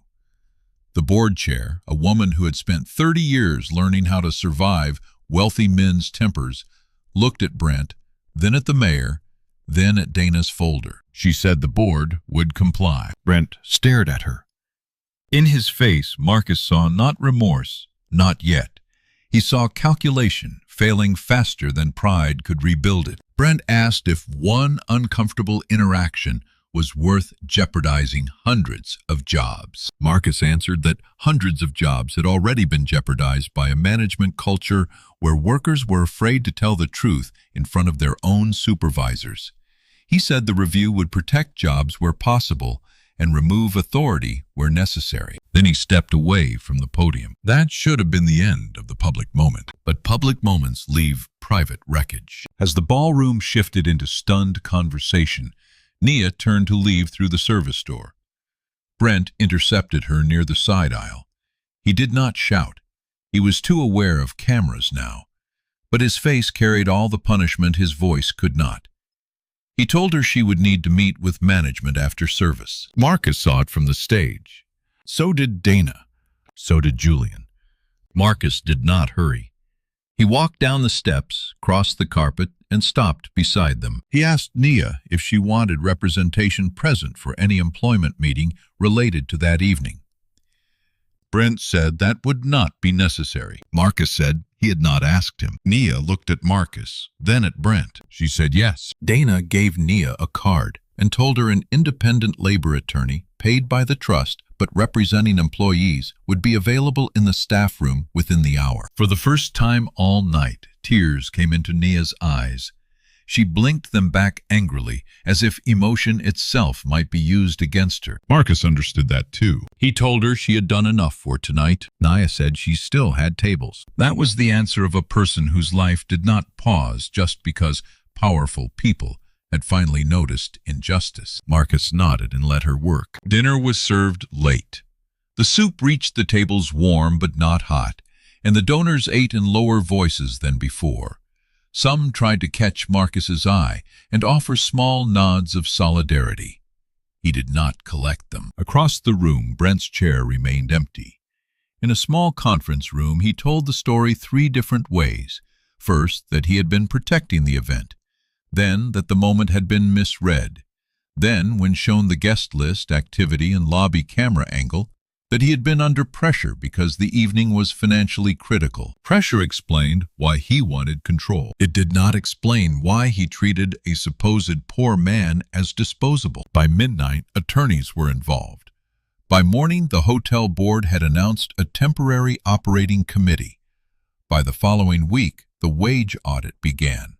Speaker 9: The board chair, a woman who had spent 30 years learning how to survive wealthy men's tempers, looked at Brent, then at the mayor, then at Dana's folder.
Speaker 5: She said the board would comply.
Speaker 9: Brent stared at her. In his face, Marcus saw not remorse, not yet. He saw calculation, failing faster than pride could rebuild it.
Speaker 5: Brent asked if one uncomfortable interaction was worth jeopardizing hundreds of jobs.
Speaker 9: Marcus answered that hundreds of jobs had already been jeopardized by a management culture where workers were afraid to tell the truth in front of their own supervisors. He said the review would protect jobs where possible and remove authority where necessary.
Speaker 5: Then he stepped away from the podium.
Speaker 9: That should have been the end of the public moment.
Speaker 5: But public moments leave private wreckage.
Speaker 9: As the ballroom shifted into stunned conversation, Nia turned to leave through the service door.
Speaker 5: Brent intercepted her near the side aisle. He did not shout. He was too aware of cameras now. But his face carried all the punishment his voice could not. He told her she would need to meet with management after service.
Speaker 9: Marcus saw it from the stage. So did Dana. So did Julian. Marcus did not hurry. He walked down the steps, crossed the carpet, and stopped beside them.
Speaker 5: He asked Nia if she wanted representation present for any employment meeting related to that evening.
Speaker 9: Brent said that would not be necessary.
Speaker 5: Marcus said he had not asked him.
Speaker 9: Nia looked at Marcus, then at Brent. She said yes.
Speaker 5: Dana gave Nia a card and told her an independent labor attorney, paid by the trust but representing employees, would be available in the staff room within the hour.
Speaker 9: For the first time all night, tears came into Nia's eyes.
Speaker 5: She blinked them back angrily, as if emotion itself might be used against her.
Speaker 9: Marcus understood that too. He told her she had done enough for tonight.
Speaker 5: Nia said she still had tables.
Speaker 9: That was the answer of a person whose life did not pause just because powerful people had finally noticed injustice.
Speaker 5: Marcus nodded and let her work.
Speaker 9: Dinner was served late.
Speaker 5: The soup reached the tables warm but not hot, and the donors ate in lower voices than before. Some tried to catch Marcus's eye and offer small nods of solidarity. He did not collect them.
Speaker 9: Across the room, Brent's chair remained empty.
Speaker 5: In a small conference room, he told the story 3 different ways. First, that he had been protecting the event. Then, that the moment had been misread. Then, when shown the guest list, activity, and lobby camera angle, that he had been under pressure because the evening was financially critical.
Speaker 9: Pressure explained why he wanted control.
Speaker 5: It did not explain why he treated a supposed poor man as disposable.
Speaker 9: By midnight, attorneys were involved.
Speaker 5: By morning, the hotel board had announced a temporary operating committee. By the following week, the wage audit began.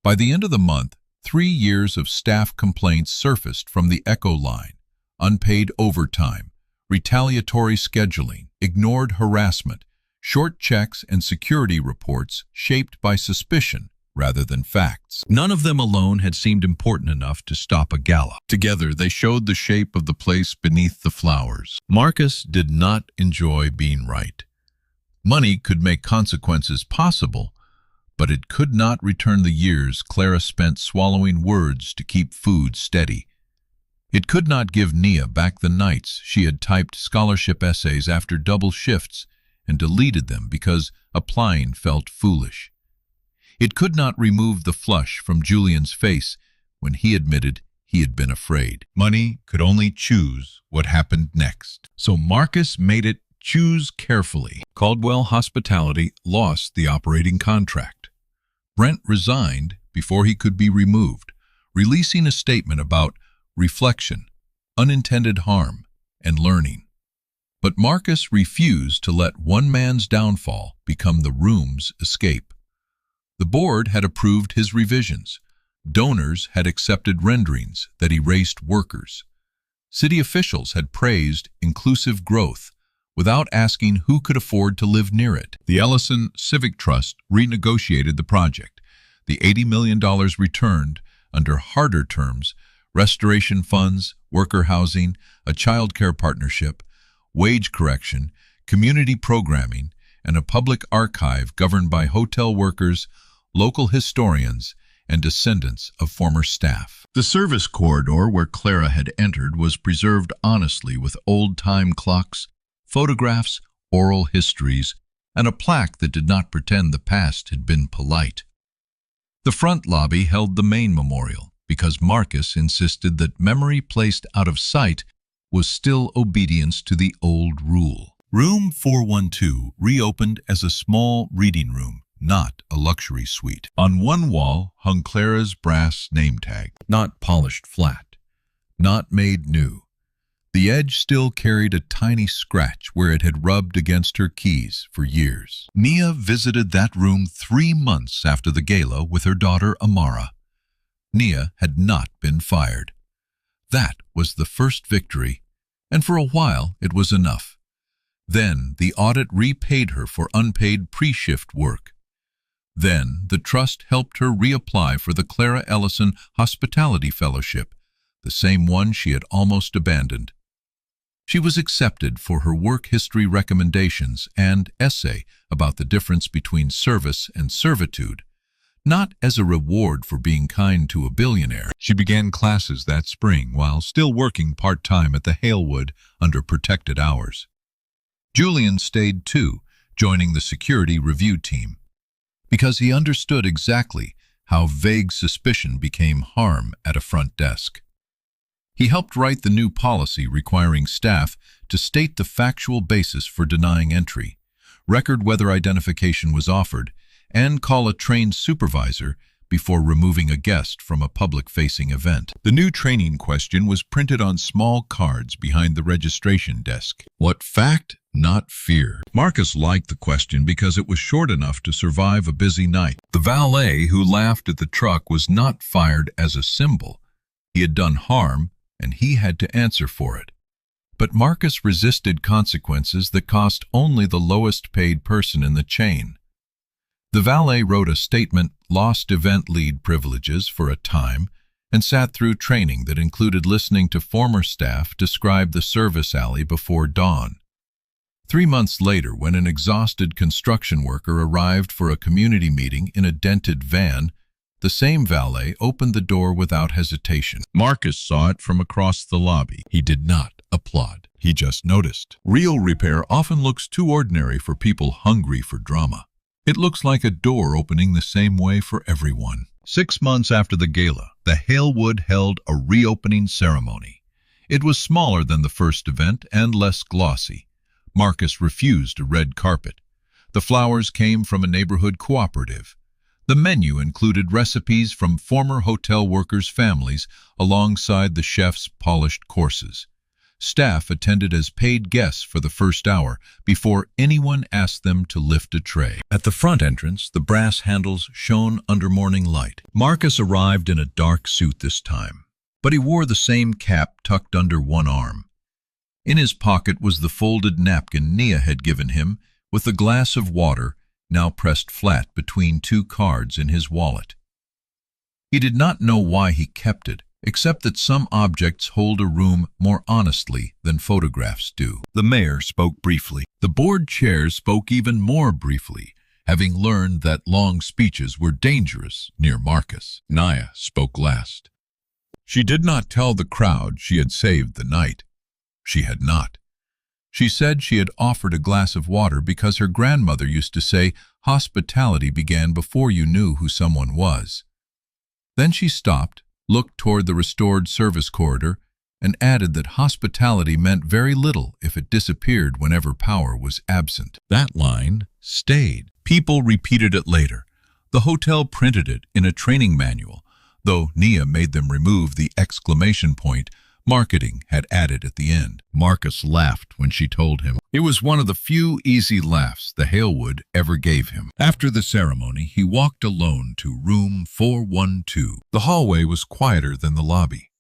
Speaker 5: By the end of the month, 3 years of staff complaints surfaced from the Echo line: unpaid overtime, retaliatory scheduling, ignored harassment, short checks, and security reports shaped by suspicion rather than facts.
Speaker 9: None of them alone had seemed important enough to stop a gala.
Speaker 5: Together, they showed the shape of the place beneath the flowers.
Speaker 9: Marcus did not enjoy being right.
Speaker 5: Money could make consequences possible, but it could not return the years Clara spent swallowing words to keep food steady. It could not give Nia back the nights she had typed scholarship essays after double shifts and deleted them because applying felt foolish. It could not remove the flush from Julian's face when he admitted he had been afraid. Money could only choose what happened next. So Marcus made it choose carefully. Caldwell Hospitality lost the operating contract. Brent resigned before he could be removed, releasing a statement about reflection, unintended harm, and learning. But Marcus refused to let one man's downfall become the room's escape. The board had approved his revisions. Donors had accepted renderings that erased workers. City officials had praised inclusive growth without asking who could afford to live near it. The Ellison Civic Trust renegotiated the project. The $80 million returned under harder terms: restoration funds, worker housing, a child care partnership, wage correction, community programming, and a public archive governed by hotel workers, local historians, and descendants of former staff. The service corridor where Clara had entered was preserved honestly with old-time clocks, photographs, oral histories, and a plaque that did not pretend the past had been polite. The front lobby held the main memorial because Marcus insisted that memory placed out of sight was still obedience to the old rule. Room 412 reopened as a small reading room, not a luxury suite. On one wall hung Clara's brass name tag, not polished flat, not made new. The edge still carried a tiny scratch where it had rubbed against her keys for years. Nia visited that room 3 months after the gala with her daughter Amara. Nia had not been fired. That was the first victory, and for a while it was enough. Then the audit repaid her for unpaid pre-shift work. Then the trust helped her reapply for the Clara Ellison Hospitality Fellowship, the same one she had almost abandoned. She was accepted for her work history recommendations and essay about the difference between service and servitude, not as a reward for being kind to a billionaire. She began classes that spring while still working part-time at the Halewood under protected hours. Julian stayed too, joining the security review team, because he understood exactly how vague suspicion became harm at a front desk. He helped write the new policy requiring staff to state the factual basis for denying entry, record whether identification was offered, and call a trained supervisor before removing a guest from a public-facing event. The new training question was printed on small cards behind the registration desk. What fact, not fear? Marcus liked the question because it was short enough to survive a busy night. The valet who laughed at the truck was not fired as a symbol. He had done harm, and he had to answer for it. But Marcus resisted consequences that cost only the lowest paid person in the chain. The valet wrote a statement, lost event lead privileges for a time, and sat through training that included listening to former staff describe the service alley before dawn. 3 months later, when an exhausted construction worker arrived for a community meeting in a dented van, the same valet opened the door without hesitation. Marcus saw it from across the lobby. He did not applaud. He just noticed. Real repair often looks too ordinary for people hungry for drama. It looks like a door opening the same way for everyone. 6 months after the gala, the Halewood held a reopening ceremony. It was smaller than the first event and less glossy. Marcus refused a red carpet. The flowers came from a neighborhood cooperative. The menu included recipes from former hotel workers' families alongside the chef's polished courses. Staff attended as paid guests for the first hour before anyone asked them to lift a tray. At the front entrance, the brass handles shone under morning light. Marcus arrived in a dark suit this time, but he wore the same cap tucked under one arm. In his pocket was the folded napkin Nia had given him, with a glass of water now pressed flat between 2 cards in his wallet. He did not know why he kept it, except that some objects hold a room more honestly than photographs do. The mayor spoke briefly. The board chair spoke even more briefly, having learned that long speeches were dangerous near Marcus. Nia spoke last. She did not tell the crowd she had saved the night. She had not. She said she had offered a glass of water because her grandmother used to say hospitality began before you knew who someone was. Then she stopped, looked toward the restored service corridor, and added that hospitality meant very little if it disappeared whenever power was absent. That line stayed. People repeated it later. The hotel printed it in a training manual, though Nia made them remove the exclamation point marketing had added at the end. Marcus laughed when she told him. It was one of the few easy laughs the Halewood ever gave him. After the ceremony, he walked alone to room 412. The hallway was quieter than the lobby.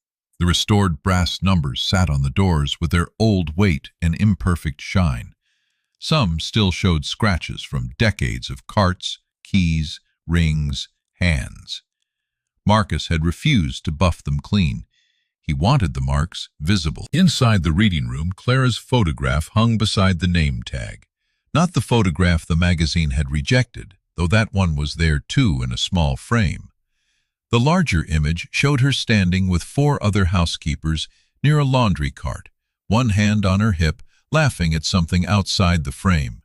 Speaker 5: The restored brass numbers sat on the doors with their old weight and imperfect shine. Some still showed scratches from decades of carts, keys, rings, hands. Marcus had refused to buff them clean. He wanted the marks visible. Inside the reading room, Clara's photograph hung beside the name tag. Not the photograph the magazine had rejected, though that one was there too in a small frame. The larger image showed her standing with 4 other housekeepers near a laundry cart, one hand on her hip, laughing at something outside the frame.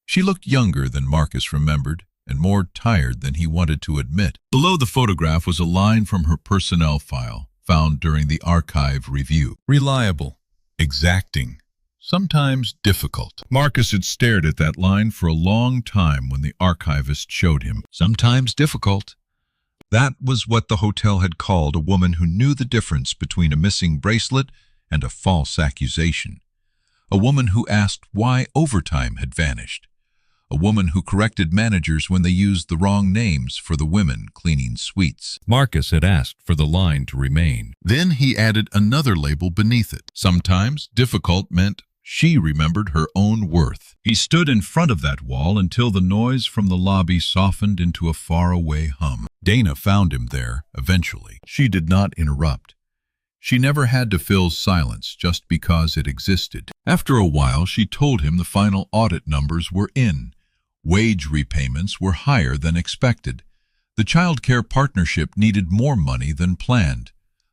Speaker 5: She looked younger than Marcus remembered, and more tired than he wanted to admit. Below the photograph was a line from her personnel file, found during the archive review. Reliable, exacting, sometimes difficult. Marcus had stared at that line for a long time when the archivist showed him. Sometimes difficult. That was what the hotel had called a woman who knew the difference between a missing bracelet and a false accusation. A woman who asked why overtime had vanished. A woman who corrected managers when they used the wrong names for the women cleaning suites. Marcus had asked for the line to remain. Then he added another label beneath it. Sometimes difficult meant she remembered her own worth. He stood in front of that wall until the noise from the lobby softened into a faraway hum. Dana found him there, eventually. She did not interrupt. She never had to fill silence just because it existed. After a while, she told him the final audit numbers were in. Wage repayments were higher than expected. The child care partnership needed more money than planned.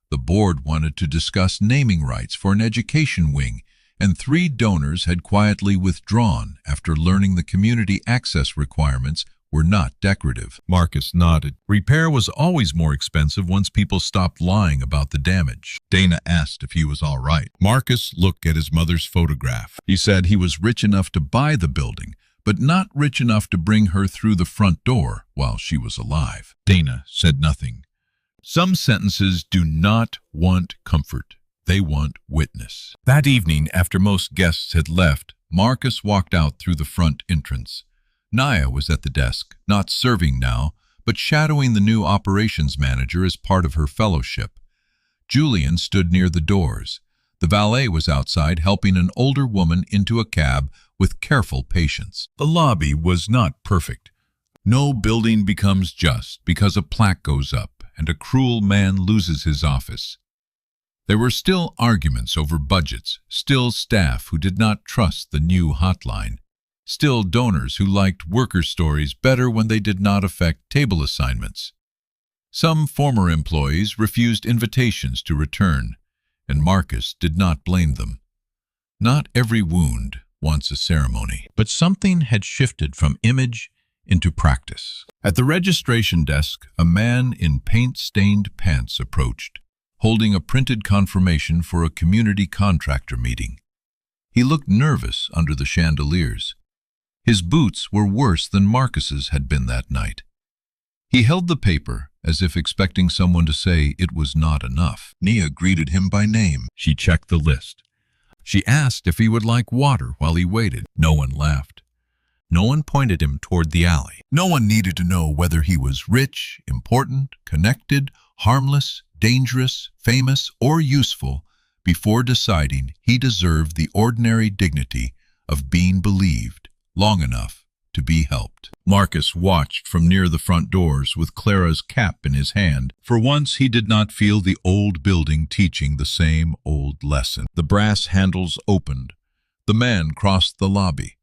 Speaker 5: The board wanted to discuss naming rights for an education wing, and 3 donors had quietly withdrawn after learning the community access requirements were not decorative. Marcus nodded. Repair was always more expensive once people stopped lying about the damage. Dana asked if he was all right. Marcus looked at his mother's photograph. He said he was rich enough to buy the building, but not rich enough to bring her through the front door while she was alive. Dana said nothing. Some sentences do not want comfort. They want witness. That evening, after most guests had left, Marcus walked out through the front entrance. Nia was at the desk, not serving now, but shadowing the new operations manager as part of her fellowship. Julian stood near the doors. The valet was outside helping an older woman into a cab with careful patience. The lobby was not perfect. No building becomes just because a plaque goes up and a cruel man loses his office. There were still arguments over budgets, still staff who did not trust the new hotline, still donors who liked worker stories better when they did not affect table assignments. Some former employees refused invitations to return, and Marcus did not blame them. Not every wound wants a ceremony, but something had shifted from image into practice. At the registration desk, a man in paint-stained pants approached, holding a printed confirmation for a community contractor meeting. He looked nervous under the chandeliers. His boots were worse than Marcus's had been that night. He held the paper as if expecting someone to say it was not enough. Nia greeted him by name. She checked the list. She asked if he would like water while he waited. No one laughed. No one pointed him toward the alley. No one needed to know whether he was rich, important, connected, harmless, dangerous, famous, or useful before deciding he deserved the ordinary dignity of being believed long enough to be helped. Marcus watched from near the front doors with Clara's cap in his hand. For once he did not feel the old building teaching the same old lesson. The brass handles opened. The man crossed the lobby.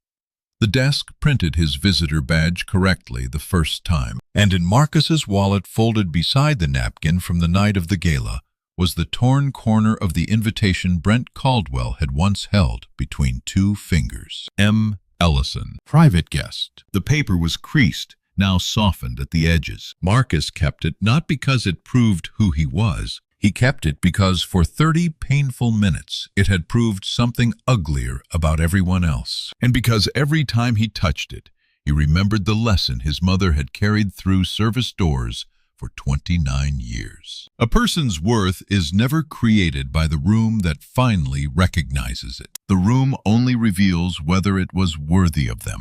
Speaker 5: The desk printed his visitor badge correctly the first time, and in Marcus's wallet folded beside the napkin from the night of the gala
Speaker 9: was the torn corner of the invitation Brent Caldwell had once held between two fingers. M. Ellison, private guest. The paper was creased, now softened at the edges. Marcus kept it not because it proved who he was. He kept it because for 30 painful minutes it had proved something uglier about everyone else. And because every time he touched it, he remembered the lesson his mother had carried through service doors for 29 years. A person's worth is never created by the room that finally recognizes it. The room only reveals whether it was worthy of them.